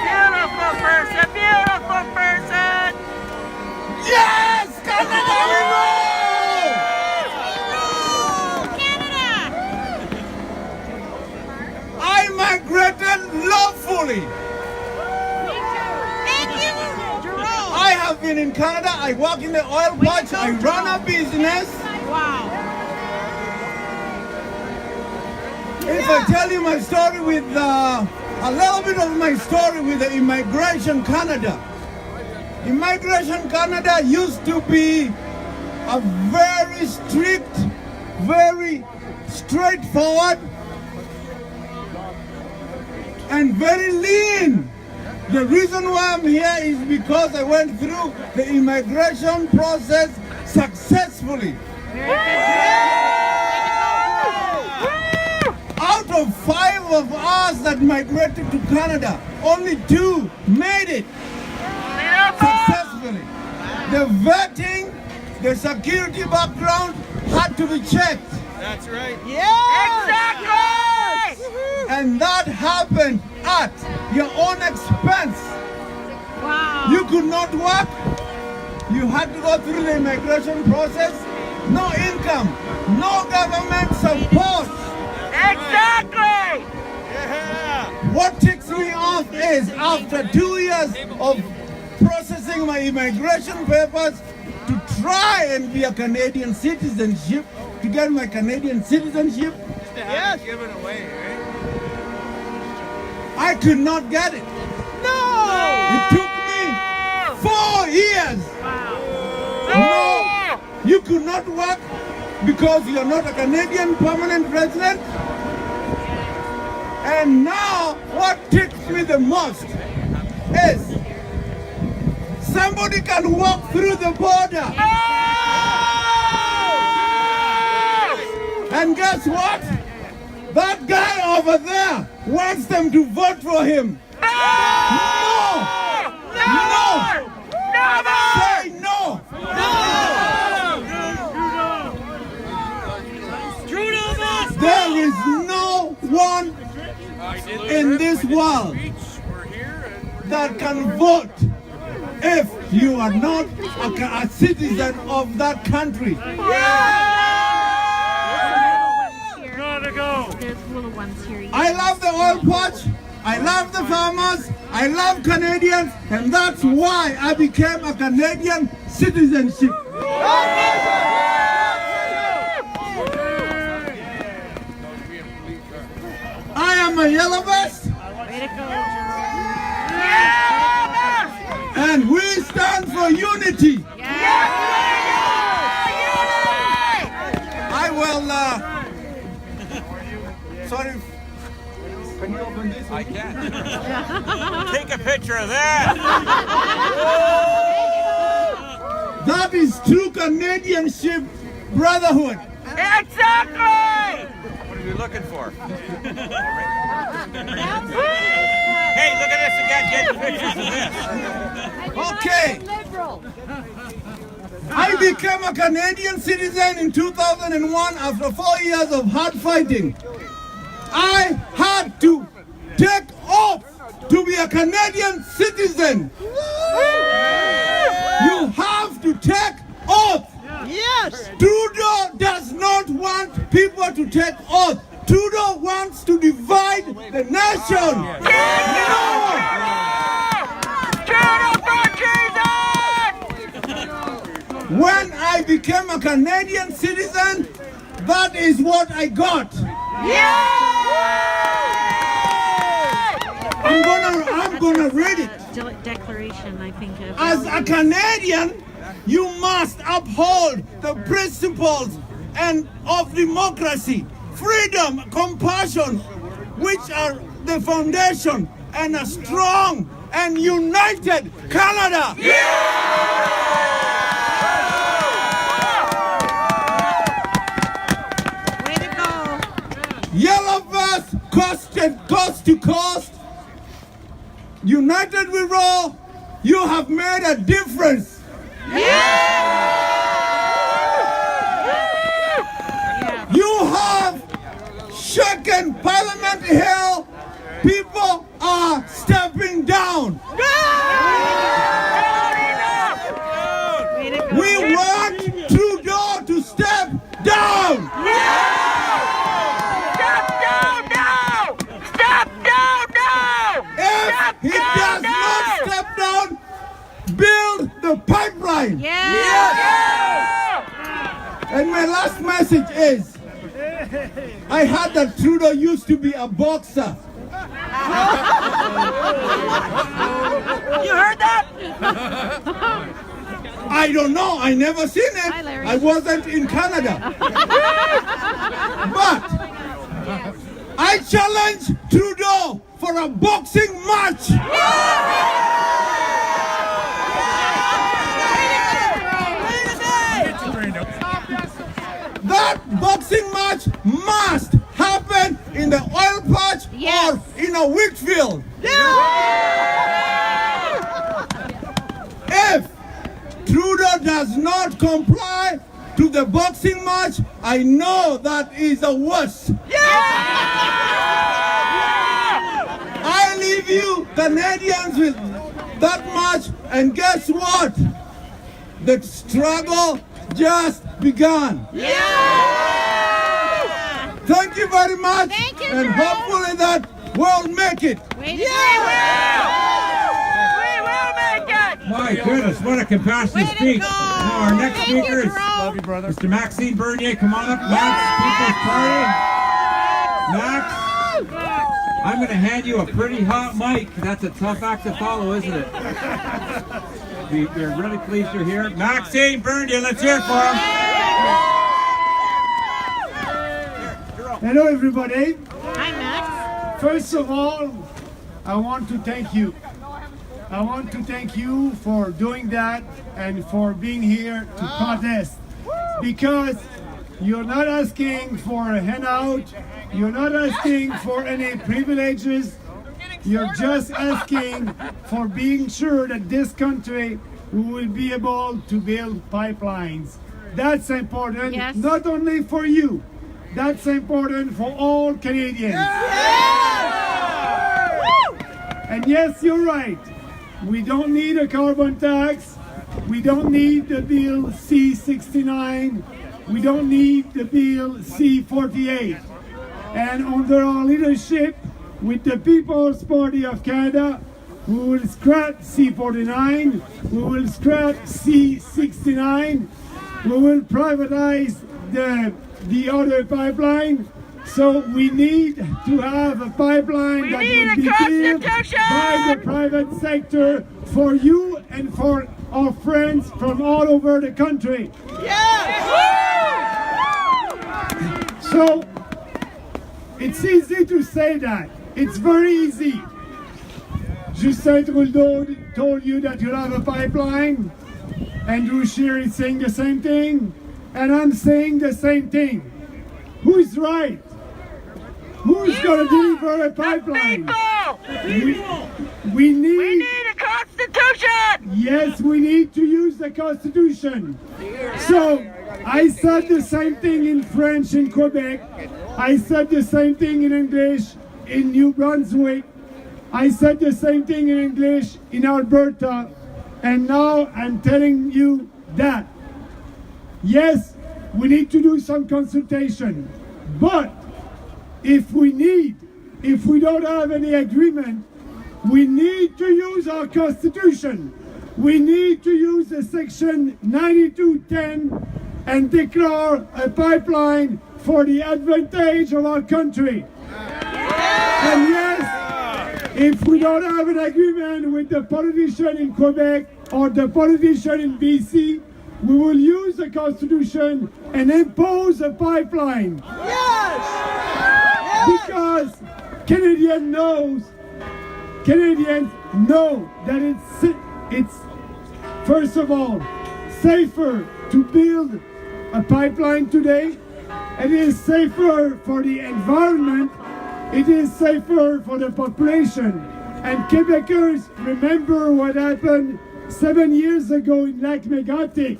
[SPEAKER 6] Beautiful person, beautiful person.
[SPEAKER 8] Yes, Canada, we roll! I migrated lawfully. I have been in Canada. I work in the oil patch. I run a business. If I tell you my story with a little bit of my story with the Immigration Canada. Immigration Canada used to be a very strict, very straightforward, and very lean. The reason why I'm here is because I went through the immigration process successfully. Out of 5 of us that migrated to Canada, only 2 made it successfully. The vetting, the security background had to be checked.
[SPEAKER 2] That's right.
[SPEAKER 6] Yeah! Exactly!
[SPEAKER 8] And that happened at your own expense.
[SPEAKER 4] Wow.
[SPEAKER 8] You could not work. You had to go through the immigration process. No income, no government support.
[SPEAKER 6] Exactly!
[SPEAKER 8] What ticks me off is after 2 years of processing my immigration papers to try and be a Canadian citizenship, to get my Canadian citizenship,
[SPEAKER 2] Yes. Given away, right?
[SPEAKER 8] I could not get it.
[SPEAKER 6] No!
[SPEAKER 8] It took me 4 years. No, you could not work because you're not a Canadian permanent resident. And now, what ticks me the most is somebody can walk through the border. And guess what? That guy over there wants them to vote for him. No! No! Say no! There is no one in this world that can vote if you are not a citizen of that country.
[SPEAKER 10] Gotta go.
[SPEAKER 4] There's little ones here.
[SPEAKER 8] I love the oil patch, I love the farmers, I love Canadians, and that's why I became a Canadian citizenship. I am a yellow vest.
[SPEAKER 4] Way to go,
[SPEAKER 8] And we stand for unity. I will, sorry. Can you open this?
[SPEAKER 2] I can. Take a picture of that.
[SPEAKER 8] That is true Canadianship brotherhood.
[SPEAKER 6] Exactly!
[SPEAKER 2] What are we looking for? Hey, look at this again. Get pictures of this.
[SPEAKER 8] Okay. I became a Canadian citizen in 2001 after 4 years of hard fighting. I had to take oath to be a Canadian citizen. You have to take oath.
[SPEAKER 6] Yes!
[SPEAKER 8] Trudeau does not want people to take oath. Trudeau wants to divide the nation. When I became a Canadian citizen, that is what I got. I'm gonna read it.
[SPEAKER 4] Declaration, I think.
[SPEAKER 8] As a Canadian, you must uphold the principles and of democracy, freedom, compassion, which are the foundation and a strong and united Canada.
[SPEAKER 4] Way to go.
[SPEAKER 8] Yellow vest, coast to coast, united we roll. You have made a difference. You have shaken Parliament Hill. People are stepping down. We want Trudeau to step down. If he does not step down, build the pipeline. And my last message is, I heard that Trudeau used to be a boxer.
[SPEAKER 6] You heard that?
[SPEAKER 8] I don't know. I never seen it.
[SPEAKER 4] Hi, Larry.
[SPEAKER 8] I wasn't in Canada. But I challenge Trudeau for a boxing match. That boxing match must happen in the oil patch or in a wheat field. If Trudeau does not comply to the boxing match, I know that is the worst. I leave you Canadians with that much, and guess what? The struggle just begun. Thank you very much.
[SPEAKER 4] Thank you,
[SPEAKER 8] and
[SPEAKER 4] Jerome.
[SPEAKER 8] hopefully that we'll make it.
[SPEAKER 6] We will make it.
[SPEAKER 14] My goodness, what a compassionate speech. Now our next speaker is Mr. Maxime Bernier. Come on up, Max, People's Party. Max, I'm going to hand you a pretty hot mic. That's a tough act to follow, isn't it? We're really pleased you're here. Maxime Bernier, let's hear it for him.
[SPEAKER 13] Hello, everybody.
[SPEAKER 4] Hi, Max.
[SPEAKER 13] First of all, I want to thank you. I want to thank you for doing that and for being here to protest. Because you're not asking for a handout, you're not asking for any privileges, you're just asking for being sure that this country will be able to build pipelines. That's important, not only for you, that's important for all Canadians. And yes, you're right. We don't need a carbon tax. We don't need the bill C-69. We don't need the bill C-48. And under our leadership, with the People's Party of Canada, we will scrap C-49, we will scrap C-69, we will privatize the other pipeline. So we need to have a pipeline that will be built by the private sector for you and for our friends from all over the country. So it's easy to say that. It's very easy. Justin Trudeau told you that you'll have a pipeline. Andrew Scheer is saying the same thing. And I'm saying the same thing. Who's right? Who's going to deliver a pipeline? We need
[SPEAKER 6] a constitution!
[SPEAKER 13] Yes, we need to use the constitution. So, I said the same thing in French in Quebec. I said the same thing in English in New Brunswick. I said the same thing in English in Alberta. And now I'm telling you that. Yes, we need to do some consultation. But if we don't have any agreement, we need to use our constitution. We need to use the section 9210 and declare a pipeline for the advantage of our country. And yes, if we don't have an agreement with the politician in Quebec or the politician in BC, we will use the Constitution and impose a pipeline. Because Canadians know that it's first of all safer to build a pipeline today. It is safer for the environment. It is safer for the population. And Quebecers remember what happened 7 years ago in Lac Mégantic.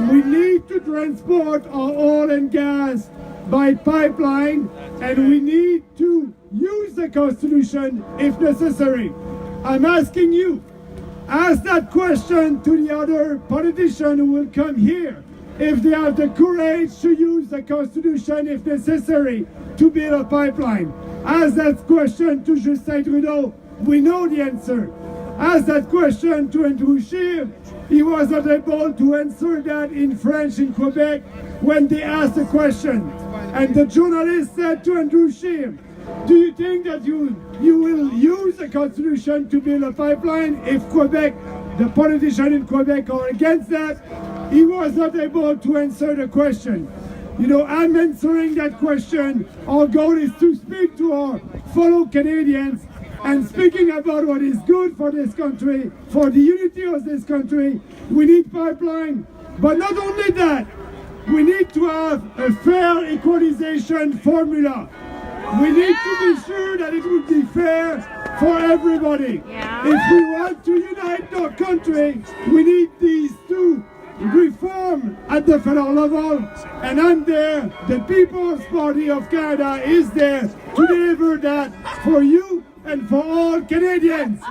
[SPEAKER 13] We need to transport our oil and gas by pipeline, and we need to use the Constitution if necessary. I'm asking you, ask that question to the other politician who will come here, if they have the courage to use the Constitution if necessary to build a pipeline. Ask that question to Justin Trudeau. We know the answer. asked that question to Andrew Scheer. He was not able to answer that in French in Quebec when they asked the question. And the journalist said to Andrew Scheer, do you think that you will use the Constitution to build a pipeline if Quebec, the politicians in Quebec are against that? He was not able to answer the question. You know, I'm answering that question. Our goal is to speak to our fellow Canadians and speaking about what is good for this country, for the unity of this country. We need pipeline, but not only that, we need to have a fair equalization formula. We need to be sure that it would be fair for everybody. If we want to unite our country, we need these two reform at the federal level, and I'm there. The People's Party of Canada is there to deliver that for you and for all Canadians.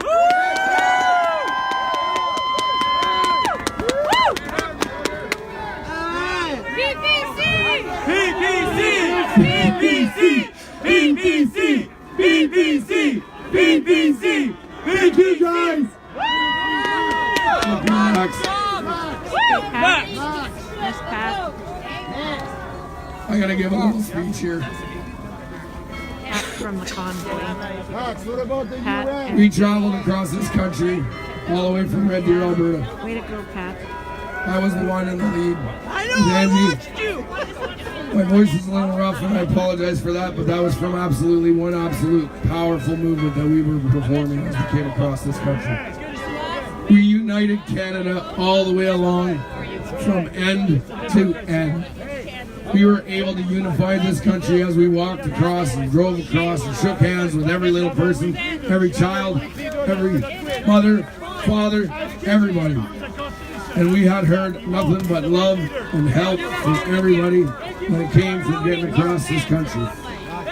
[SPEAKER 13] BBC! Thank you guys!
[SPEAKER 18] I gotta give a little speech here.
[SPEAKER 4] From the convoy.
[SPEAKER 18] We traveled across this country, all the way from Red Deer, Alberta.
[SPEAKER 4] Way to go, Pat.
[SPEAKER 18] I was the one in the lead.
[SPEAKER 6] I know, I watched you!
[SPEAKER 18] My voice is a little rough and I apologize for that, but that was from one absolute powerful movement that we were performing as we came across this country. We united Canada all the way along from end to end. We were able to unify this country as we walked across and drove across and shook hands with every little person, every child, every mother, father, everybody. And we had heard nothing but love and help from everybody when it came to getting across this country.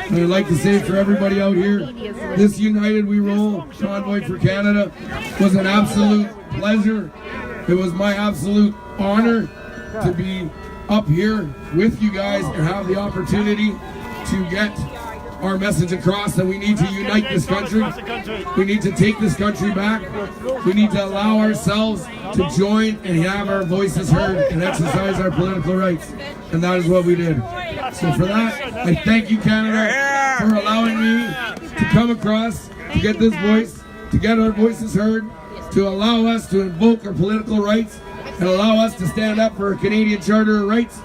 [SPEAKER 18] And I'd like to say for everybody out here, this United We Roll Convoy for Canada was an absolute pleasure. It was my absolute honor to be up here with you guys and have the opportunity to get our message across that we need to unite this country. We need to take this country back. We need to allow ourselves to join and have our voices heard and exercise our political rights. And that is what we did. So for that, I thank you, Canada, for allowing me to come across, to get this voice, to get our voices heard, to allow us to invoke our political rights, and allow us to stand up for our Canadian Charter of Rights.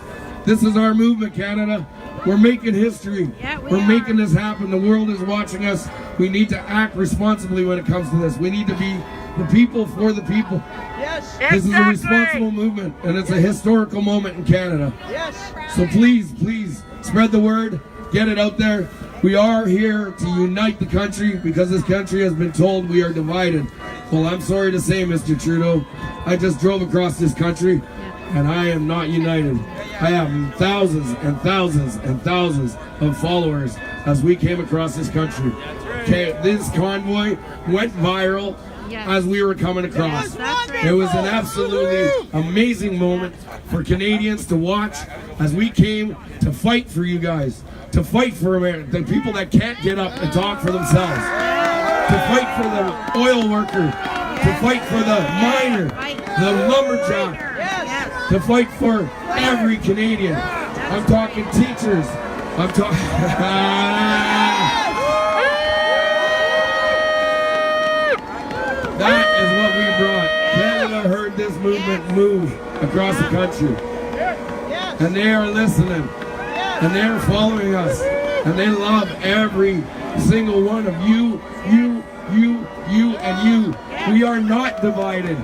[SPEAKER 18] This is our movement, Canada. We're making history. We're making this happen. The world is watching us. We need to act responsibly when it comes to this. We need to be the people for the people.
[SPEAKER 6] Yes.
[SPEAKER 18] This is a responsible movement, and it's a historical moment in Canada.
[SPEAKER 6] Yes.
[SPEAKER 18] So please, please, spread the word. Get it out there. We are here to unite the country because this country has been told we are divided. Well, I'm sorry to say, Mr. Trudeau, I just drove across this country and I am not united. I have thousands and thousands and thousands of followers as we came across this country. Okay, this convoy went viral as we were coming across. It was an absolutely amazing moment for Canadians to watch as we came to fight for you guys, to fight for America, the people that can't get up and talk for themselves, to fight for the oil worker, to fight for the miner, the lumberjack, to fight for every Canadian. I'm talking teachers. I'm talking... That is what we brought. Canada heard this movement move across the country. And they are listening. And they are following us. And they love every single one of you, and you. We are not divided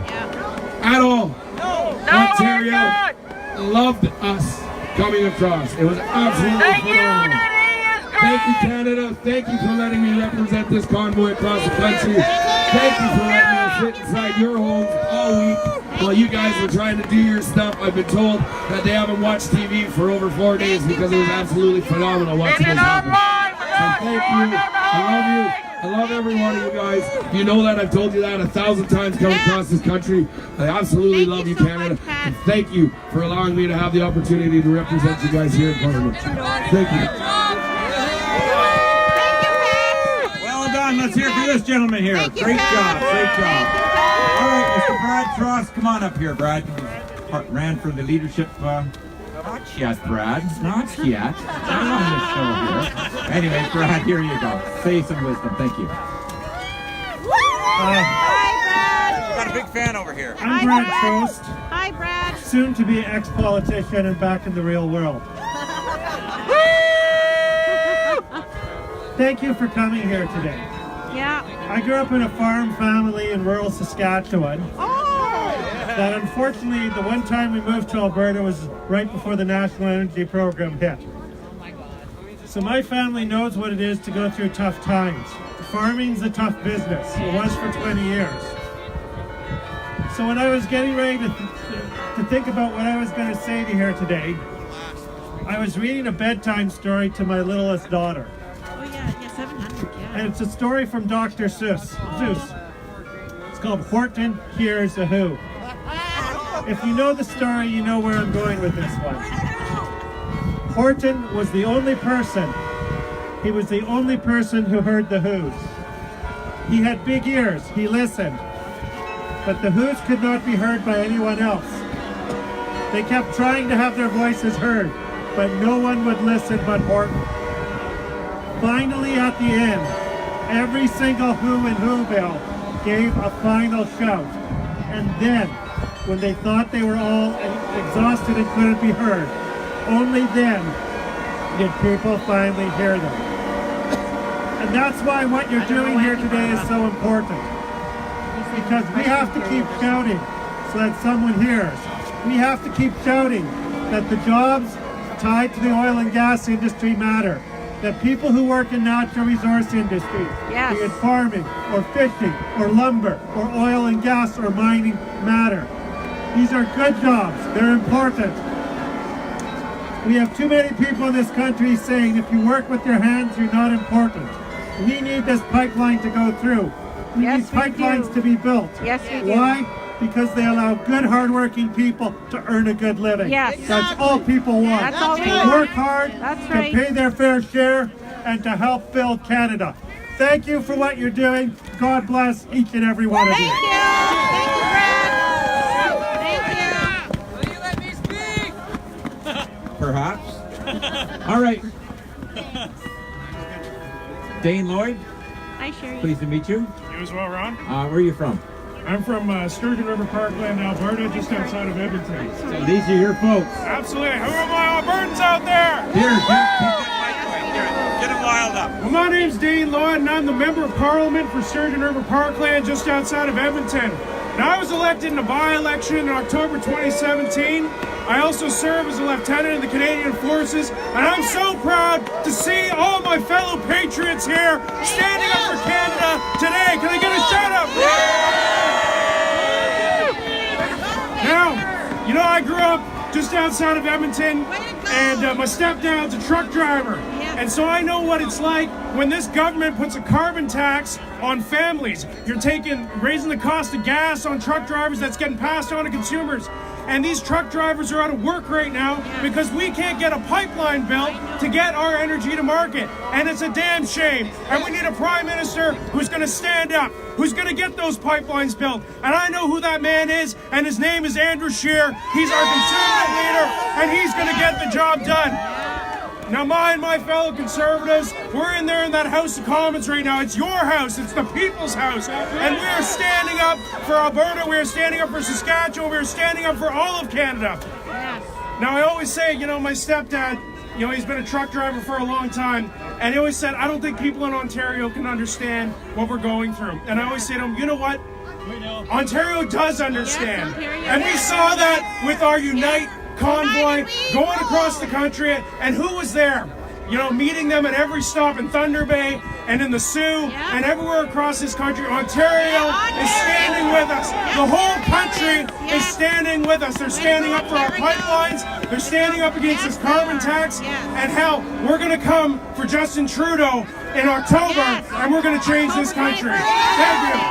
[SPEAKER 18] at all. Ontario loved us coming across. It was absolutely phenomenal. Thank you, Canada. Thank you for letting me represent this convoy across the country. Thank you for letting me sit inside your homes all week while you guys were trying to do your stuff. I've been told that they haven't watched TV for over 4 days because it was absolutely phenomenal watching this happen. So thank you. I love you. I love every one of you guys. You know that. I've told you that 1,000 times coming across this country. I absolutely love you, Canada. And thank you for allowing me to have the opportunity to represent you guys here in Parliament. Thank you.
[SPEAKER 8] Well done. Let's
[SPEAKER 14] Let's hear for this gentleman here. Great job, great job. All right, Mr. Brad Trost, come on up here, Brad. Ran for the leadership. Not yet, Brad. Not yet. I'm on this show here. Anyway, Brad, here you go. Say some wisdom. Thank you.
[SPEAKER 4] Hi, Brad.
[SPEAKER 14] Got a big fan over here.
[SPEAKER 13] I'm Brad Trost.
[SPEAKER 4] Hi, Brad.
[SPEAKER 13] Soon to be ex-politician and back in the real world. Thank you for coming here today.
[SPEAKER 4] Yeah.
[SPEAKER 13] I grew up in a farm family in rural Saskatchewan. That unfortunately, the one time we moved to Alberta was right before the National Energy Program hit. So my family knows what it is to go through tough times. Farming's a tough business. It was for 20 years. So when I was getting ready to think about what I was going to say to you here today, I was reading a bedtime story to my littlest daughter.
[SPEAKER 4] Oh yeah, 700, yeah.
[SPEAKER 13] And it's a story from Dr. Seuss. It's called Horton Hears a Who. If you know the story, you know where I'm going with this one. Horton was the only person, he was the only person who heard the Who's. He had big ears, he listened, but the Who's could not be heard by anyone else. They kept trying to have their voices heard, but no one would listen but Horton. Finally, at the end, every single Who in Whoville gave a final shout, and then, when they thought they were all exhausted and couldn't be heard, only then did people finally hear them. And that's why what you're doing here today is so important. Because we have to keep shouting so that someone hears. We have to keep shouting that the jobs tied to the oil and gas industry matter. That people who work in natural resource industries, be it farming or fishing or lumber or oil and gas or mining, matter. These are good jobs. They're important. We have too many people in this country saying if you work with your hands, you're not important. We need this pipeline to go through. We need pipelines to be built.
[SPEAKER 4] Yes, we do.
[SPEAKER 13] Why? Because they allow good, hardworking people to earn a good living.
[SPEAKER 4] Yes.
[SPEAKER 13] That's all people want.
[SPEAKER 4] That's all we
[SPEAKER 13] to
[SPEAKER 4] want.
[SPEAKER 13] work hard,
[SPEAKER 4] That's
[SPEAKER 13] to
[SPEAKER 4] right.
[SPEAKER 13] pay their fair share, and to help build Canada. Thank you for what you're doing. God bless each and every one of you.
[SPEAKER 4] Thank you. Thank you, Brad. Thank you.
[SPEAKER 14] Perhaps. All right. Dane Lloyd,
[SPEAKER 4] Hi, Sherry.
[SPEAKER 14] pleased to meet you.
[SPEAKER 11] You as well, Ron?
[SPEAKER 14] Where are you from?
[SPEAKER 11] I'm from Sturgeon River Parkland, Alberta, just outside of Edmonton.
[SPEAKER 14] So these are your folks.
[SPEAKER 11] Absolutely. Who are my Albertans out there?
[SPEAKER 14] Here, get them wild up.
[SPEAKER 11] Well, my name's Dane Lloyd, and I'm the Member of Parliament for Sturgeon River Parkland, just outside of Edmonton. Now, I was elected in a by-election in October 2017. I also serve as a lieutenant in the Canadian Forces, and I'm so proud to see all my fellow patriots here standing up for Canada today. Can I get a shout out? Now, you know, I grew up just outside of Edmonton, and my stepdad's a truck driver. And so I know what it's like when this government puts a carbon tax on families. You're raising the cost of gas on truck drivers, that's getting passed on to consumers. And these truck drivers are out of work right now because we can't get a pipeline built to get our energy to market. And it's a damn shame. And we need a prime minister who's going to stand up, who's going to get those pipelines built. And I know who that man is, and his name is Andrew Scheer. He's our conservative leader, and he's going to get the job done. Now, my fellow conservatives, we're in there in that House of Commons right now. It's your house. It's the people's house. And we are standing up for Alberta. We are standing up for Saskatchewan. We are standing up for all of Canada. Now, I always say, you know, my stepdad, you know, he's been a truck driver for a long time. And he always said, I don't think people in Ontario can understand what we're going through. And I always say to him, you know what? Ontario does understand. And we saw that with our Unite convoy going across the country, and who was there? You know, meeting them at every stop in Thunder Bay and in the Sioux and everywhere across this country. Ontario is standing with us. The whole country is standing with us. They're standing up for our pipelines. They're standing up against this carbon tax. And hell, we're going to come for Justin Trudeau in October, and we're going to change this country. Thank you.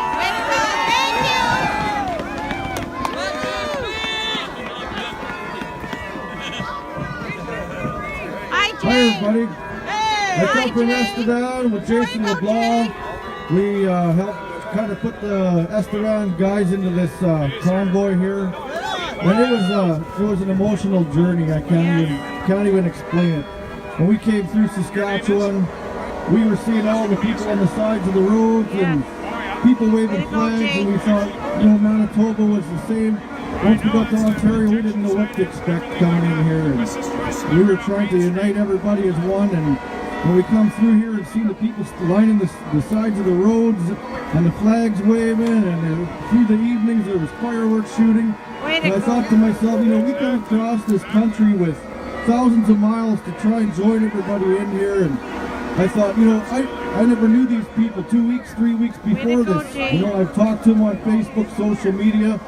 [SPEAKER 18] Hi everybody. I come from Estevan with Jason LeBlanc
[SPEAKER 3] We helped kind of put the Estevan guys into this convoy here, and it was an emotional journey. I can't even explain it. When we came through Saskatchewan, we were seeing all the people on the sides of the roads and people waving flags, and we thought, you know, Manitoba was the same. Once we got to Ontario, we didn't know what to expect coming in here, and we were trying to unite everybody as one. And when we come through here and see the people lining the sides of the roads and the flags waving, and through the evenings there was fireworks shooting, and I thought to myself, you know, we come across this country with thousands of miles to try and join everybody in here, and I thought, you know, I never knew these people 2 weeks, 3 weeks before this. You know, I've talked to them on Facebook, social media,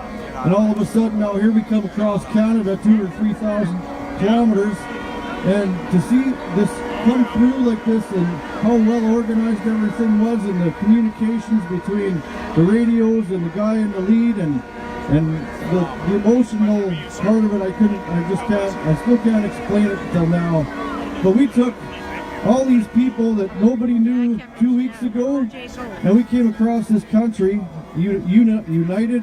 [SPEAKER 3] and all of a sudden now here we come across Canada, 2,000 or 3,000 kilometers, and to see this come through like this and how well organized everything was, and the communications between the radios and the guy in the lead, and the emotional part of it, I still can't explain it until now. But we took all these people that nobody knew 2 weeks ago, and we came across this country united,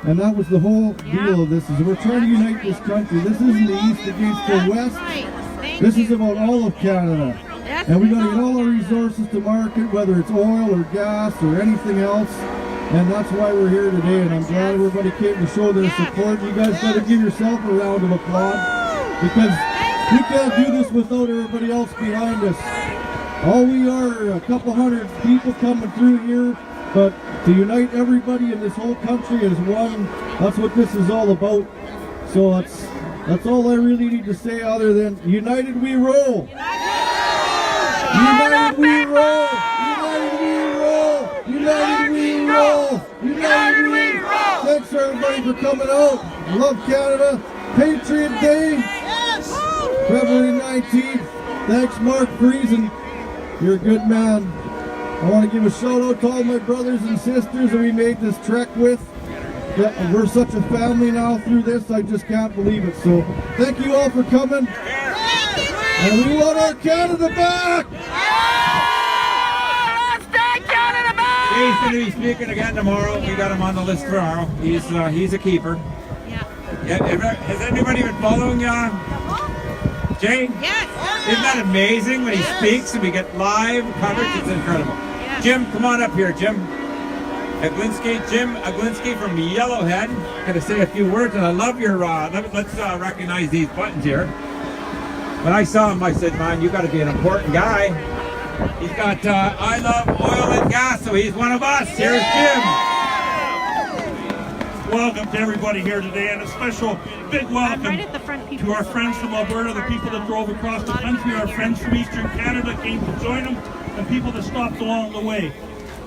[SPEAKER 3] and that was the whole deal of this, is we're trying to unite this country. This isn't the East against the West. This is about all of Canada. And we got to get all our resources to market, whether it's oil or gas or anything else. And that's why we're here today, and I'm glad everybody came to show their support. You guys got to give yourself a round of applause, because we can't do this without everybody else behind us. All we are a couple hundred people coming through here, but to unite everybody in this whole country as one, that's what this is all about. So that's all I really need to say, other than united we roll. United we roll. United we roll. United we roll. United we roll. Thanks everybody for coming out. Love Canada. Patriot Day. February 19th. Thanks, Mark Friesen. You're a good man. I want to give a shout out to all my brothers and sisters that we made this trek with. We're such a family now through this, I just can't believe it. So thank you all for coming. And we want our Canada back!
[SPEAKER 14] He's going to be speaking again tomorrow. We got him on the list tomorrow. He's a keeper. Yeah. Has anybody been following Jay? Yes. Isn't that amazing when he speaks and we get live coverage? It's incredible. Yes. Jim, come on up here, Jim. Jim Aglinski from Yellowhead. Gonna say a few words, and I love your. Let's recognize these buttons here. When I saw him, I said, "Man, you got to be an important guy." He's got I love oil and gas, so he's one of us. Here's Jim.
[SPEAKER 19] Welcome to everybody here today, and a special big welcome to our friends from Alberta, the people that drove across the country, our friends from Eastern Canada came to join them, and people that stopped along the way.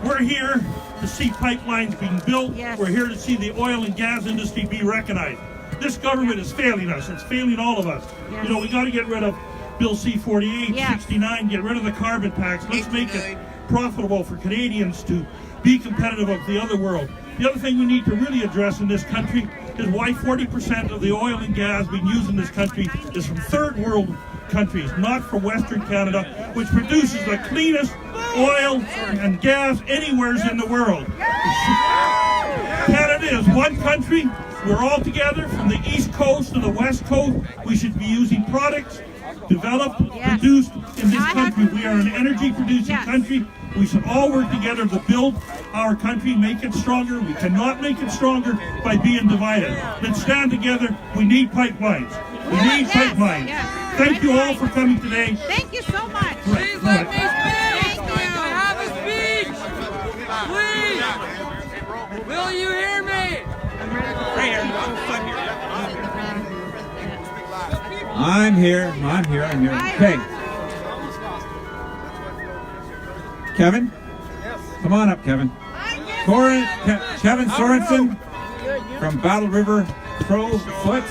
[SPEAKER 19] We're here to see pipelines being built. Yes. We're here to see the oil and gas industry be recognized. This government is failing us. It's failing all of us. Yes. You know, we got to get rid of Bill C-48, yes. 69, get rid of the carbon tax. Let's make it profitable for Canadians to be competitive with the other world. The other thing we need to really address in this country is why 40% of the oil and gas being used in this country is from third world countries, not from Western Canada, which produces the cleanest oil and gas anywhere in the world. Canada is one country. We're all together from the East Coast to the West Coast. We should be using products developed, produced in this country. We are an energy producing country. We should all work together to build our country, make it stronger. We cannot make it stronger by being divided. Let's stand together. We need pipelines. We need pipelines. Thank you all for coming today.
[SPEAKER 4] Thank you so much.
[SPEAKER 9] Please let me speak. I have a speech. Please. Will you hear me?
[SPEAKER 14] I'm here. Okay. Kevin? Come on up, Kevin. Kevin Sorensen from Battle River Pro Foot.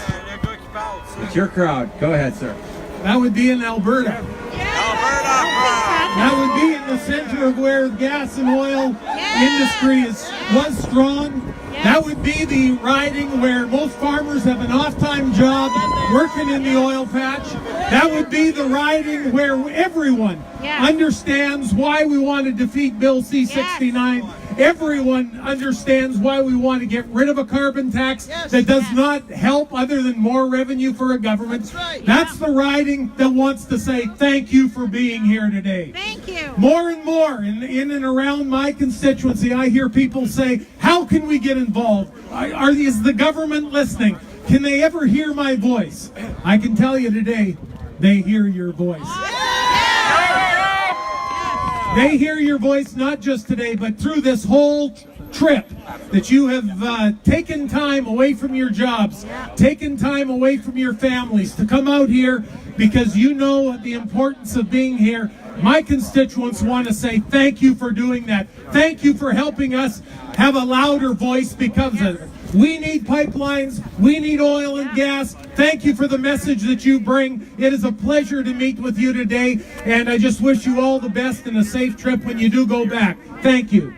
[SPEAKER 14] It's your crowd. Go ahead, sir.
[SPEAKER 8] That would be in Alberta. That would be in the center of where gas and oil industry was strong
[SPEAKER 13] That would be the riding where most farmers have an off-time job working in the oil patch. That would be the riding where everyone understands why we want to defeat Bill C-69. Everyone understands why we want to get rid of a carbon tax that does not help other than more revenue for a government. That's the riding that wants to say thank you for being here today.
[SPEAKER 4] Thank you.
[SPEAKER 13] More and more in and around my constituency, I hear people say, how can we get involved? Is the government listening? Can they ever hear my voice? I can tell you today, they hear your voice. They hear your voice not just today, but through this whole trip that you have taken time away from your jobs, taken time away from your families to come out here because you know the importance of being here. My constituents want to say thank you for doing that. Thank you for helping us have a louder voice because of it. We need pipelines. We need oil and gas. Thank you for the message that you bring. It is a pleasure to meet with you today, and I just wish you all the best and a safe trip when you do go back. Thank you.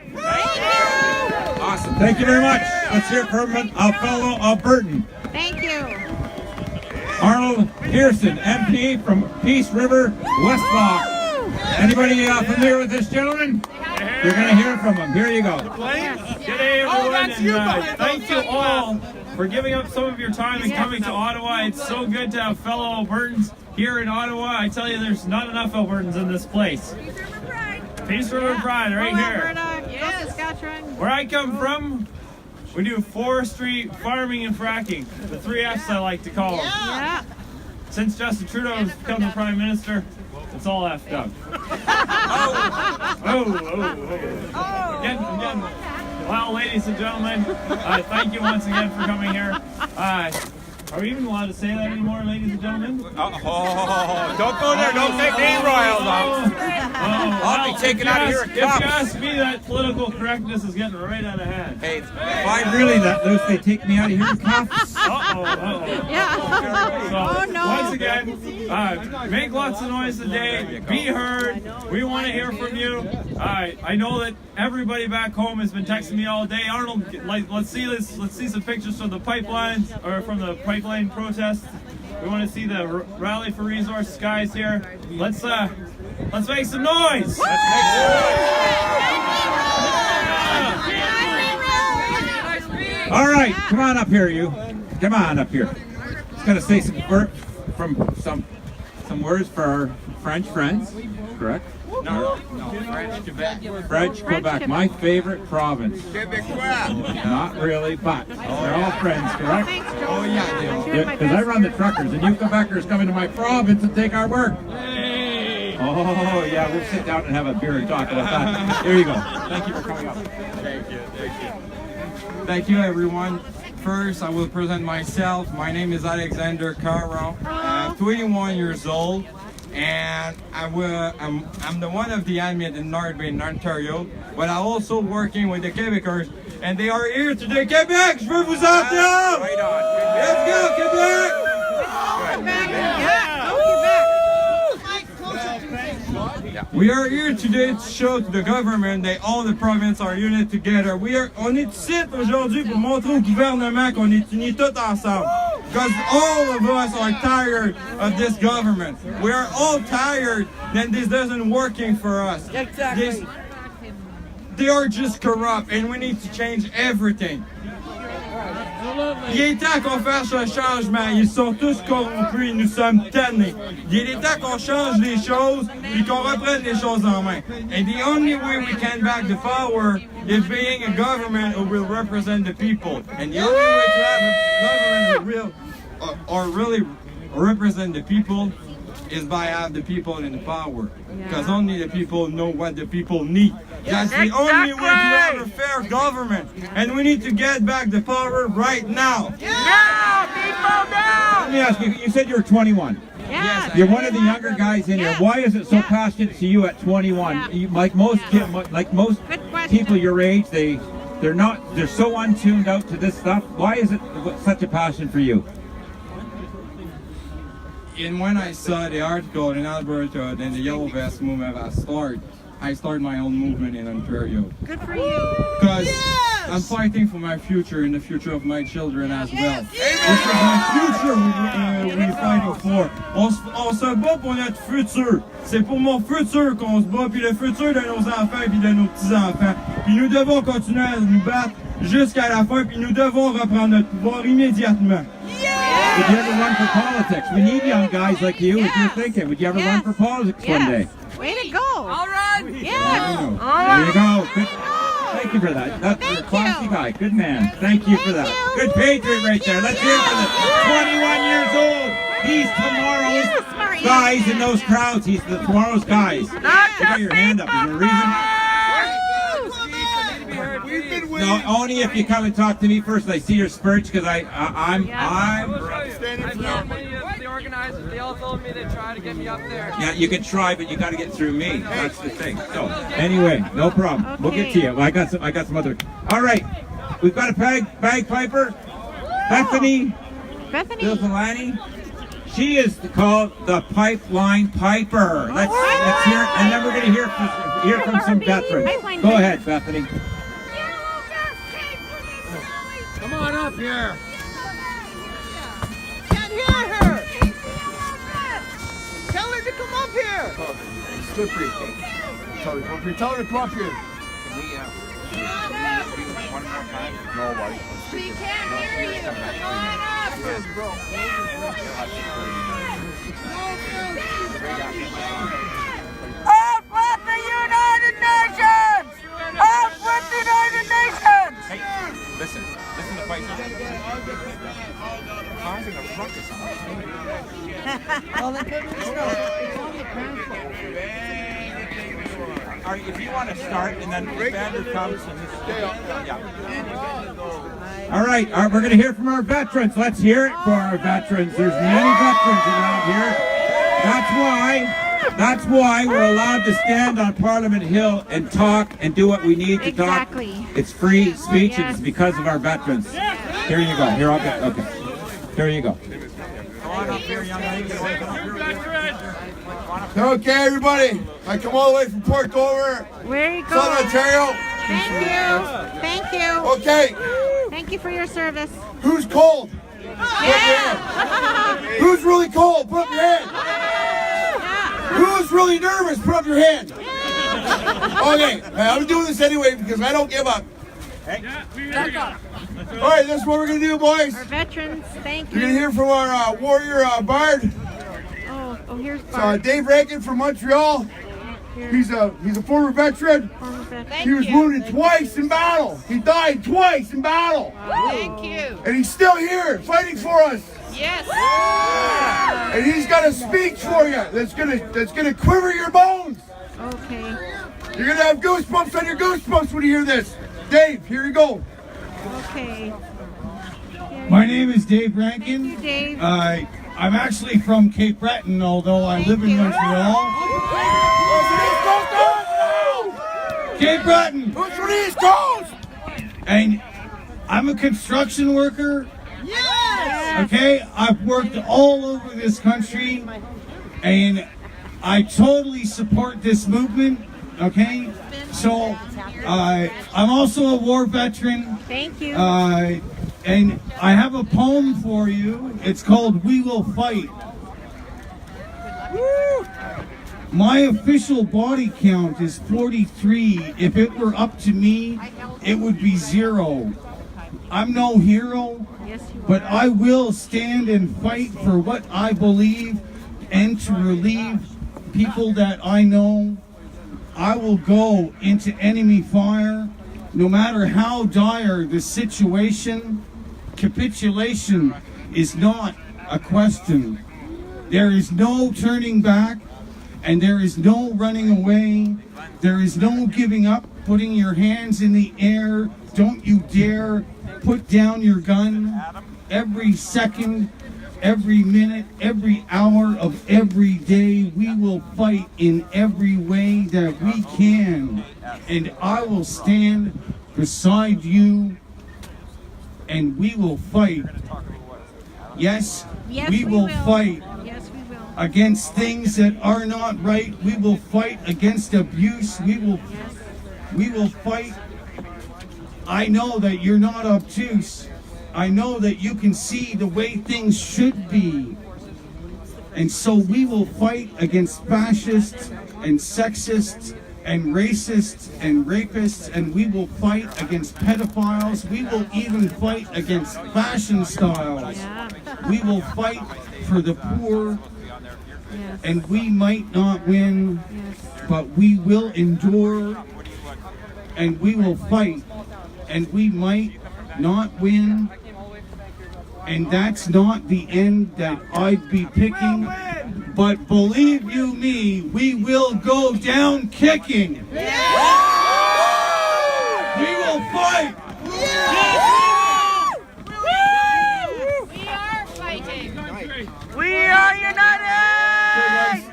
[SPEAKER 14] Awesome. Thank you very much. Let's hear from a fellow Albertan.
[SPEAKER 4] Thank you.
[SPEAKER 14] Arnold Pearson, MP from Peace River, Westlock. Anybody familiar with this gentleman? You're going to hear from him. Here you go.
[SPEAKER 10] G'day everyone, and thank you all for giving up some of your time and coming to Ottawa. It's so good to have fellow Albertans here in Ottawa. I tell you, there's not enough Albertans in this place. Peace River Pride, right here. Where I come from, we do forestry, farming, and fracking. The 3 Fs I like to call them.
[SPEAKER 4] Yeah.
[SPEAKER 10] Since Justin Trudeau has become the Prime Minister, it's all effed up. Again. Well, ladies and gentlemen, thank you once again for coming here. Are we even allowed to say that anymore, ladies and gentlemen?
[SPEAKER 5] Don't go there. Don't take name royals. I'll be taken out of here.
[SPEAKER 10] If you ask me, that political correctness is getting right out of hand.
[SPEAKER 14] Hey, if I really let loose, they take me out of here in cuffs.
[SPEAKER 10] Once again, make lots of noise today. Be heard. We want to hear from you. I know that everybody back home has been texting me all day. Arnold, let's see some pictures from the pipelines or from the pipeline protest. We want to see the rally for resources guys here. Let's make some noise.
[SPEAKER 14] All right, come on up here, you. Come on up here. Just gonna say some words for our French friends, correct?
[SPEAKER 5] No, French Quebec.
[SPEAKER 14] French Quebec, my favorite province. Not really, but they're all friends, correct?
[SPEAKER 5] Oh yeah,
[SPEAKER 14] because I run the truckers, and you Quebecers come into my province and take our work. Oh yeah, we'll sit down and have a beer and talk about that. Here you go. Thank you for coming up.
[SPEAKER 5] Thank you. Thank you, everyone. First, I will present myself. My name is Alexander Caron. I'm 21 years old, and I'm the one of the admin in North Bay, Ontario, but I'm also working with the Quebecers, and they are here today. Quebec, je veux vous entendre! Right on. Let's go, Quebec! We are here today to show to the government that all the provinces are united together. On est ici aujourd'hui pour montrer au gouvernement qu'on est unis tous ensemble. Because all of us are tired of this government. We are all tired that this doesn't working for us.
[SPEAKER 6] Exactly.
[SPEAKER 5] They are just corrupt and we need to change everything. Il est temps qu'on fasse un changement. Ils sont tous corrompus, nous sommes tannés. Il est temps qu'on change les choses et qu'on reprenne les choses en main. And the only way we can back the power is being a government who will represent the people. And the only way to have a government who really represent the people is by having the people in the power. Because only the people know what the people need. That's the only way to have a fair government. And we need to get back the power right now.
[SPEAKER 6] Now, people, now!
[SPEAKER 14] Let me ask you, you said you were 21.
[SPEAKER 6] Yes.
[SPEAKER 14] You're one of the younger guys in here. Why is it so passionate to you at 21? Like most people your age, they're so untuned out to this stuff. Why is it such a passion for you?
[SPEAKER 5] And when I saw the article in Alberta and the Yellow Vest movement I started my own movement in Ontario.
[SPEAKER 4] Good for you.
[SPEAKER 5] Because I'm fighting for my future and the future of my children as well. This is my future we're fighting for. On se bat pour notre futur. C'est pour mon futur qu'on se bat, puis le futur de nos enfants et de nos petits-enfants. Puis nous devons continuer à nous battre jusqu'à la fin, puis nous devons reprendre notre pouvoir immédiatement.
[SPEAKER 14] Would you ever run for politics? We need young guys like you. If you're thinking, would you ever run for politics one day?
[SPEAKER 4] Way to go.
[SPEAKER 6] I'll run.
[SPEAKER 4] Yeah.
[SPEAKER 14] There you go. Good. Thank you for that. That's a classy guy. Good man. Thank you for that. Good patriot right there. Let's hear it for the 21 years old. He's tomorrow's guys in those crowds. He's the tomorrow's guys. You got your hand up. Is there a reason? No, only if you come and talk to me first. I see your spurts because I'm.
[SPEAKER 7] The organizers, they all told me they try to get me up there.
[SPEAKER 14] Yeah, you can try, but you got to get through me. That's the thing. So anyway, no problem. Okay. We'll get to you. I got some other. All right, we've got a bagpiper, Bethany. Bilzalani. She is called the Pipeline Piper. Let's hear, and then we're going to hear from some veterans. Go ahead, Bethany.
[SPEAKER 8] Come on up here.
[SPEAKER 6] Can't hear her. Tell her to come up here.
[SPEAKER 18] Slippery. Tell her to come up here. Nobody.
[SPEAKER 6] She can't hear you. Come on up. Up with the United Nations! Up with the United Nations!
[SPEAKER 14] Hey, listen to fight. Causing a ruckus on if you want to start, and then the standard comes and stay up. All right, we're going to hear from our veterans. Let's hear it for our veterans. There's many veterans around here. That's why we're allowed to stand on Parliament Hill and talk and do what we need to talk. It's free speech, and it's because of our veterans. Here you go. Here, I'll get. Okay. Here you go.
[SPEAKER 18] Okay, everybody. I come all the way from Port Dover,
[SPEAKER 4] Where you go?
[SPEAKER 18] Southern Ontario.
[SPEAKER 4] Thank you.
[SPEAKER 18] Okay.
[SPEAKER 4] Thank you for your service.
[SPEAKER 18] Who's cold?
[SPEAKER 4] Yeah.
[SPEAKER 18] Who's really cold? Put up your hand. Who's really nervous? Put up your hand. Okay, I'm doing this anyway because I don't give up. All right, this is what we're going to do, boys.
[SPEAKER 4] Our veterans, thank you.
[SPEAKER 18] You're going to hear from our warrior Bard.
[SPEAKER 4] Oh, here's Bard.
[SPEAKER 18] Dave Rankin from Montreal. He's a former veteran. He was wounded twice in battle. He died twice in battle.
[SPEAKER 6] Thank you.
[SPEAKER 18] And he's still here fighting for us.
[SPEAKER 6] Yes.
[SPEAKER 18] And he's got a speech for you that's gonna quiver your bones.
[SPEAKER 4] Okay.
[SPEAKER 18] You're gonna have goosebumps on your goosebumps when you hear this. Dave, here you go.
[SPEAKER 4] Okay.
[SPEAKER 13] My name is Dave Rankin.
[SPEAKER 4] Thank you, Dave.
[SPEAKER 13] I'm actually from Cape Breton, although I live in Montreal. Cape Breton.
[SPEAKER 18] Who's from the East Coast?
[SPEAKER 13] And I'm a construction worker.
[SPEAKER 6] Yes.
[SPEAKER 13] Okay, I've worked all over this country, and I totally support this movement. Okay, so I'm also a war veteran.
[SPEAKER 4] Thank you.
[SPEAKER 13] And I have a poem for you. It's called "We Will Fight." Woo! My official body count is 43. If it were up to me, it would be 0. I'm no hero, but I will stand and fight for what I believe and to relieve people that I know. I will go into enemy fire, no matter how dire the situation. Capitulation is not a question. There is no turning back, and there is no running away. There is no giving up, putting your hands in the air. Don't you dare put down your gun. Every second, every minute, every hour of every day, we will fight in every way that we can. And I will stand beside you, and we will fight. Yes, we will fight.
[SPEAKER 4] Yes, we will.
[SPEAKER 13] Against things that are not right. We will fight against abuse. We will fight
[SPEAKER 8] I know that you're not obtuse. I know that you can see the way things should be. And so we will fight against fascists and sexists and racists and rapists, and we will fight against pedophiles. We will even fight against fashion styles. We will fight for the poor, and we might not win, but we will endure, and we will fight, and we might not win, and that's not the end that I'd be picking. But believe you me, we will go down kicking. We will fight.
[SPEAKER 6] We are fighting. We are united.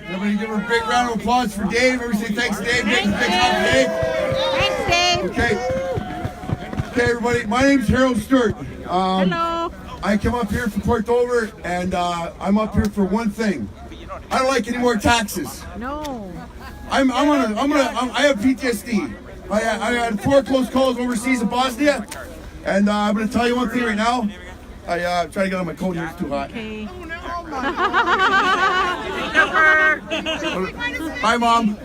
[SPEAKER 18] Everybody give her a big round of applause for Dave. Everybody say thanks, Dave. Thanks, Dave. Okay, everybody. My name's Harold Stewart.
[SPEAKER 4] Hello.
[SPEAKER 18] I come up here from Port Dover, and I'm up here for one thing. I don't like any more taxes.
[SPEAKER 4] No.
[SPEAKER 18] I have PTSD. I had 4 close calls overseas in Bosnia, and I'm going to tell you one thing right now. I try to get on my coat here, it's too hot.
[SPEAKER 4] Okay.
[SPEAKER 18] Hi, Mom.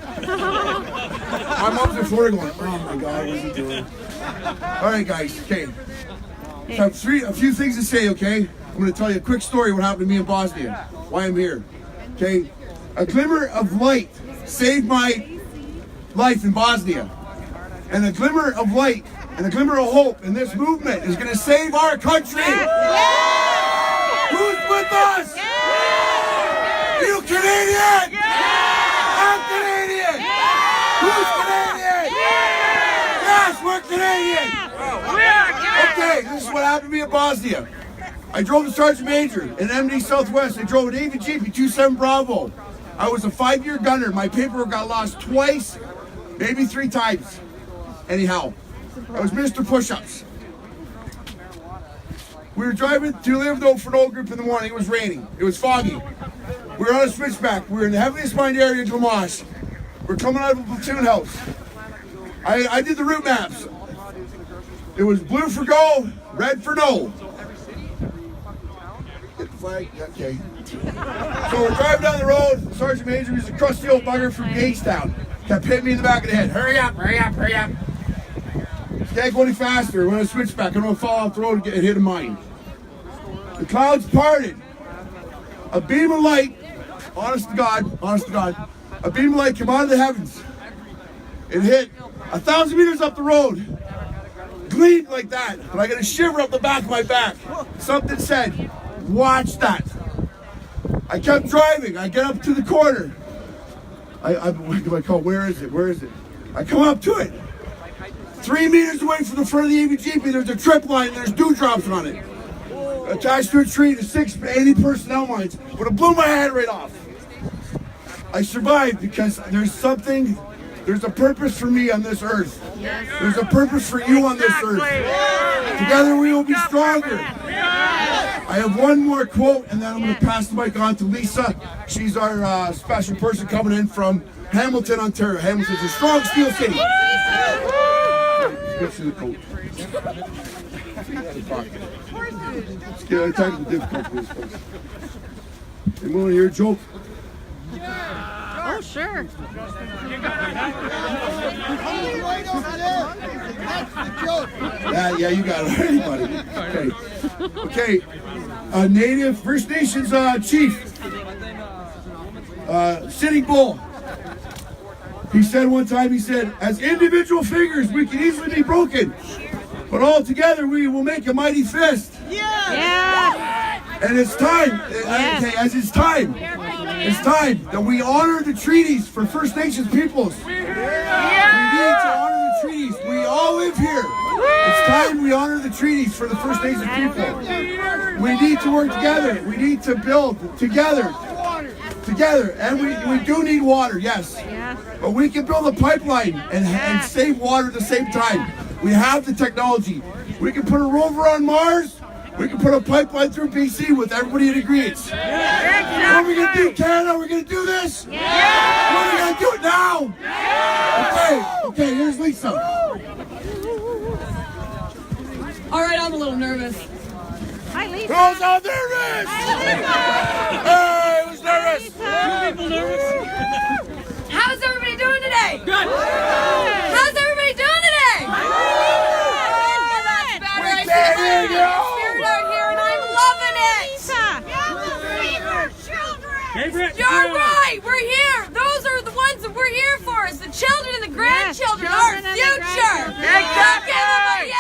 [SPEAKER 18] My mom's in Florida going, oh my God, what's he doing? All right, guys, okay. So I have a few things to say, okay? I'm going to tell you a quick story what happened to me in Bosnia, why I'm here. Okay, a glimmer of light saved my life in Bosnia. And a glimmer of light and a glimmer of hope in this movement is going to save our country. Who's with us? You Canadian? I'm Canadian. Who's Canadian? Yes, we're Canadian. Okay, this is what happened to me in Bosnia. I drove a Sergeant Major in MD Southwest. I drove an AVGP 27 Bravo. I was a 5-year gunner. My paperwork got lost twice, maybe 3 times. Anyhow, I was Mr. Push-Ups. We were driving to Liverpool for an old group in the morning. It was raining. It was foggy. We were on a switchback. We were in the heaviest mined area of Gamash. We're coming out of a platoon house. I did the route maps. It was blue for go, red for no. Get the flag? Okay. So we're driving down the road. Sergeant Major was a crusty old bugger from Gagetown. Kept hitting me in the back of the head. Hurry up, hurry up, hurry up. Can't go any faster. When I switch back, I'm going to fall off the road and get hit a mine. The clouds parted. A beam of light, honest to God, a beam of light came out of the heavens. It hit 1,000 meters up the road. Gleamed like that. And I got a shiver up the back of my back. Something said, watch that. I kept driving. I get up to the corner. I call, where is it? Where is it? I come up to it. 3 meters away from the front of the AVGP, there's a trip line and there's dewdrops on it. Attached to a tree to 6 80 personnel mines. Would have blew my head right off. I survived because there's a purpose for me on this earth. There's a purpose for you on this earth. Together we will be stronger. I have one more quote and then I'm going to pass the mic on to Lisa. She's our special person coming in from Hamilton, Ontario. Hamilton's a strong steel city. Let's get to the coat. Let's get on time to the difficulty. Anyone want to hear a joke?
[SPEAKER 4] Oh, sure.
[SPEAKER 18] Yeah, you got it already, buddy. Okay. Native First Nations chief, Sitting Bull. He said one time, he said, as individual figures, we can easily be broken, but all together we will make a mighty fist.
[SPEAKER 4] Yeah.
[SPEAKER 18] And it's time, okay, as it's time that we honor the treaties for First Nations peoples. We need to honor the treaties. We all live here. It's time we honor the treaties for the First Nations people. We need to work together. We need to build together. And we do need water, yes. But we can build a pipeline and save water at the same time. We have the technology. We can put a rover on Mars. We can put a pipeline through BC with everybody in agreement. What are we going to do, Canada? We're going to do this? What are we going to do it now? Okay, here's Lisa.
[SPEAKER 6] All right, I'm a little nervous.
[SPEAKER 4] Hi, Lisa.
[SPEAKER 18] Who's not nervous? Hey, who's nervous?
[SPEAKER 6] People nervous? How's everybody doing today? Good. How's everybody doing today? Oh, that's better. I see a little bit of spirit out here, and I'm loving it. You're right. We're here. Those are the ones that we're here for. Is the children and the grandchildren, our future. Exactly.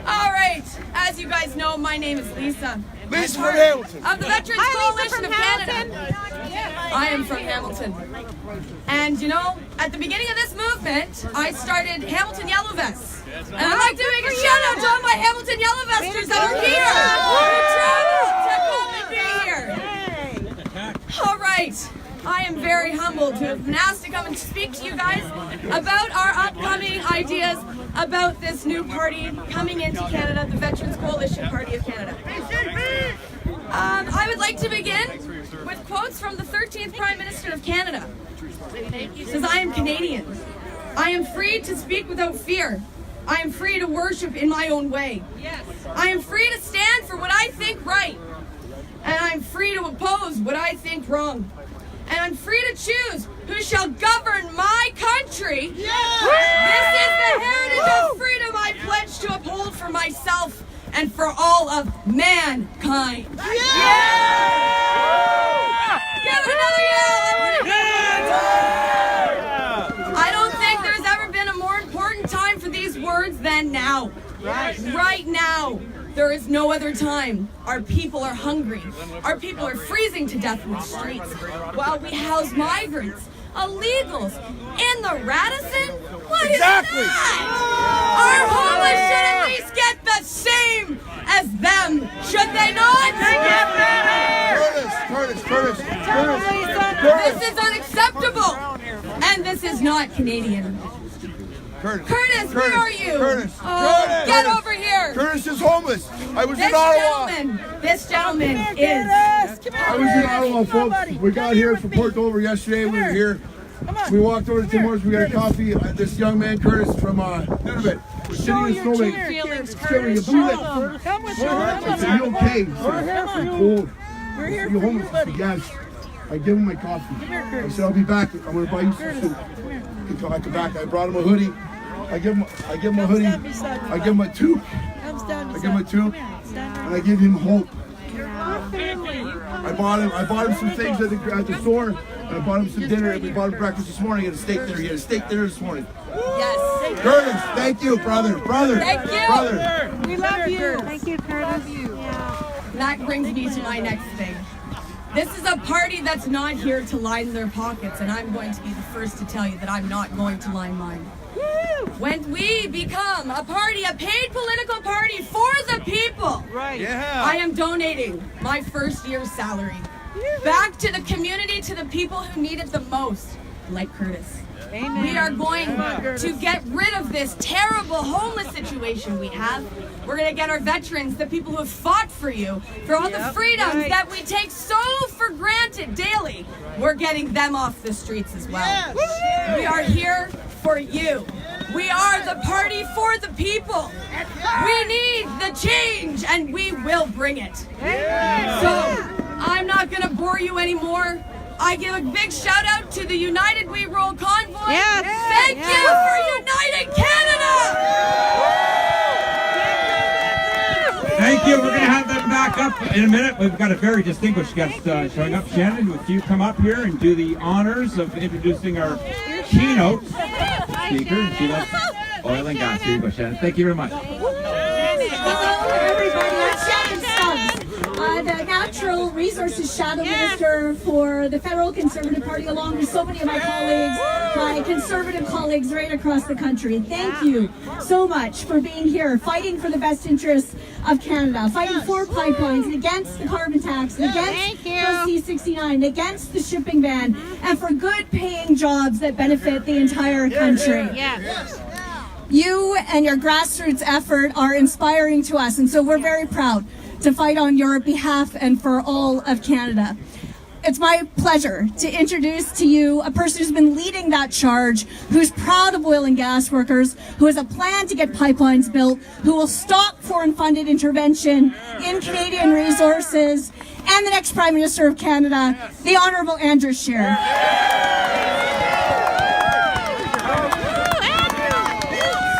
[SPEAKER 6] All right. As you guys know, my name is Lisa.
[SPEAKER 18] Lisa from Hamilton.
[SPEAKER 6] Of the Veterans Coalition of Canada. I am from Hamilton. And you know, at the beginning of this movement, I started Hamilton Yellow Vests. And I'd like to make a shout out to all my Hamilton Yellow Vesters that are here who traveled to come and be here. All right. I am very humbled to have been asked to come and speak to you guys about our upcoming ideas about this new party coming into Canada, the Veterans Coalition Party of Canada. I would like to begin with quotes from the 13th Prime Minister of Canada. He says, I am Canadian. I am free to speak without fear. I am free to worship in my own way. I am free to stand for what I think right. And I'm free to oppose what I think wrong. And I'm free to choose who shall govern my country. This is the heritage of freedom I pledge to uphold for myself and for all of mankind. Give it another yell. I don't think there's ever been a more important time for these words than now. Right now. There is no other time. Our people are hungry. Our people are freezing to death in the streets while we house migrants, illegals, in the Radisson? What is that? Our homeless should at least get the same as them, should they not? Curtis. This is unacceptable. And this is not Canadian. Curtis, where are you?
[SPEAKER 18] Curtis.
[SPEAKER 6] Get over here.
[SPEAKER 18] Curtis is homeless. I was in Ottawa.
[SPEAKER 6] This gentleman is.
[SPEAKER 18] I was in Ottawa, folks. We got here from Port Dover yesterday. We were here. We walked over to Tim Hortons. We got a coffee. This young man, Curtis, from Nunavut, was sitting in the snowbank.
[SPEAKER 9] Come with
[SPEAKER 18] I said, "You okay?" He said, "I'm cold."
[SPEAKER 9] We're here
[SPEAKER 18] "You homeless?" I said, "Yes." I give him my coffee. I said, "I'll be back. I'm going to buy you some soup." He come back. I brought him a hoodie. I give him a hoodie. I give him a toque. I give him a toque, and I give him hope. I bought him some things at the store, and I bought him some dinner, and we bought him breakfast this morning. He had a steak dinner. He had a steak dinner this morning.
[SPEAKER 6] Yes.
[SPEAKER 18] Curtis, thank you, brother.
[SPEAKER 6] Thank you.
[SPEAKER 18] Brother.
[SPEAKER 6] We love you.
[SPEAKER 4] Thank you, Curtis.
[SPEAKER 6] That brings me to my next thing. This is a party that's not here to line their pockets, and I'm going to be the first to tell you that I'm not going to line mine. When we become a party, a paid political party for the people, I am donating my first year's salary back to the community, to the people who need it the most, like Curtis. Amen. We are going to get rid of this terrible homeless situation we have. We're going to get our veterans, the people who have fought for you, for all the freedoms that we take so for granted daily. We're getting them off the streets as well. We are here for you. We are the party for the people. We need the change, and we will bring it. So, I'm not going to bore you anymore. I give a big shout out to the United We Roll Convoy. Thank you for uniting Canada!
[SPEAKER 14] Thank you. We're going to have them back up in a minute. We've got a very distinguished guest showing up. Shannon, would you come up here and do the honors of introducing our keynote speaker? She loves oil and gas. Here you go, Shannon. Thank you very much.
[SPEAKER 20] Hello, everybody. I'm Shannon Stubbs, the Natural Resources Shadow Minister for the Federal Conservative Party, along with so many of my colleagues, my Conservative colleagues right across the country. Thank you so much for being here, fighting for the best interests of Canada, fighting for pipelines, and against the carbon tax, and against C-69, and against the shipping ban, and for good-paying jobs that benefit the entire country. You and your grassroots effort are inspiring to us, and so we're very proud to fight on your behalf and for all of Canada. it's my pleasure to introduce to you a person who's been leading that charge, who's proud of oil and gas workers, who has a plan to get pipelines built, who will stop foreign funded intervention in Canadian resources, and the next Prime Minister of Canada, the Honourable Andrew Scheer.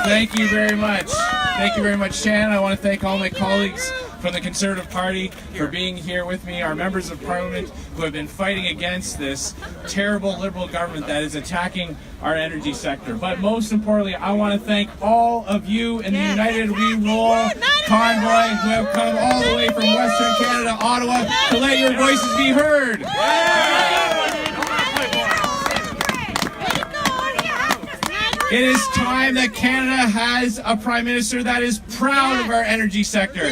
[SPEAKER 21] Thank you very much. Thank you very much, Shannon. I want to thank all my colleagues from the Conservative Party for being here with me, our members of Parliament who have been fighting against this terrible Liberal government that is attacking our energy sector. But most importantly, I want to thank all of you in the United We Roll convoy who have come all the way from Western Canada, Ottawa, to let your voices be heard. It is time that Canada has a Prime Minister that is proud of our energy sector.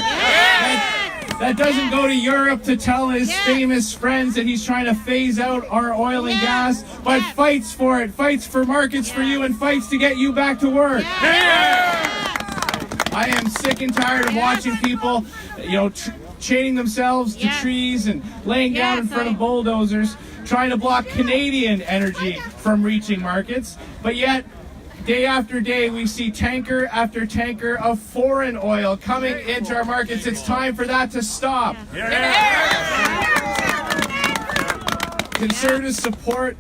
[SPEAKER 21] That doesn't go to Europe to tell his famous friends that he's trying to phase out our oil and gas, but fights for it, fights for markets for you, and fights to get you back to work. I am sick and tired of watching people, chaining themselves to trees and laying down in front of bulldozers, trying to block Canadian energy from reaching markets, but yet day after day, we see tanker after tanker of foreign oil coming into our markets. It's time for that to stop. Conservatives support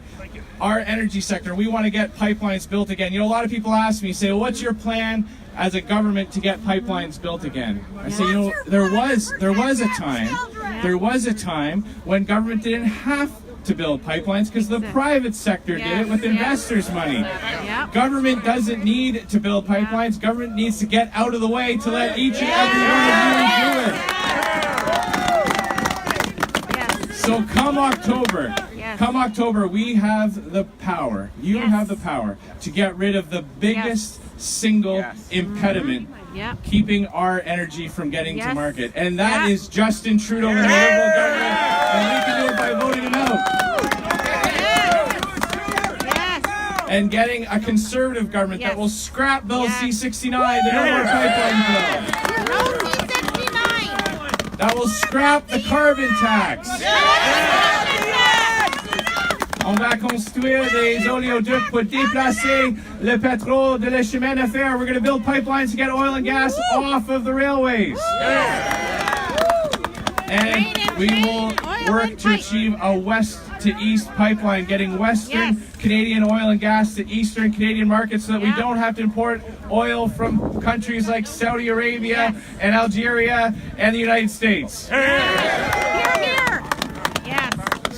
[SPEAKER 21] our energy sector. We want to get pipelines built again. A lot of people ask me, say, well, what's your plan as a government to get pipelines built again? I say, there was a time when government didn't have to build pipelines because the private sector did it with investors' money. Government doesn't need to build pipelines. Government needs to get out of the way to let each and every one of you do it. So come October, we have the power. You have the power to get rid of the biggest single impediment keeping our energy from getting to market. And that is Justin Trudeau and the Liberal government. And we can do it by voting him out. And getting a Conservative government that will scrap Bill C-69, the No More Pipeline Bill. That will scrap the carbon tax. On va construire des oléoducs pour déplacer le pétrole de les chemins de fer. We're going to build pipelines to get oil and gas off of the railways. And we will work to achieve a west to east pipeline, getting Western Canadian oil and gas to Eastern Canadian markets so that we don't have to import oil from countries like Saudi Arabia and Algeria and the United States.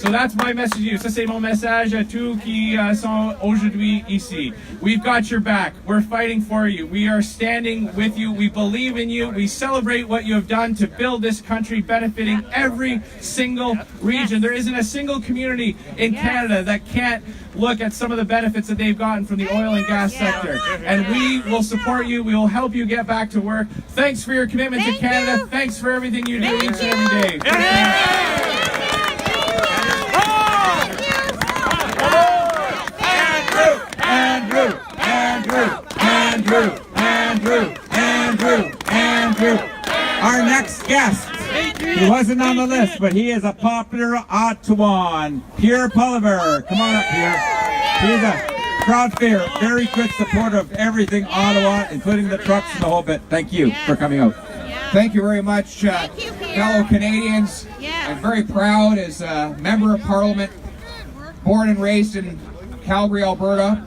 [SPEAKER 21] So that's my message to you. Ça, c'est mon message à tous qui sont aujourd'hui ici. We've got your back. We're fighting for you. We are standing with you. We believe in you. We celebrate what you have done to build this country, benefiting every single region. There isn't a single community in Canada that can't look at some of the benefits that they've gotten from the oil and gas sector. And we will support you. We will help you get back to work. Thanks for your commitment to Canada. Thanks for everything you do each and every day.
[SPEAKER 14] Andrew. Our next guest. He wasn't on the list, but he is a popular Ottawan. Pierre Pulliver. Come on up, Pierre. He's a proud fair, very good supporter of everything Ottawa, including the trucks and the whole bit. Thank you for coming out.
[SPEAKER 22] Thank you very much, fellow Canadians. I'm very proud as a member of Parliament, born and raised in Calgary, Alberta,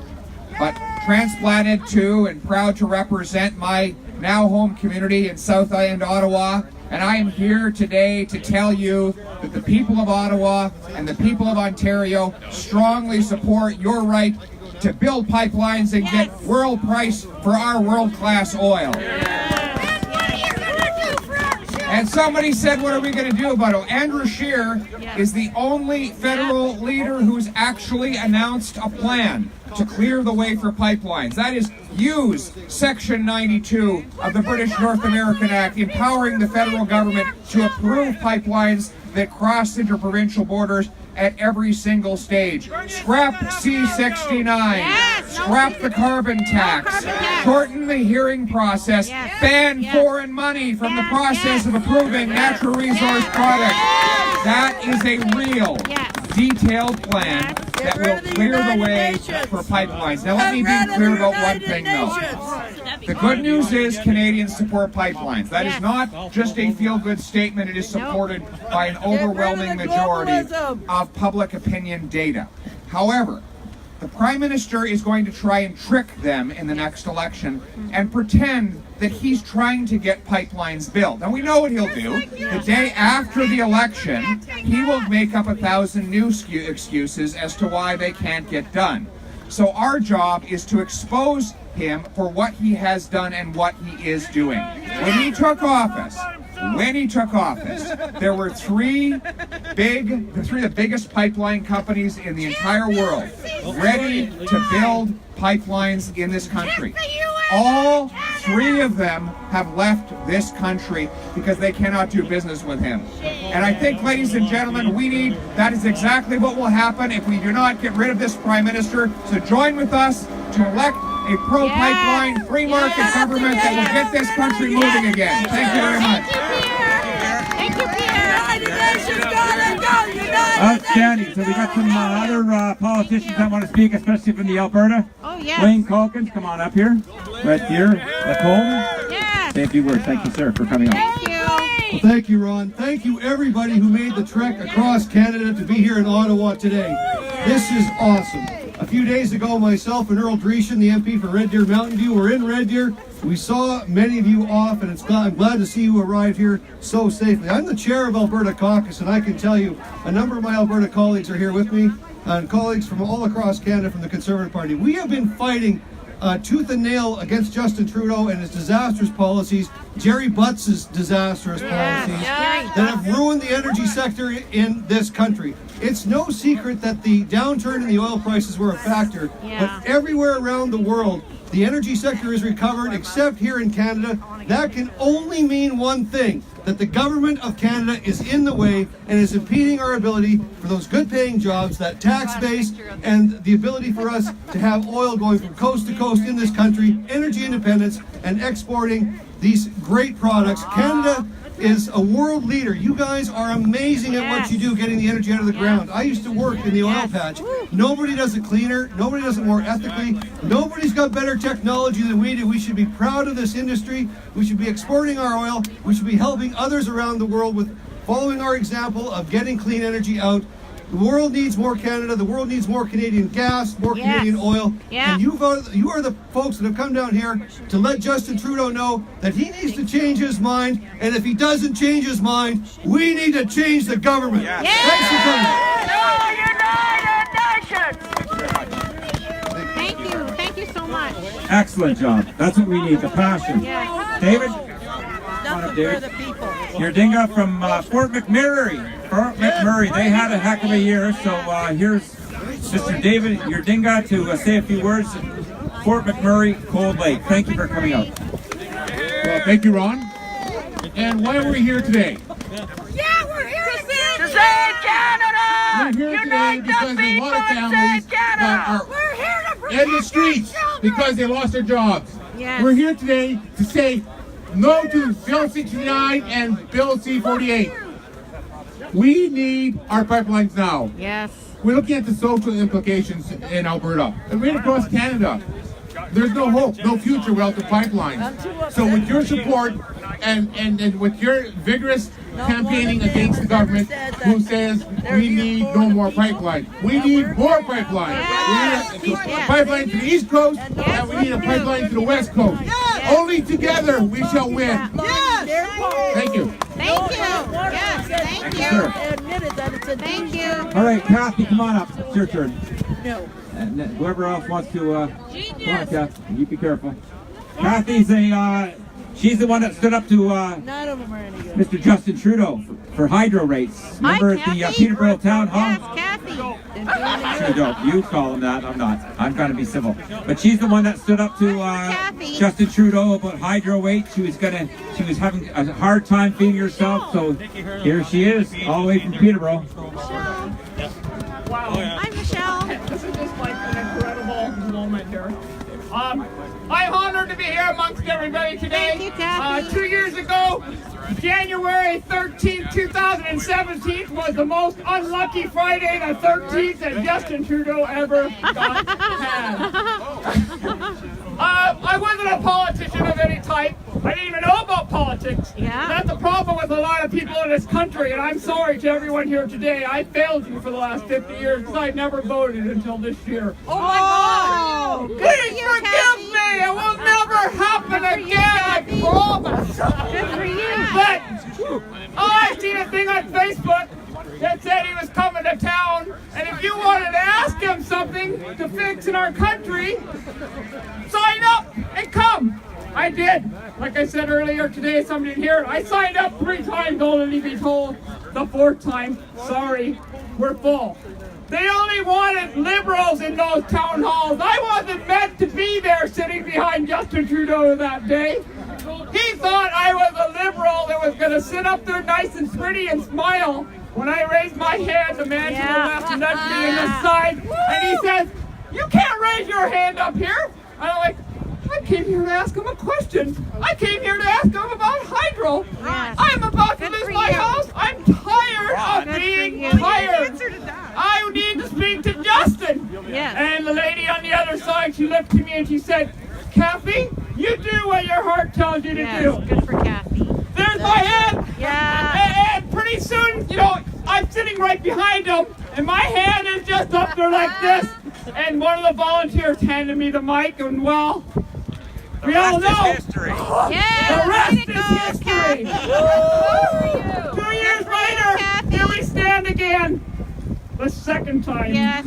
[SPEAKER 22] but transplanted to and proud to represent my now home community in South Island, Ottawa. And I am here today to tell you that the people of Ottawa and the people of Ontario strongly support your right to build pipelines and get world price for our world-class oil. And somebody said, what are we going to do about it? Andrew Scheer is the only federal leader who's actually announced a plan to clear the way for pipelines. That is, use Section 92 of the British North American Act, empowering the federal government to approve pipelines that cross interprovincial borders at every single stage. Scrap C-69, scrap the carbon tax, shorten the hearing process, ban foreign money from the process of approving natural resource products. That is a real detailed plan that will clear the way for pipelines. Now let me be clear about one thing though. The good news is Canadians support pipelines. That is not just a feel-good statement, it is supported by an overwhelming majority of public opinion data. However, the Prime Minister is going to try and trick them in the next election and pretend that he's trying to get pipelines built. And we know what he'll do. The day after the election, he will make up 1,000 new excuses as to why they can't get done. So our job is to expose him for what he has done and what he is doing. When he took office, there were three of the biggest pipeline companies in the entire world ready to build pipelines in this country. All three of them have left this country because they cannot do business with him. And I think, ladies and gentlemen, that is exactly what will happen if we do not get rid of this Prime Minister. So join with us to elect a pro-pipeline, free market government that will get this country moving again. Thank you very much.
[SPEAKER 4] Thank you, Pierre.
[SPEAKER 14] Outstanding. So we got some other politicians that want to speak, especially from the Alberta.
[SPEAKER 4] Oh, yes.
[SPEAKER 14] Wayne Calkins, come on up here. Right here. Lacombe.
[SPEAKER 4] Yes.
[SPEAKER 14] Say a few words. Thank you, sir, for coming on.
[SPEAKER 4] Thank you.
[SPEAKER 3] Well, thank you, Ron. Thank you, everybody who made the trek across Canada to be here in Ottawa today. This is awesome. A few days ago, myself and Earl Dreeshen, the MP for Red Deer Mountain View, were in Red Deer. We saw many of you off, and I'm glad to see you arrive here so safely. I'm the chair of Alberta Caucus, and I can tell you a number of my Alberta colleagues are here with me, and colleagues from all across Canada from the Conservative Party. We have been fighting tooth and nail against Justin Trudeau and his disastrous policies, Jerry Butts' disastrous policies that have ruined the energy sector in this country. It's no secret that the downturn in the oil prices were a factor, but everywhere around the world, the energy sector is recovered, except here in Canada. That can only mean one thing, that the government of Canada is in the way and is impeding our ability for those good paying jobs, that tax base, and the ability for us to have oil going from coast to coast in this country, energy independence, and exporting these great products. Canada is a world leader. You guys are amazing at what you do, getting the energy out of the ground. I used to work in the oil patch. Nobody does it cleaner. Nobody does it more ethically. Nobody's got better technology than we do. We should be proud of this industry. We should be exporting our oil. We should be helping others around the world with following our example of getting clean energy out. The world needs more Canada. The world needs more Canadian gas, more Canadian oil. And you are the folks that have come down here to let Justin Trudeau know that he needs to change his mind. And if he doesn't change his mind, we need to change the government. Thanks for coming.
[SPEAKER 4] Thank you. Thank you so much.
[SPEAKER 14] Excellent job. That's what we need, the passion.
[SPEAKER 4] Yes.
[SPEAKER 14] David? Come on up, David. Your dinga from Fort McMurray. Fort McMurray. They had a heck of a year. So here's Mr. David, your dinga, to say a few words. Fort McMurray, Cold Lake. Thank you for coming out.
[SPEAKER 12] Well, thank you, Ron. And why are we here today?
[SPEAKER 6] Yeah, we're here to save Canada!
[SPEAKER 12] We're here today because there's a lot of families that are in the streets because they lost their jobs.
[SPEAKER 4] Yes.
[SPEAKER 12] We're here today to say no to Bill 69 and Bill C-48. We need our pipelines now.
[SPEAKER 4] Yes.
[SPEAKER 12] We're looking at the social implications in Alberta and right across Canada. There's no hope, no future without the pipelines. So with your support and with your vigorous campaigning against the government who says we need no more pipelines. We need more pipelines. We need a pipeline to the East Coast and we need a pipeline to the West Coast. Only together we shall win. Thank you.
[SPEAKER 4] Thank you. Yes, thank you. Thank you.
[SPEAKER 14] All right, Kathy, come on up. It's your turn.
[SPEAKER 6] No.
[SPEAKER 14] And whoever else wants to, come on, Kathy. You be careful. Kathy's she's the one that stood up to
[SPEAKER 6] None of them are any good.
[SPEAKER 14] Mr. Justin Trudeau for hydro rates. Remember at the Peterborough Town Hall?
[SPEAKER 4] Yes, Kathy.
[SPEAKER 14] Trudeau, you call him that. I'm not. I'm trying to be civil. But she's the one that stood up to Justin Trudeau about hydro rates. She was having a hard time feeding herself. So here she is, all the way from Peterborough.
[SPEAKER 4] Hi, Michelle.
[SPEAKER 10] This is just like an incredible moment here.
[SPEAKER 8] I'm honored to be here amongst everybody today. 2 years ago, January 13th, 2017 was the most unlucky Friday the 13th that Justin Trudeau ever had. I wasn't a politician of any type. I didn't even know about politics. Yeah. That's the problem with a lot of people in this country, and I'm sorry to everyone here today. I failed you for the last 50 years because I never voted until this year.
[SPEAKER 6] Oh my God!
[SPEAKER 8] Please forgive me! It will never happen again, I promise!
[SPEAKER 4] Good for you!
[SPEAKER 8] But I seen a thing on Facebook that said he was coming to town, and if you wanted to ask him something to fix in our country, sign up and come. I did. Like I said earlier today, somebody didn't hear it. I signed up 3 times only to be told the 4th time, sorry, we're full. They only wanted liberals in those town halls. I wasn't meant to be there sitting behind Justin Trudeau that day. He thought I was a liberal that was going to sit up there nice and pretty and smile. When I raised my hand, the man to the left nudged me in the side, and he says, "You can't raise your hand up here." And I'm like, I came here to ask him a question. I came here to ask him about hydro. I'm about to lose my house. I'm tired of being tired. I need to speak to Justin. And the lady on the other side, she looked to me and she said, "Kathy, you do what your heart tells you to do."
[SPEAKER 4] Good for Kathy.
[SPEAKER 8] There's my hand.
[SPEAKER 4] Yeah.
[SPEAKER 8] And pretty soon, you know, I'm sitting right behind him, and my hand is just up there like this. And one of the volunteers handed me the mic, and well, we all know. The rest is history. 2 years later, here we stand again. The 2nd time.
[SPEAKER 4] Yes.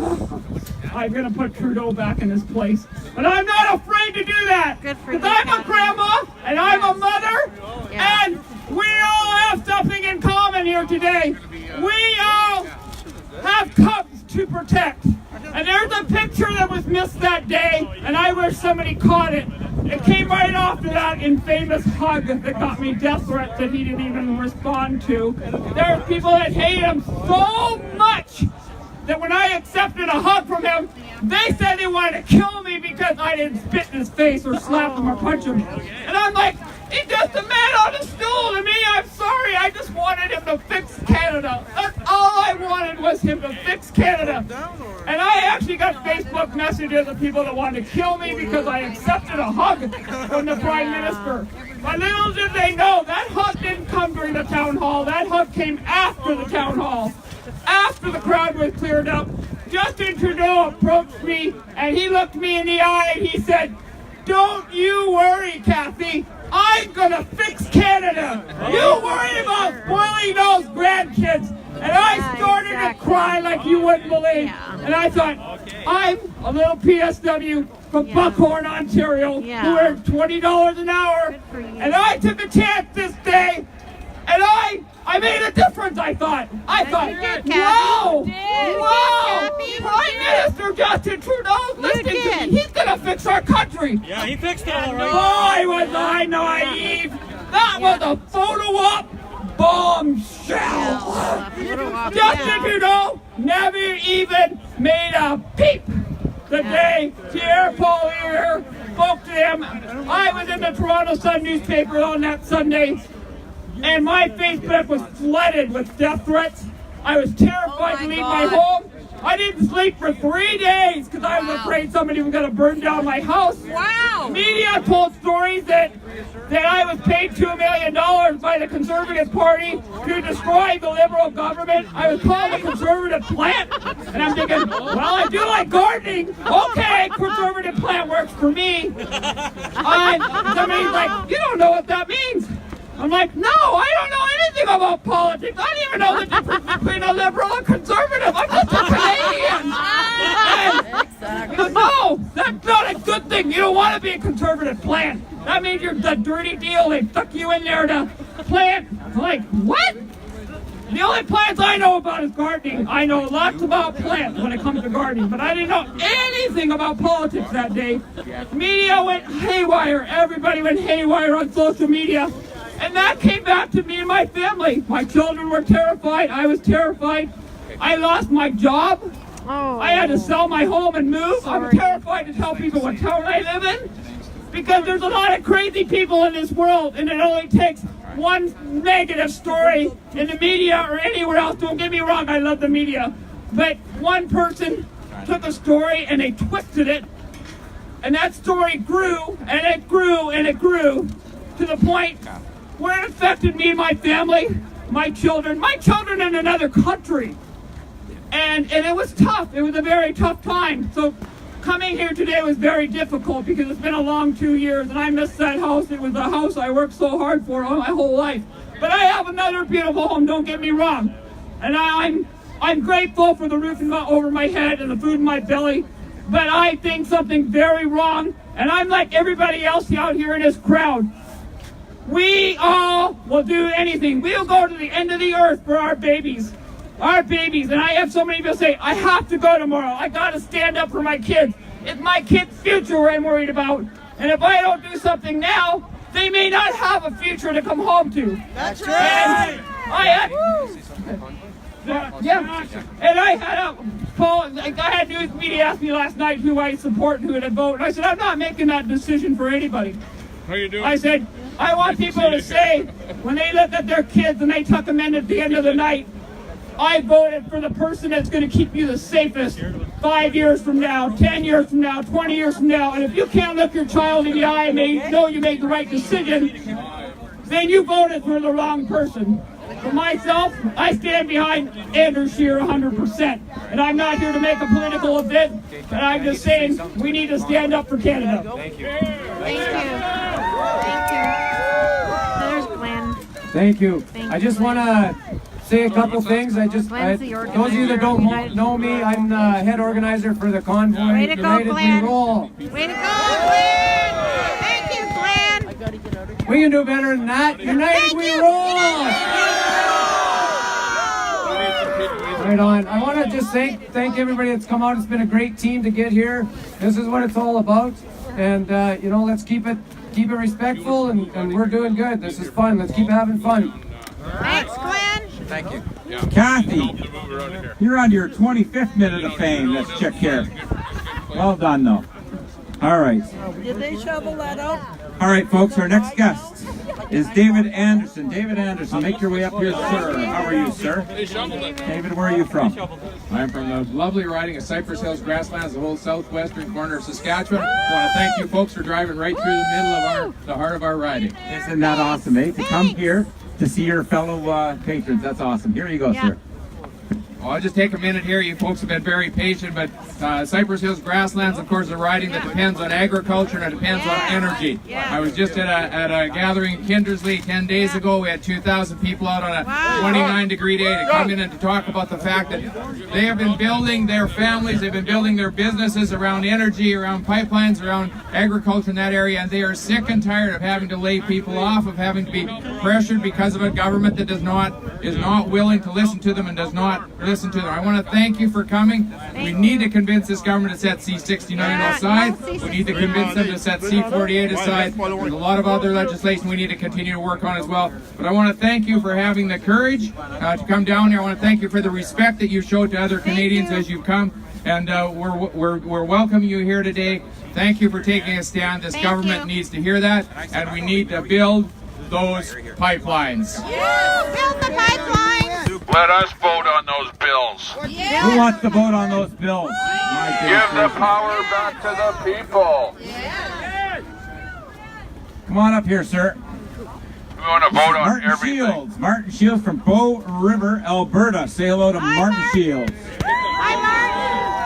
[SPEAKER 8] I'm going to put Trudeau back in his place. But I'm not afraid to do that.
[SPEAKER 4] Good for you,
[SPEAKER 8] because I'm a grandma, and I'm a mother, and we all have something in common here today. We all have cubs to protect. And there's a picture that was missed that day, and I wish somebody caught it. It came right after that infamous hug that got me death threats that he didn't even respond to. There's people that hate him so much that when I accepted a hug from him, they said they wanted to kill me because I didn't spit in his face or slap him or punch him. And I'm like, he's just a man on a stool to me. I'm sorry, I just wanted him to fix Canada. That's all I wanted was him to fix Canada. And I actually got Facebook messages of people that wanted to kill me because I accepted a hug from the Prime Minister. But little did they know, that hug didn't come during the town hall. That hug came after the town hall. After the crowd was cleared up, Justin Trudeau approached me and he looked me in the eye and he said, "Don't you worry, Kathy. I'm gonna fix Canada. You worry about spoiling those grandkids." And I started to cry like you wouldn't believe. And I thought, I'm a little PSW from Buckhorn, Ontario, who earned $20 an hour. And I took a chance this day, and I made a difference, I thought. Wow, Prime Minister Justin Trudeau's listening to me. He's going to fix our country.
[SPEAKER 10] Yeah, he fixed it all right.
[SPEAKER 8] Boy, was I naive. That was a photo-op bombshell. Justin Trudeau never even made a peep the day Pierre Poilievre spoke to him. I was in the Toronto Sun newspaper on that Sunday, and my Facebook was flooded with death threats. I was terrified to leave my home. I didn't sleep for 3 days because I was afraid somebody was going to burn down my house.
[SPEAKER 6] Wow!
[SPEAKER 8] Media told stories that I was paid $2 million by the Conservative Party to destroy the Liberal government. I was called a conservative plant. And I'm thinking, well, I do like gardening. Okay, conservative plant works for me. And somebody's like, you don't know what that means. I'm like, no, I don't know anything about politics. I don't even know the difference between a liberal and conservative. I'm just a Canadian. He goes, no, that's not a good thing. You don't want to be a conservative plant. That means you're the dirty deal. They stuck you in there to plant. I'm like, what? The only plants I know about is gardening. I know lots about plants when it comes to gardening, but I didn't know anything about politics that day. Media went haywire. Everybody went haywire on social media. And that came back to me and my family. My children were terrified. I was terrified. I lost my job. I had to sell my home and move. I'm terrified to tell people what town I live in
[SPEAKER 10] because there's a lot of crazy people in this world, and it only takes one negative story in the media or anywhere else. Don't get me wrong, I love the media, but one person took a story and they twisted it, and that story grew and it grew and it grew to the point where it affected me and my family, my children in another country. And it was tough. It was a very tough time. So coming here today was very difficult because it's been a long 2 years, and I missed that house. It was a house I worked so hard for all my whole life. But I have another beautiful home, don't get me wrong. And I'm grateful for the roof over my head and the food in my belly. But I think something very wrong, and I'm like everybody else out here in this crowd. We all will do anything. We'll go to the end of the earth for our babies. Our babies. And I have so many people say, I have to go tomorrow. I got to stand up for my kids. It's my kids' future I'm worried about. And if I don't do something now, they may not have a future to come home to.
[SPEAKER 9] That's right.
[SPEAKER 10] And I had news media ask me last night who I support and who to vote. And I said, I'm not making that decision for anybody.
[SPEAKER 1] How you doing?
[SPEAKER 10] I said, I want people to say, when they look at their kids and they tuck them in at the end of the night, I voted for the person that's going to keep you the safest 5 years from now, 10 years from now, 20 years from now. And if you can't look your child in the eye and know you made the right decision, then you voted for the wrong person. For myself, I stand behind Andrew Scheer 100%. And I'm not here to make a political event, but I'm just saying we need to stand up for Canada.
[SPEAKER 9] Thank you.
[SPEAKER 4] Thank you. Thank you. There's Glenn.
[SPEAKER 16] Thank you.
[SPEAKER 4] Thank
[SPEAKER 16] I just want to say a couple things. Those of you that don't know me, I'm the head organizer for the convoy.
[SPEAKER 4] Way to go,
[SPEAKER 16] United
[SPEAKER 4] Glenn.
[SPEAKER 16] We Roll.
[SPEAKER 4] Way to go, Glenn. Thank you, Glenn.
[SPEAKER 16] We can do better than that. United We Roll. Right on. I want to just thank everybody that's come out. It's been a great team to get here. This is what it's all about. And let's keep it respectful, and we're doing good. This is fun. Let's keep having fun.
[SPEAKER 4] Thanks, Glenn.
[SPEAKER 14] Thank you. Kathy, you're on your 25th minute of fame, this chick here. Well done, though. All right.
[SPEAKER 9] Did they shovel that out?
[SPEAKER 14] All right, folks, our next guest is David Anderson. David Anderson, make your way up here, sir. How are you, sir? David, where are you from?
[SPEAKER 17] I'm from the lovely riding of Cypress Hills grasslands, the whole southwestern corner of Saskatchewan. I want to thank you folks for driving right through the middle of the heart of our riding.
[SPEAKER 14] Isn't that awesome, eh? To come here to see your fellow patrons. That's awesome. Here you go, sir.
[SPEAKER 17] Well, I'll just take a minute here. You folks have been very patient, but Cypress Hills grasslands, of course, a riding that depends on agriculture and it depends on energy. I was just at a gathering in Kindersley 10 days ago. We had 2,000 people out on a 29-degree day to come in and to talk about the fact that they have been building their families, they've been building their businesses around energy, around pipelines, around agriculture in that area, and they are sick and tired of having to lay people off, of having to be pressured because of a government that is not willing to listen to them and does not listen to them. I want to thank you for coming. We need to convince this government to set C-69 aside. We need to convince them to set C-48 aside. There's a lot of other legislation we need to continue to work on as well. But I want to thank you for having the courage to come down here. I want to thank you for the respect that you showed to other Canadians as you've come. And we're welcoming you here today. Thank you for taking a stand. This government needs to hear that, and we need to build those pipelines.
[SPEAKER 4] Build the pipelines.
[SPEAKER 1] Let us vote on those bills.
[SPEAKER 14] Who wants to vote on those bills?
[SPEAKER 1] Give the power back to the people.
[SPEAKER 14] Come on up here, sir.
[SPEAKER 1] We want to vote on
[SPEAKER 14] Martin
[SPEAKER 1] everything.
[SPEAKER 14] Shields. Martin Shields from Bow River, Alberta. Say hello to Martin Shields.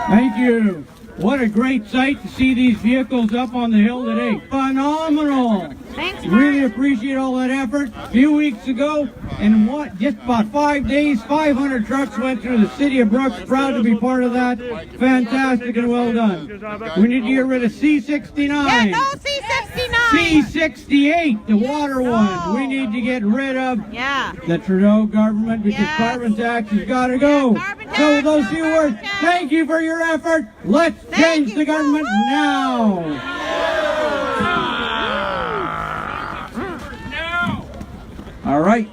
[SPEAKER 23] Thank you. What a great sight to see these vehicles up on the hill today. Phenomenal.
[SPEAKER 4] Thanks,
[SPEAKER 23] really appreciate all that effort. A few weeks ago, in just about 5 days, 500 trucks went through the city of Brooks. Proud to be part of that. Fantastic and well done. We need to get rid of C-69.
[SPEAKER 4] Yeah, no C-69.
[SPEAKER 23] C-68, the water one. We need to get rid of the Trudeau government because carbon tax has got to go. So with those few words, thank you for your effort. Let's change the government now.
[SPEAKER 14] All right.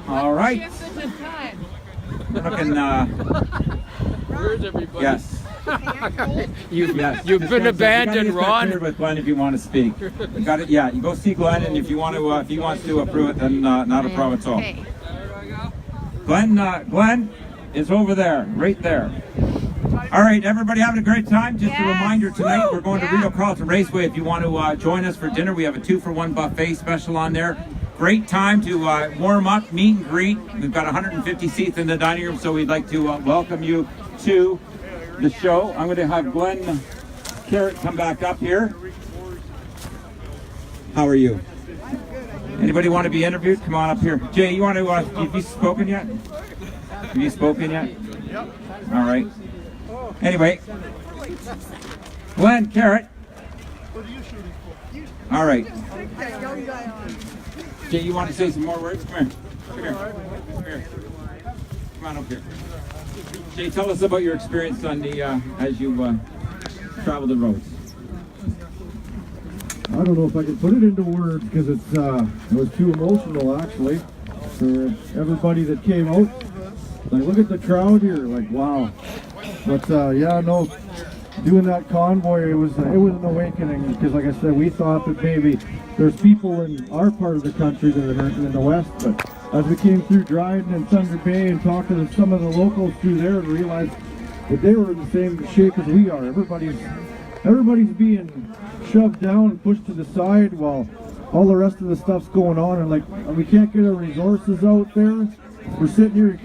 [SPEAKER 14] All right. Looking,
[SPEAKER 9] Where's everybody?
[SPEAKER 14] yes. You've
[SPEAKER 2] been abandoned,
[SPEAKER 14] you
[SPEAKER 2] Ron.
[SPEAKER 14] Here with Glenn if you want to speak. You got it. Yeah, you go see Glenn, and if you want to, if he wants to approve it, then not a problem at all.
[SPEAKER 4] Okay.
[SPEAKER 14] Glenn is over there, right there. All right, everybody having a great time. Just a reminder tonight, we're going to Reno Carlton Raceway. If you want to join us for dinner, we have a 2-for-1 buffet special on there. Great time to warm up, meet and greet. We've got 150 seats in the dining room, so we'd like to welcome you to the show. I'm going to have Glenn Carrot come back up here. How are you? Anybody want to be interviewed? Come on up here. Jay, you want to, have you spoken yet? Have you spoken yet? Yep. All right. Anyway, Glenn Carrot. All right. Jay, you want to say some more words? Come here. Come here. Come here. Come on up here. Jay, tell us about your experience on the as you travel the roads.
[SPEAKER 3] I don't know if I can put it into words because it was too emotional actually for everybody that came out. Like, look at the crowd here, like, wow. But yeah, no, doing that convoy, it was an awakening because, like I said, we thought that maybe there's people in our part of the country that are in the west, but as we came through Dryden and Thunder Bay and talked to some of the locals through there and realized that they were in the same shape as we are. Everybody's being shoved down and pushed to the side while all the rest of the stuff's going on, and like, we can't get our resources out there. We're sitting here.